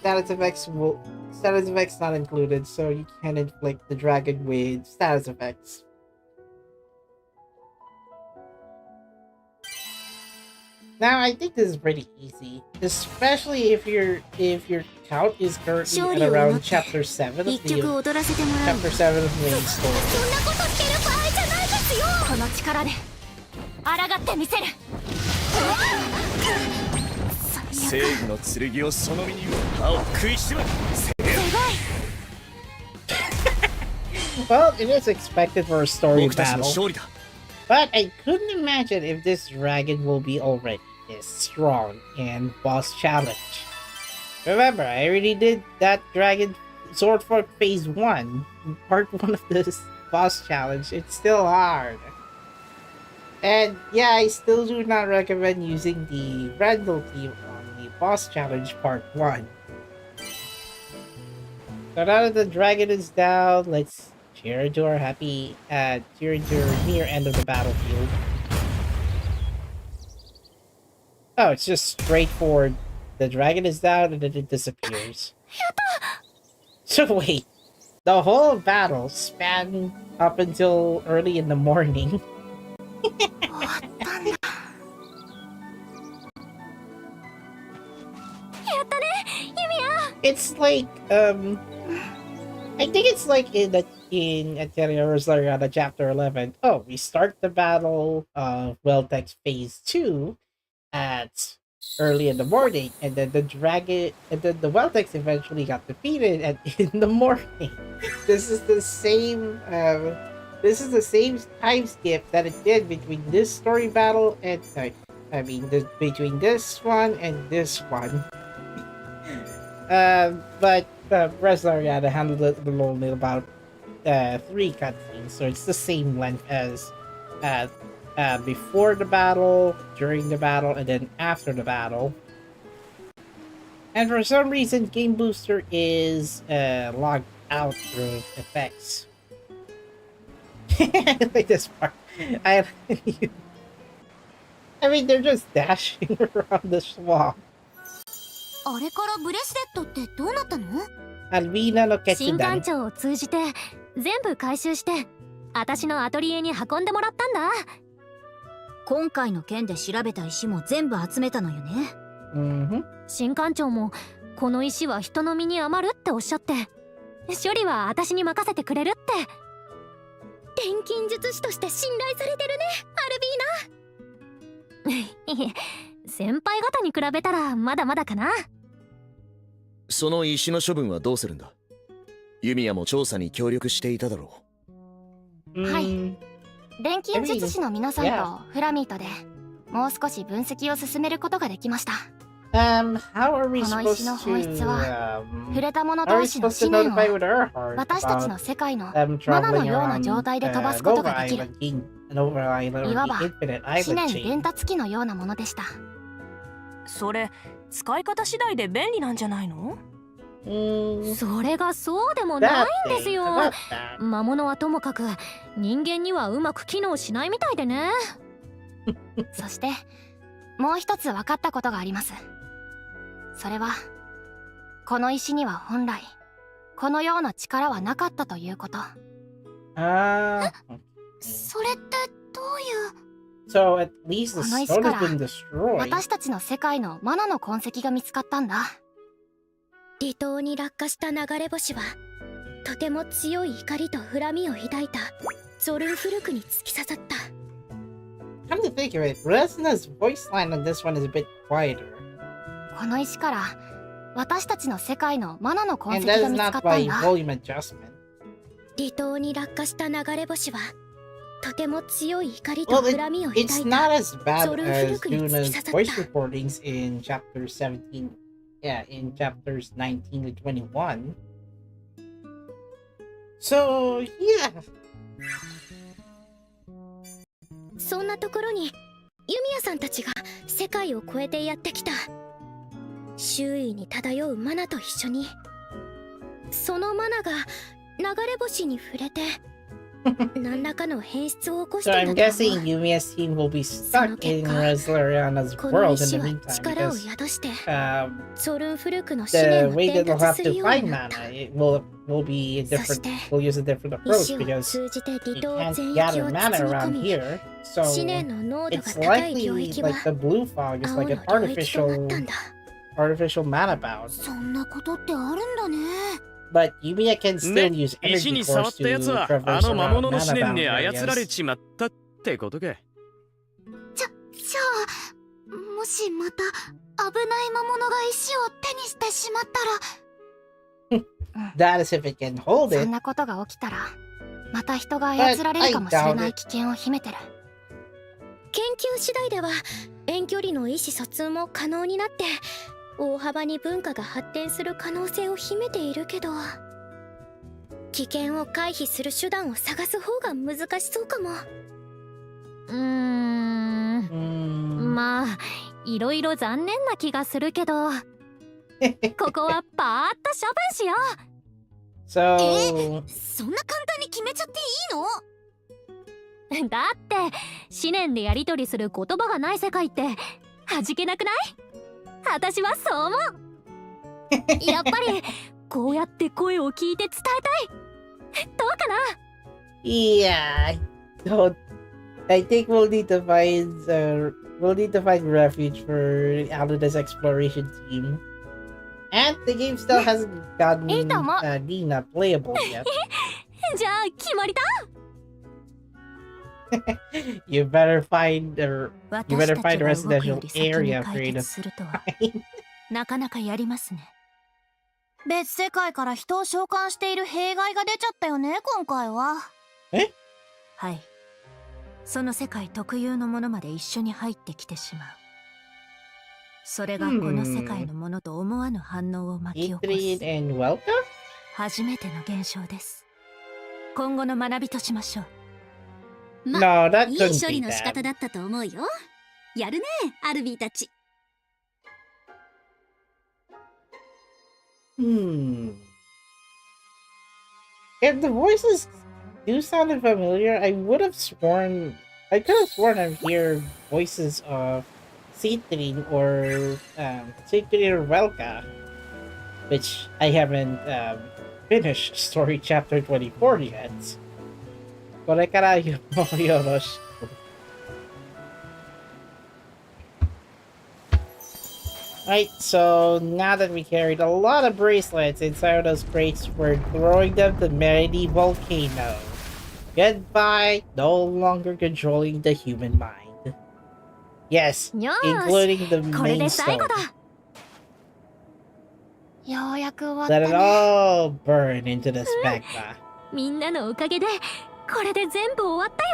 Status effects not included, so you can inflict the dragon with status effects. Now I think this is pretty easy, especially if your count is currently at around chapter 7 of the chapter 7 of the main story. この力で抗ってみせる。正義の剣をその身に歯を食いしばる。 Well, it is expected for a story battle, but I couldn't imagine if this dragon will be already this strong in boss challenge. Remember, I already did that dragon sword fork phase 1, part 1 of this boss challenge. It's still hard. And yeah, I still do not recommend using the Randall team on the boss challenge part 1. So now that the dragon is down, let's cheer into our cheer into our near end of the battlefield. Oh, it's just straightforward. The dragon is down and then it disappears. So wait, the whole battle spanned up until early in the morning. It's like I think it's like in Atelier Resleriana chapter 11. Oh, we start the battle of Weltex phase 2 at early in the morning, and then the dragon and then the Weltex eventually got defeated in the morning. This is the same time skip that it did between this story battle and between this one and this one. But Resleriana handled it only about 3 cutscenes, so it's the same length as before the battle, during the battle, and then after the battle. And for some reason, Game Booster is logged out through effects. I like this part. I mean, they're just dashing around the swamp. あれからブレスレットってどうなったの？新館長を通じて全部回収して私のアトリエに運んでもらったんだ。今回の件で調べた石も全部集めたのよね。新館長もこの石は人の身に余るっておっしゃって、処理は私に任せてくれるって。錬金術師として信頼されてるね、アルビーナ。先輩方に比べたらまだまだかな。その石の処分はどうするんだ？ユミヤも調査に協力していただろう。はい。錬金術師の皆さんとフラミートでもう少し分析を進めることができました。この石の本質は触れた者同士の思念を私たちの世界のマナのような状態で飛ばすことができる。いわば思念伝達機のようなものでした。それ使い方次第で便利なんじゃないの？それがそうでもないんですよ。魔物はともかく人間にはうまく機能しないみたいでね。そしてもう一つ分かったことがあります。それはこの石には本来このような力はなかったということ。それってどういう？ So at least the この石 stone か has ら been destroyed. 私たちの世界のマナの痕跡が見つかったんだ。離島に落下した流れ星はとても強い怒りと恨みを抱いたゾルンフルクに突き刺さった。Come to think of it, Resna's voice line on this one is a bit quieter. この石から私たちの世界のマナの痕 And 跡 that が is 見つか not った by んだ。 volume adjustment. 離島に落下した流れ星はとても強い怒りと Well, 恨みを抱い it's た not as ゾ bad ルンフル as クに突き Duna's 刺さ voice った。 recordings in chapter 17. Yeah, in chapters 19 to 21. So, yeah. そんなところにユミヤさんたちが世界を越えてやってきた。周囲に漂うマナと一緒にそのマナが流れ星に触れて何らかの変質を起こし So た I'm んだと guessing 思う。 Yumia's team will be stuck in Resleriana's この world 石 in the は meantime 力を because 宿して um, ゾルンフルクの思 the 念を way 伝 that they'll 達 have す to るよう find になった。 mana, it will be a different, そして we'll use a different approach 石を because 通じて離 you 島 can't 全域 gather を mana 包み込 around み here. So 思念の濃度が it's 高い領 likely 域は like the blue fog is 青 like の an 領域となったんだ。 artificial mana bound. そんなことってあるんだね。But Yumia can still ね、 use 石 energy に触 force ったやつ to は traverse 魔 around 物の mana 思念 bound に操られ areas. ちまったってことか。じゃあもしまた危ない魔物が石を手にしてしまったら That is if it can hold そ it. んなことが起きたらまた人が操られるかもしれない危険を秘めてる。研究次第では遠距離の意思疎通も可能になって大幅に文化が発展する可能性を秘めているけど、危険を回避する手段を探す方が難しそうかも。まあいろいろ残念な気がするけどここはパーッと処分しよう。 So そんな簡単に決めちゃっていいの？だって思念でやり取りする言葉がない世界って味気なくない？私はそう思う。やっぱりこうやって声を聞いて伝えたい。どうかな？ yeah, I think we'll need to find refuge for Aluda's exploration team. And the game still hasn't gotten Nina playable yet. じゃあ決まりだ。You better find a residential area 解決 creative. するとはなかなかやりますね。別世界から人を召喚している弊害が出ちゃったよね、今回は。え？はい。その世界特有のものまで一緒に入ってきてしまう。それがこの世界のものと思わぬ反応を巻き起こす。初めての現象です。今後の学びとしましょう。ま、 No, that いい couldn't 処理 be の仕 that. 方だったと思うよ。やるね、アルビーたち。If the voices do sound familiar, I could have sworn I hear voices of Citrin or Velka, which I haven't finished story chapter 24 yet. これからよろしく。Right, so now that we carried a lot of bracelets inside those crates, we're throwing them to Merity Volcano. Goodbye, no longer controlling the human mind. Yes, including the これ main で最 stone. 後だ。ようやく終わった Let it ね。 all burn into this magma. みんなのおかげでこれで全部終わったよ。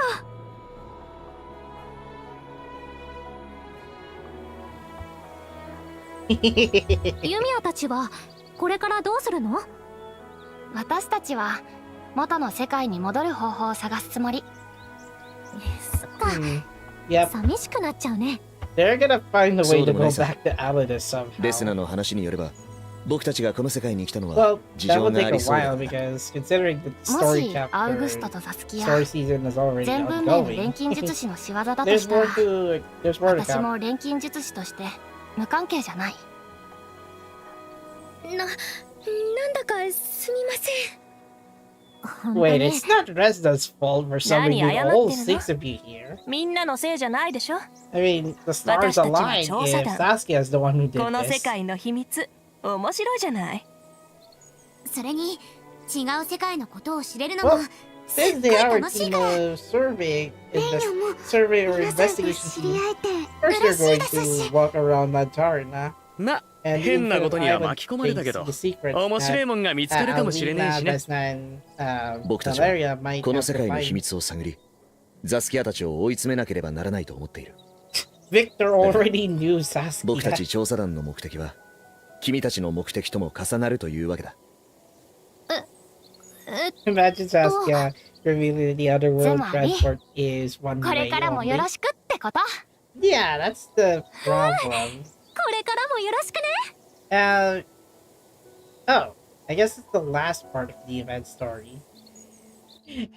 ユミヤたちはこれからどうするの？私たちは元の世界に戻る方法を探すつもり。そっか。寂しくなっちゃうね。They're gonna find a way to そうでもな go いさ。 back to Alida somehow. レスナの話によれば、僕たちがこの世界に来たのは Well, 事 that 情 will があ take り a そうだ while った。 because considering the も story しアウグス chapter, トとザスキや story season is already 全文明の錬 ongoing. 金術師の仕業だと There's したら more to私 come. も錬金術師として無関係じゃない。なんだかすみません。 Wait, it's not Resna's fault for summoning 何謝ってるの？ all six of you here. みんなのせいじゃないでしょ。 I mean, the stars 私たちは aligned 調査 if 団。 Saskia is the one who こ did の世 this. 界の秘密、面白いじゃない。それに違う世界のことを知れるのも Well, すっ since ごい they are a 楽しい team から of survey, レンヤも survey or 皆さんと investigation 知り team, 合えて of course 嬉 they're しい going です to し walk around Lantarna. ま、 And 変な Infinite ことには Island 巻き込まれたけ thinks ど、 the secrets 面白い that もんが見つかるかもしれねえし Alina, ね。 Resna, and 僕たちは Valeria might この have 世 to 界の find. 秘密を探り、ザスキアたちを追い詰めなければならないと思っている。 Victor already knew 僕た Saskia. ち調査団の目的は、君たちの目的とも重なるというわけだ。Imagine Saskia revealing the otherworld つまり transport is one これ way からもよ only. ろしくってこと。 Yeah, that's the problem. これからもよろしくね。Oh, I guess it's the last part of the event story.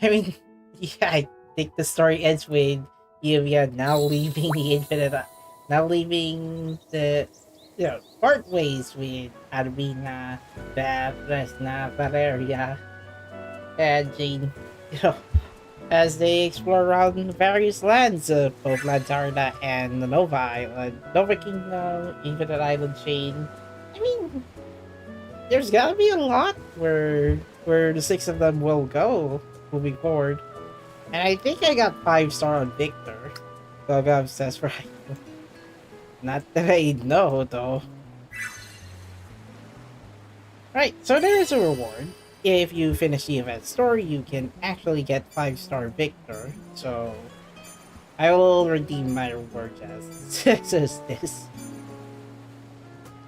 I mean, yeah, I think the story ends with Yumia now leaving the Infinite, now leaving the, part ways with Arvina, Beth, Resna, Valeria, and Jane, as they explore around various lands of both Lantarna and the Nova Island, Nova Kingdom, Infinite Island chain. I mean, there's gotta be a lot where the six of them will go moving forward. And I think I got 5-star on Viktor. So I'm obsessed right now. Not that I know though. Right, so there is a reward. If you finish the event story, you can actually get 5-star Viktor. So I will redeem my reward as this.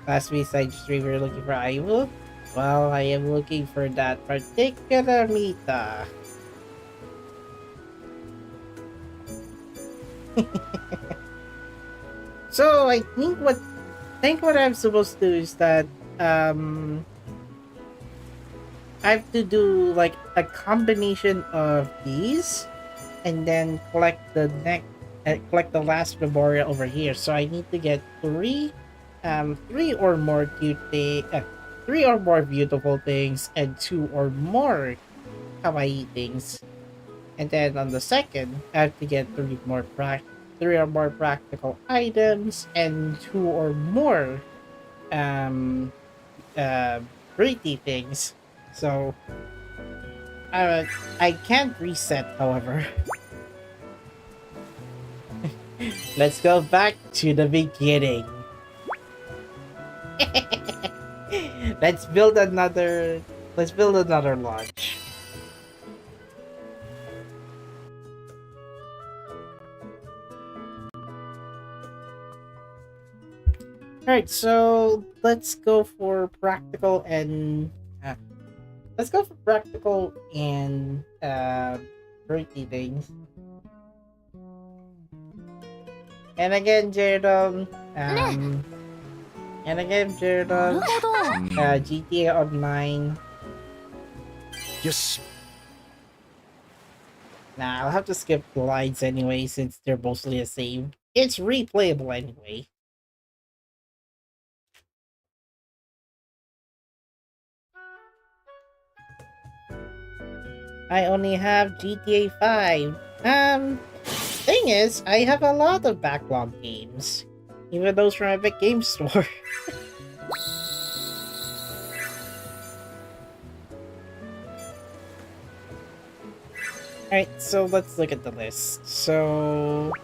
Last week's side stream, we were looking for Aivu. Well, I am looking for that particular Mita. So I think what I'm supposed to do is that I have to do like a combination of these, and then collect the last memorial over here. So I need to get three or more three or more beautiful things and 2 or more kawaii things. And then on the second, I have to get 3 or more practical items and 2 or more pretty things. So I can't reset, however. Let's go back to the beginning. Let's build another launch. Alright, so let's go for practical and pretty things. And again, Jaredon, GTA Online. Yes. Nah, I'll have to skip the lines anyway since they're mostly the same. It's replayable anyway. I only have GTA 5. Thing is, I have a lot of backlog games. Even those from Epic Games Store. Alright, so let's look at the list. So...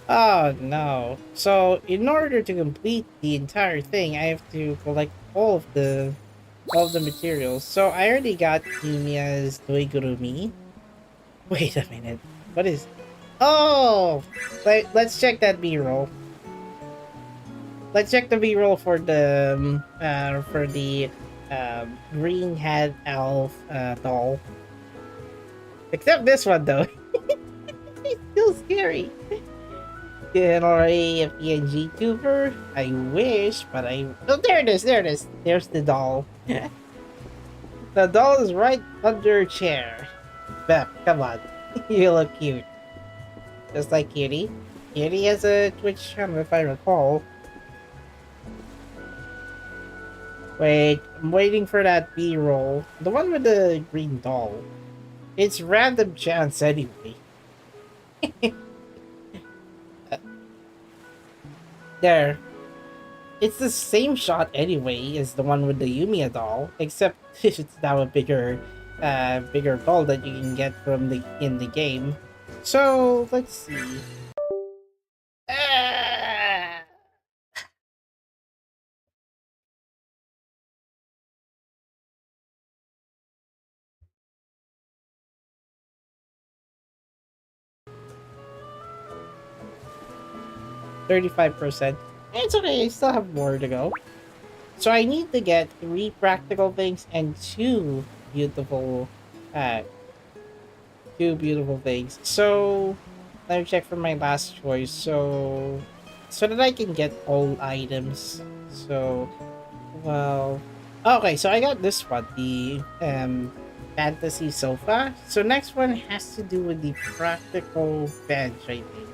Oh no. So, in order to complete the entire thing, I have to collect all of the materials. So, I already got Yumia's Doigurumi. Wait a minute. What is... Oh! Let's check that B-roll. Let's check the B-roll for the green hat elf doll. Except this one though. He still scary. Itinerary, a PNG tuber. I wish, but oh, there it is. There it is. There's the doll. The doll is right under a chair. Beth, come on. You look cute. Just like Cutie. Cutie has a Twitch channel, if I recall. Wait, I'm waiting for that B-roll. The one with the green doll. It's random chance anyway. There. It's the same shot anyway as the one with the Yumia doll, except it's now a bigger doll that you can get from in the game. So let's see. 35%. It's okay, I still have more to go. So I need to get 3 practical things and 2 beautiful things. So let me check for my last choice. So that I can get all items. So well, okay, so I got this one, the fantasy sofa. So next one has to do with the practical bench, I think.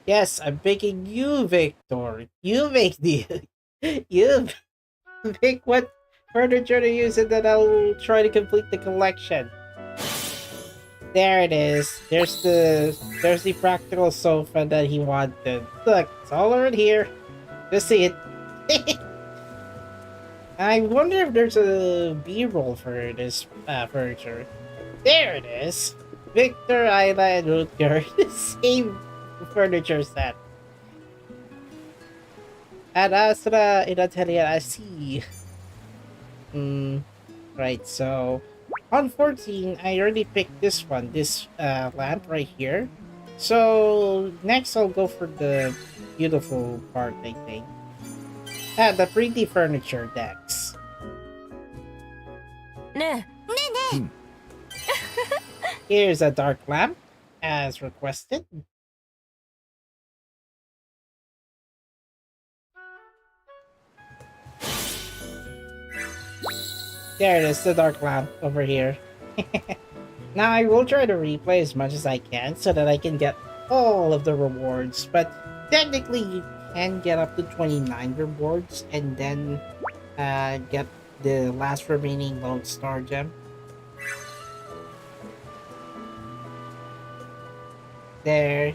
Yes, I'm picking you, Viktor. You make you pick what furniture to use, and then I'll try to complete the collection. There it is. There's the practical sofa that he wanted. Look, it's all over here. Just see it. I wonder if there's a B-roll for this furniture. There it is. Viktor, Isla, and Rutger. The same furniture set. At Astra in Atelier, I see. Right, so on 14, I already picked this one, this lamp right here. So next I'll go for the beautiful part, I think. The pretty furniture decks. Here's a dark lamp, as requested. There it is, the dark lamp over here. Now I will try to replay as much as I can so that I can get all of the rewards, but technically you can get up to 29 rewards and then get the last remaining lodestar gem. There.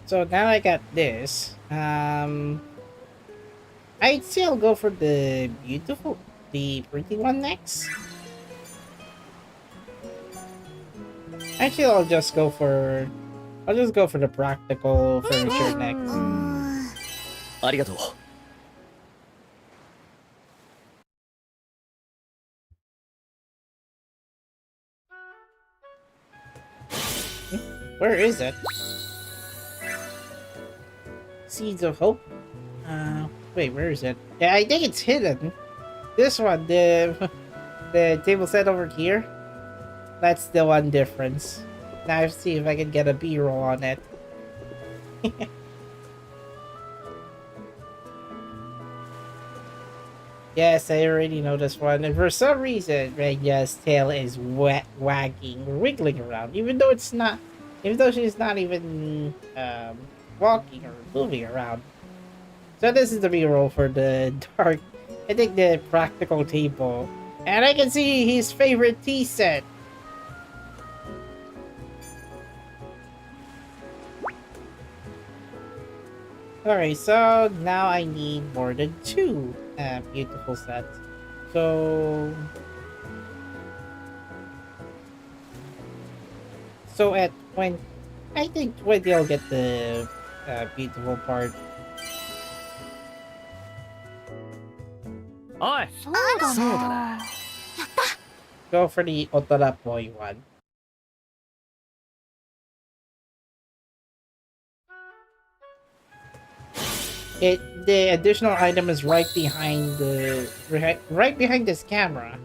So now I got this. I'd say I'll go for the pretty one next. Actually, I'll just go for the practical furniture next. Where is it? Seeds of Hope? Wait, where is it? Yeah, I think it's hidden. This one, the table set over here. That's the one difference. Now let's see if I can get a B-roll on it. Yes, I already know this one. And for some reason, Renja's tail is wagging, wiggling around, even though she's not even walking or moving around. So this is the B-roll for the dark, I think the practical table. And I can see his favorite tea set. Alright, so now I need more than 2 beautiful sets. So at 20, I think 20 I'll get the beautiful part. Go for the Otora Boy one. The additional item is right behind this camera.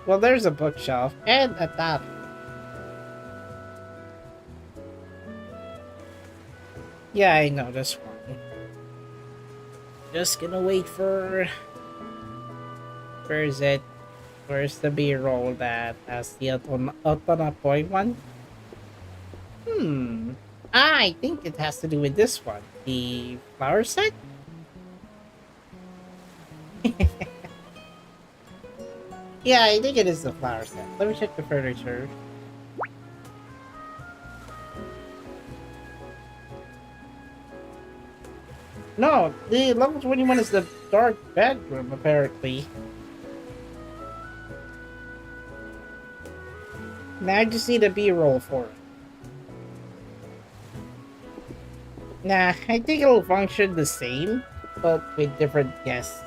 Well, there's a bookshelf and a top. Yeah, I know this one. Just gonna wait for... Where is it? Where's the B-roll that has the Otonapoy one? I think it has to do with this one. The flower set? Yeah, I think it is the flower set. Let me check the furniture. No, the level 21 is the dark bedroom, apparently. Now I just need a B-roll for it. Nah, I think it'll function the same, but with different guests.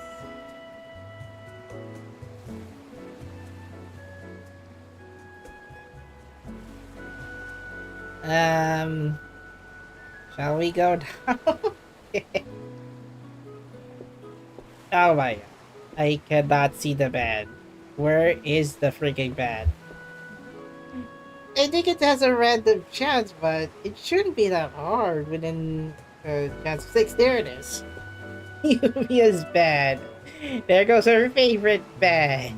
Shall we go down? Oh my god. I cannot see the bed. Where is the freaking bed? I think it has a random chance, but it shouldn't be that hard within a chance of 6. There it is. Yumia's bed. There goes her favorite bed.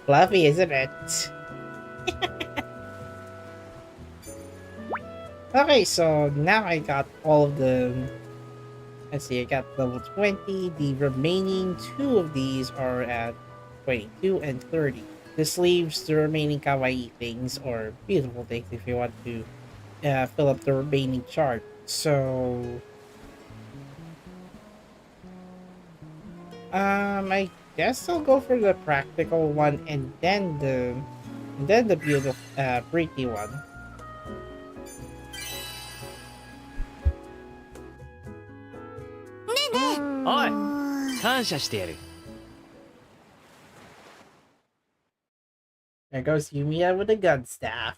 Fluffy, isn't it? Okay, so now I got all of the... Let's see, I got level 20. The remaining 2 of these are at 22 and 30. This leaves the remaining kawaii things, or beautiful things, if you want to fill up the remaining chart. So... I guess I'll go for the practical one and then the beautiful, pretty one. Oi! 感謝してやる. There goes Yumia with a gun staff.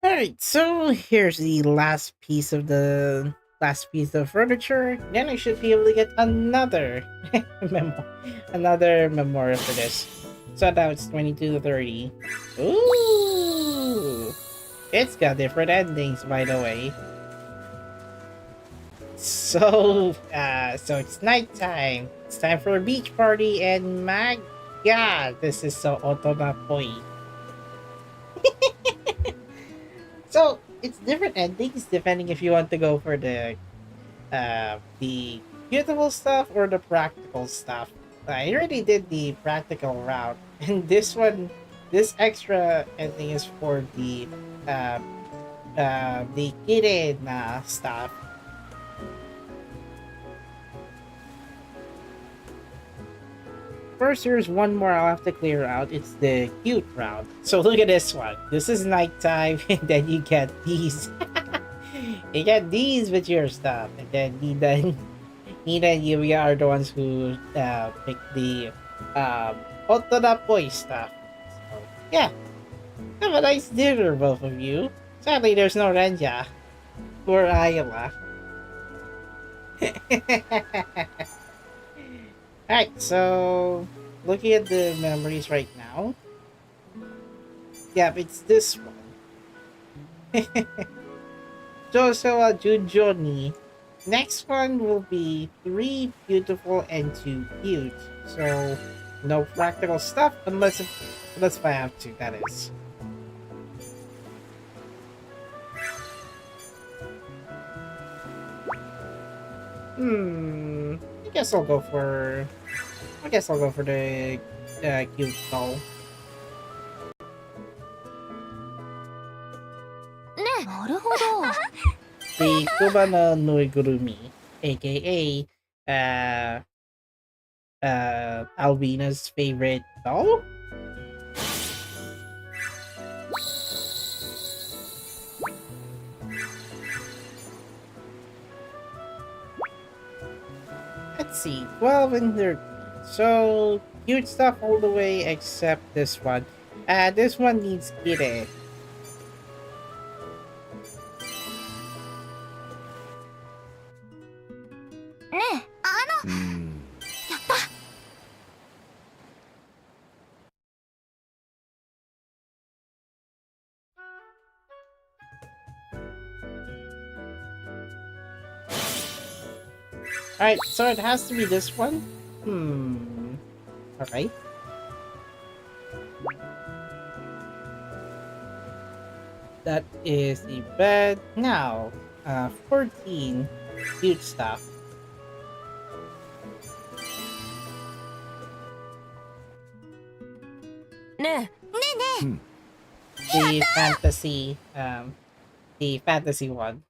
Alright, so here's the last piece of furniture. Then I should be able to get another another memorial for this. So now it's 22 to 30. Ooh! It's got different endings, by the way. So it's nighttime. It's time for a beach party, and my god, this is so otonapoy. So it's different endings depending if you want to go for the beautiful stuff or the practical stuff. I already did the practical route, and this extra ending is for the Gaiden stuff. First, here's one more I'll have to clear out. It's the cute route. So look at this one. This is nighttime, and then you get these. You get these with your stuff, and then Nina and Yumia are the ones who pick the Otonapoy stuff. So, yeah. Have a nice dinner, both of you. Sadly, there's no Lenja. Poor Isla. Alright, so looking at the memories right now. Yep, it's this one. Joshua Jujoni. Next one will be 3 beautiful and 2 cute. So no practical stuff unless if I have to, that is. I guess I'll go for the cute doll. なるほど。The Kubano Nuigurumi, aka Alvina's favorite doll? Let's see, 12 and 13. So, cute stuff all the way except this one. This one needs kire. Alright, so it has to be this one? Alright. That is the bed. Now, 14 cute stuff. The fantasy one.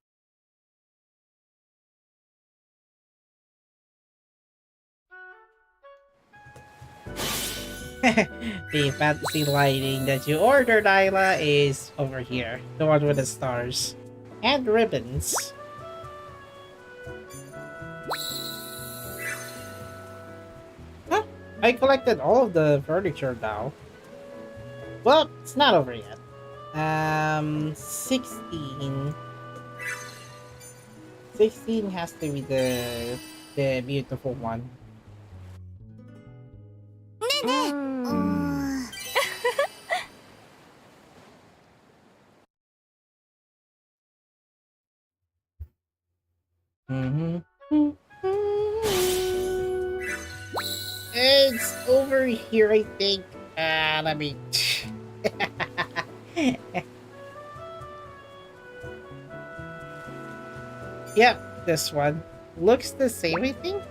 The fantasy lighting that you ordered, Isla, is over here. The one with the stars. And ribbons. Huh? I collected all of the furniture now. Well, it's not over yet. 16. 16 has to be the beautiful one. It's over here, I think. Let me. Yep, this one looks the same, I think.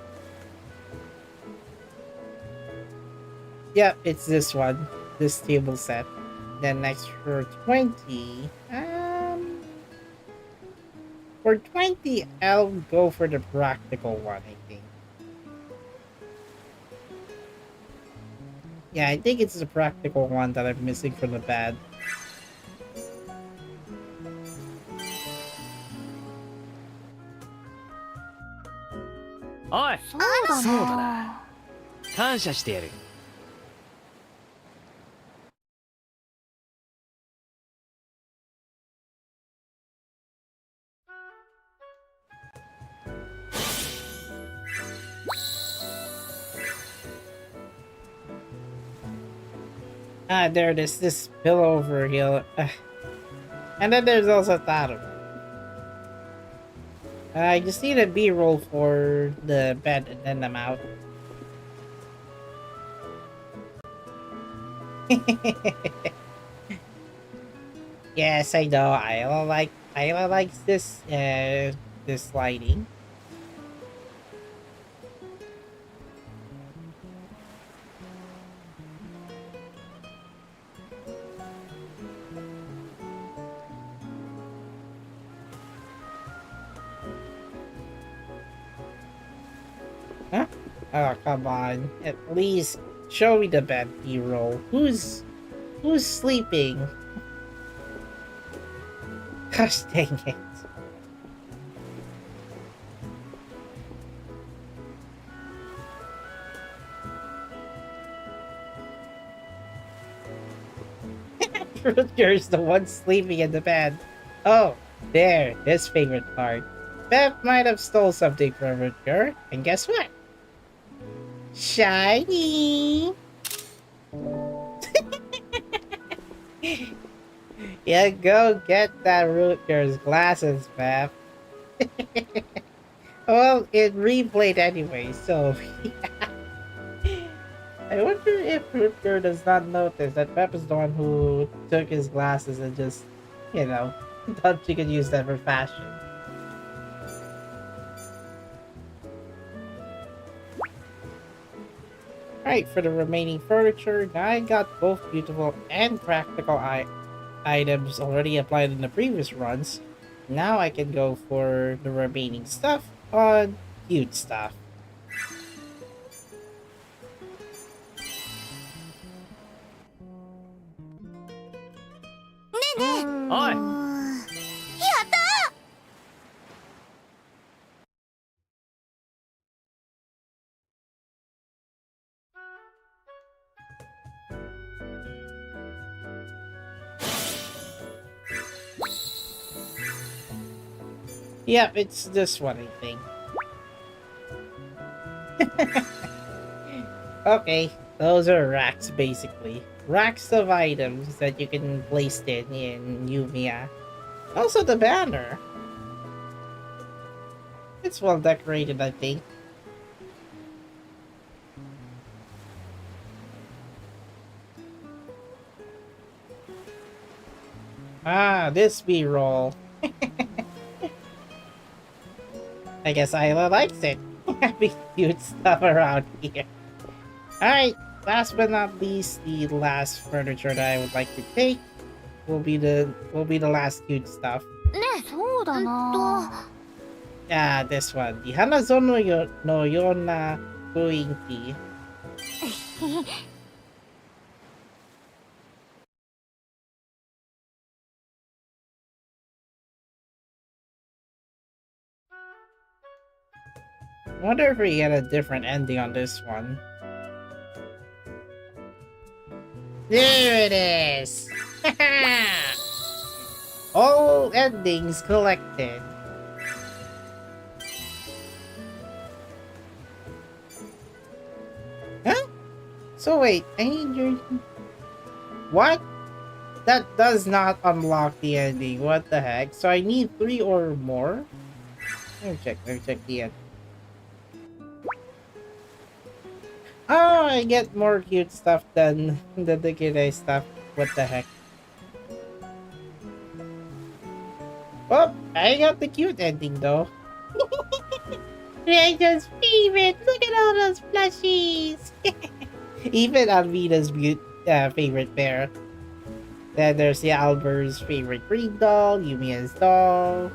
Yep, it's this one. This table set. Then next for 20. For 20, I'll go for the practical one, I think. Yeah, I think it's the practical one that I'm missing from the bed. Oi! そうだな。感謝してやる。There it is. This pillow over here. And then there's also that. I just need a B-roll for the bed and then I'm out. Yes, I know. Isla likes this this lighting. Huh? Oh, come on. At least show me the bed B-roll. Who's sleeping? Gosh dang it. Rutger is the one sleeping in the bed. Oh, there, his favorite part. Beth might have stole something from Rutger, and guess what? Shiny! Yeah, go get that Rutger's glasses, Beth. Well, it replayed anyway, so yeah. I wonder if Rutger does not notice that Beth is the one who took his glasses and just, you know, thought she could use them for fashion. Alright, for the remaining furniture, I got both beautiful and practical items already applied in the previous runs. now I can go for the remaining stuff on cute stuff. Oi! Yep, it's this one, I think. Okay, those are racks, basically. Racks of items that you can place in Yumia. Also the banner. It's well decorated, I think. Ah, this B-roll. I guess Isla likes it. Having cute stuff around here. Alright, last but not least, the last furniture that I would like to take will be the last cute stuff. This one. The Hanazo no Yona Fuinki. I wonder if we get a different ending on this one. There it is! All endings collected. Huh? So wait, I need your... What? That does not unlock the ending. What the heck? So I need 3 or more? Let me check the end. Oh, I get more cute stuff than the kid stuff. What the heck? Oh, I got the cute ending though. Lenja's favorite. Look at all those plushies. Even Alvina's favorite pair. Then there's the Albert's favorite green doll, Yumia's doll.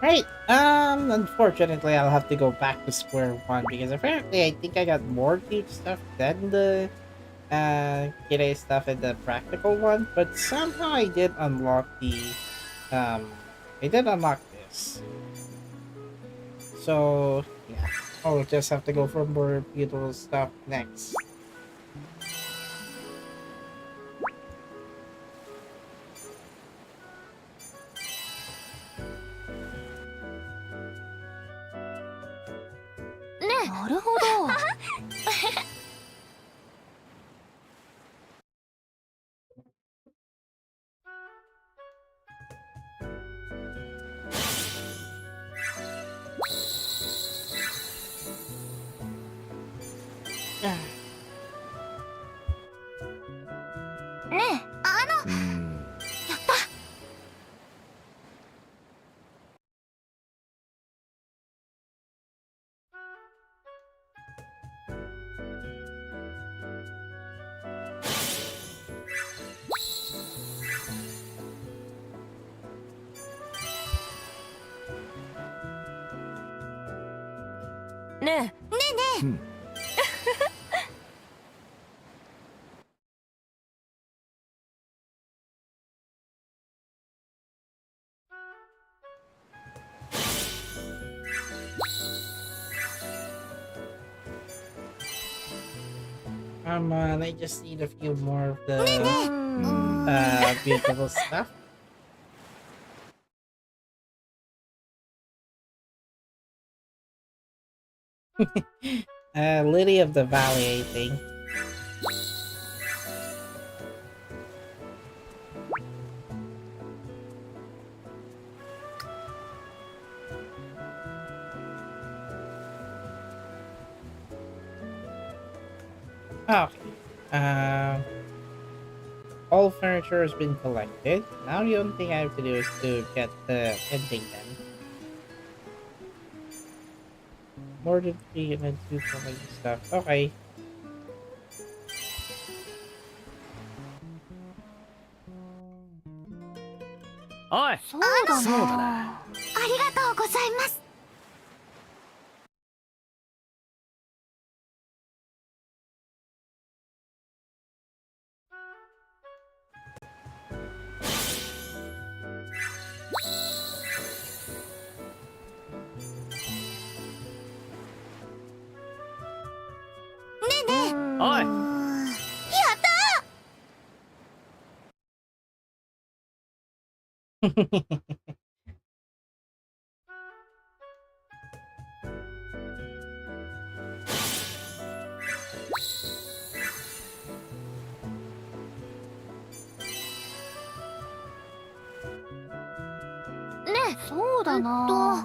Right, unfortunately I'll have to go back to square one because apparently I think I got more cute stuff than the kid stuff in the practical one, but somehow I did unlock the this. So yeah, I'll just have to go for more beautiful stuff next.ねえ。Come on, I just need a few more of the beautiful stuff. Lily of the Valley, I think. Okay. All furniture has been collected. Now the only thing I have to do is to get the ending then. More than 3 and then 2 for my stuff. Okay. おい、そうだな。ありがとうございます。おい。やったそうだな。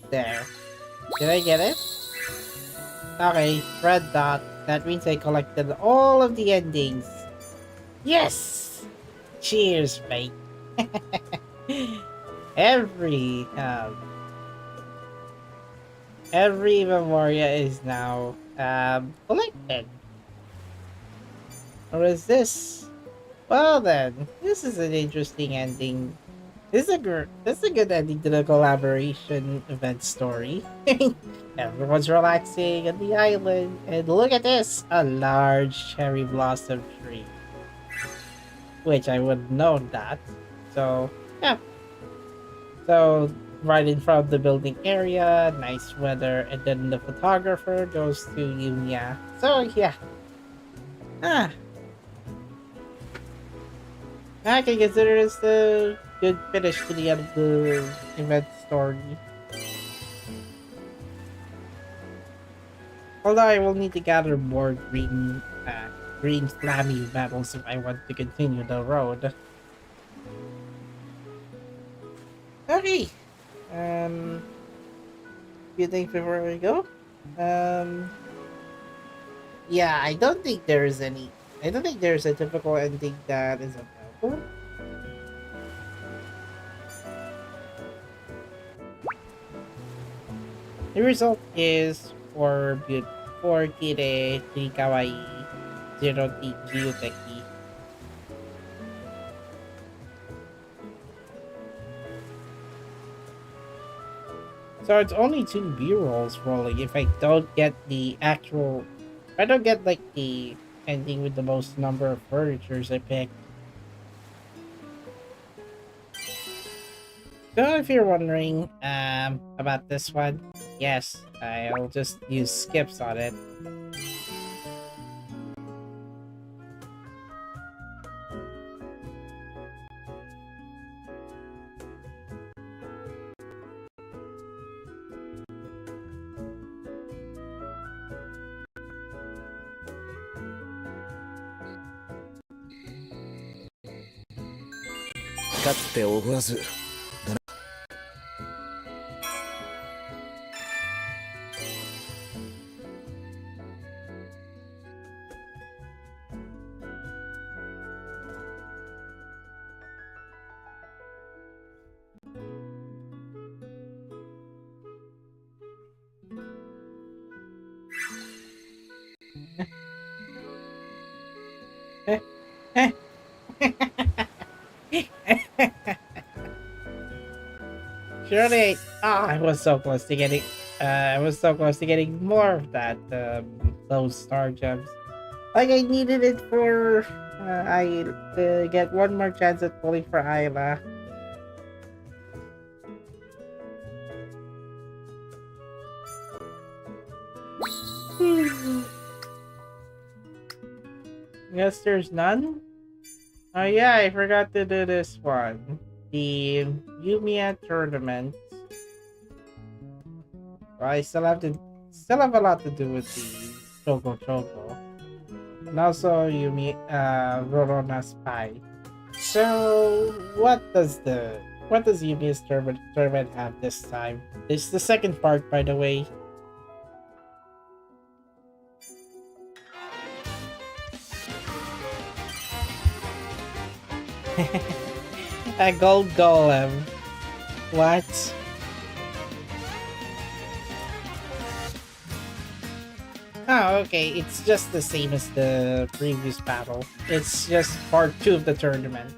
There. Did I get it? Okay, red dot. That means I collected all of the endings. Yes! Cheers, mate. Every memoria is now collected. Or is this? Well then, this is an interesting ending. This is a good ending to the collaboration event story. Everyone's relaxing on the island, and look at this! A large cherry blossom tree. Which I would know that. So, yeah. So, right in front of the building area, nice weather, and then the photographer goes to Yumia. So, yeah. I can consider this a good finish to the end of the event story. Although I will need to gather more green flammy metals if I want to continue the road. Okay. Few things before we go. Yeah, I don't think there's a typical ending that is available. The result is 4 kire, 3 kawaii, 0 gyuteki. So it's only 2 B-rolls rolling if I don't get the actual... I don't get like the ending with the most number of furnitures I pick. So if you're wondering about this one, yes, I'll just use skips on it. Surely, I was so close to getting, more of that, those star gems. Like I needed it for, I get one more chance at pulling for Isla. Guess there's none? Oh yeah, I forgot to do this one. The Yumia tournament. Well, I still have a lot to do with the Choco. And also Rorona Spy. So what does Yumia's tournament have this time? It's the second part, by the way. A gold golem. What? Oh, okay. It's just the same as the previous battle. It's just part 2 of the tournament.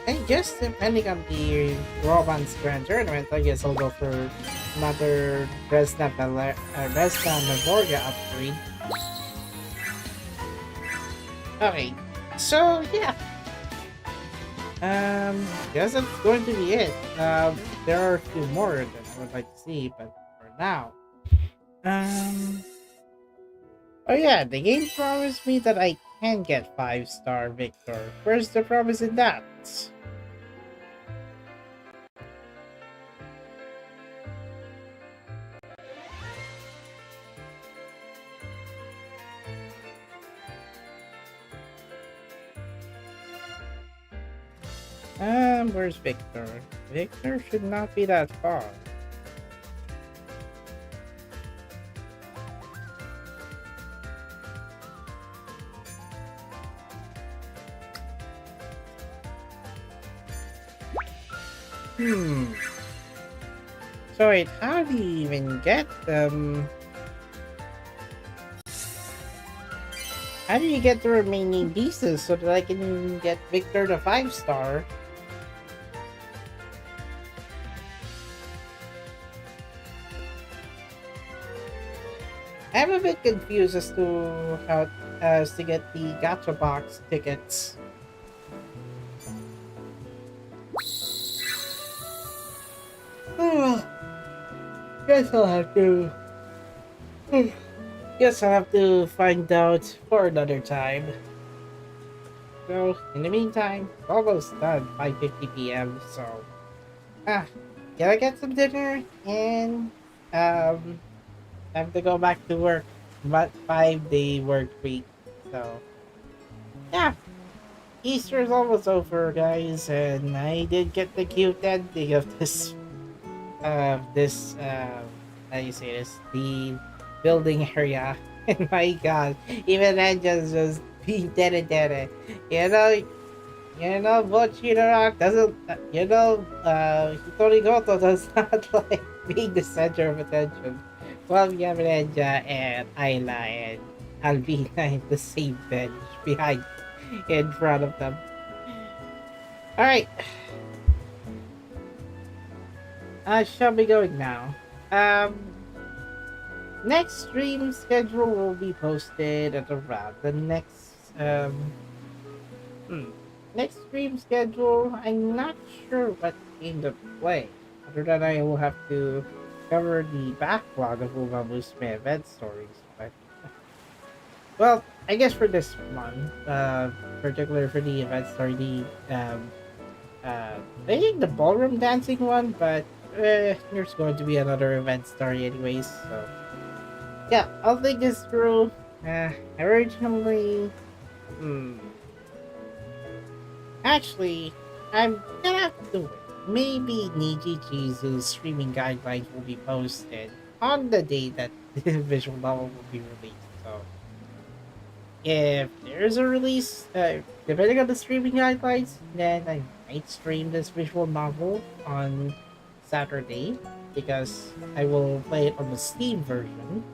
I guess depending on the Romance Grand Tournament, I guess I'll go for another Resna Memoria upgrade. Okay, so yeah. Guess that's going to be it. There are a few more that I would like to see, but for now. Oh yeah, the game promised me that I can get 5-star Viktor. Where's the promise in that? Where's Viktor? Viktor should not be that far. So wait, how do you even get them? How do you get the remaining pieces so that I can get Viktor the 5-star? I'm a bit confused as to how to get the gacha box tickets. Guess I'll have to. Guess I'll have to find out for another time. So, in the meantime, it's almost done, 5:50 p.m. So, gotta get some dinner and have to go back to work. But 5-day work week. So, yeah. Easter is almost over, guys, and I did get the cute ending of this. How do you say this? The building area. And my god, even Lenja's just being dead. You know, Bochino doesn't, Hitorigoto does not like being the center of attention. Well, we have Lenja and Isla and Albina in the same bench in front of them. Alright. I shall be going now. Next stream schedule will be posted at around the next next stream schedule. I'm not sure what game to play. Other than I will have to cover the backlog of Uma Musume event stories. But well, I guess for this one, particularly for the event story, I think the ballroom dancing one, but there's going to be another event story anyways, so yeah, I'll think this through. Originally, actually, I'm gonna have to wait. Maybe Niji Chizu's streaming guidelines will be posted on the day that the visual novel will be released. So, if there's a release, depending on the streaming guidelines, then I might stream this visual novel on Saturday because I will play it on the Steam version.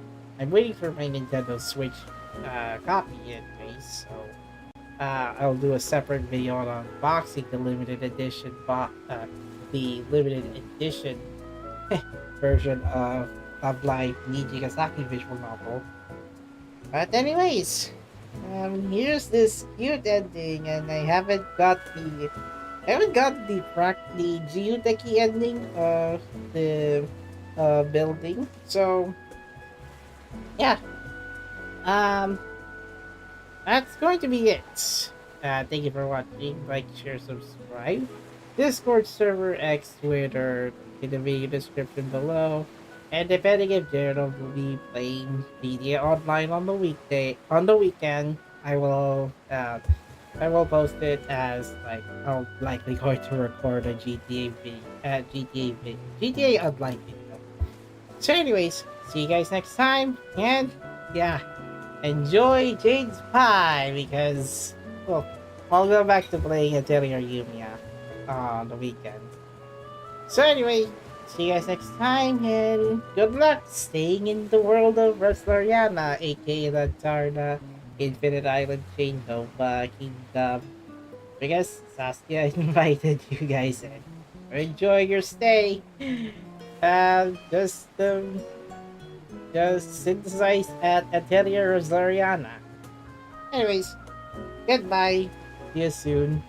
I'm waiting for my Nintendo Switch copy anyways, so I'll do a separate video on unboxing the limited edition version of Life Nijigasaki visual novel. But anyways, here's this cute ending, and I haven't got the Gyuteki ending of the building. So yeah, that's going to be it. Thank you for watching. Like, share, subscribe. Discord server, X, Twitter in the video description below. And depending if Gerald will be playing media online on the weekend, I will post it as like I'll likely going to record a GTA online video. So anyways, see you guys next time, and yeah, enjoy Jade's Pie, because, well, I'll go back to playing Atelier Yumia on the weekend. So anyway, see you guys next time, and good luck staying in the world of Resleriana, aka the Tarna Infinite Island Chain Nova Kingdom, because Saskia invited you guys in. Enjoy your stay. Just synthesize at Atelier Resleriana. Anyways, goodbye. See you soon.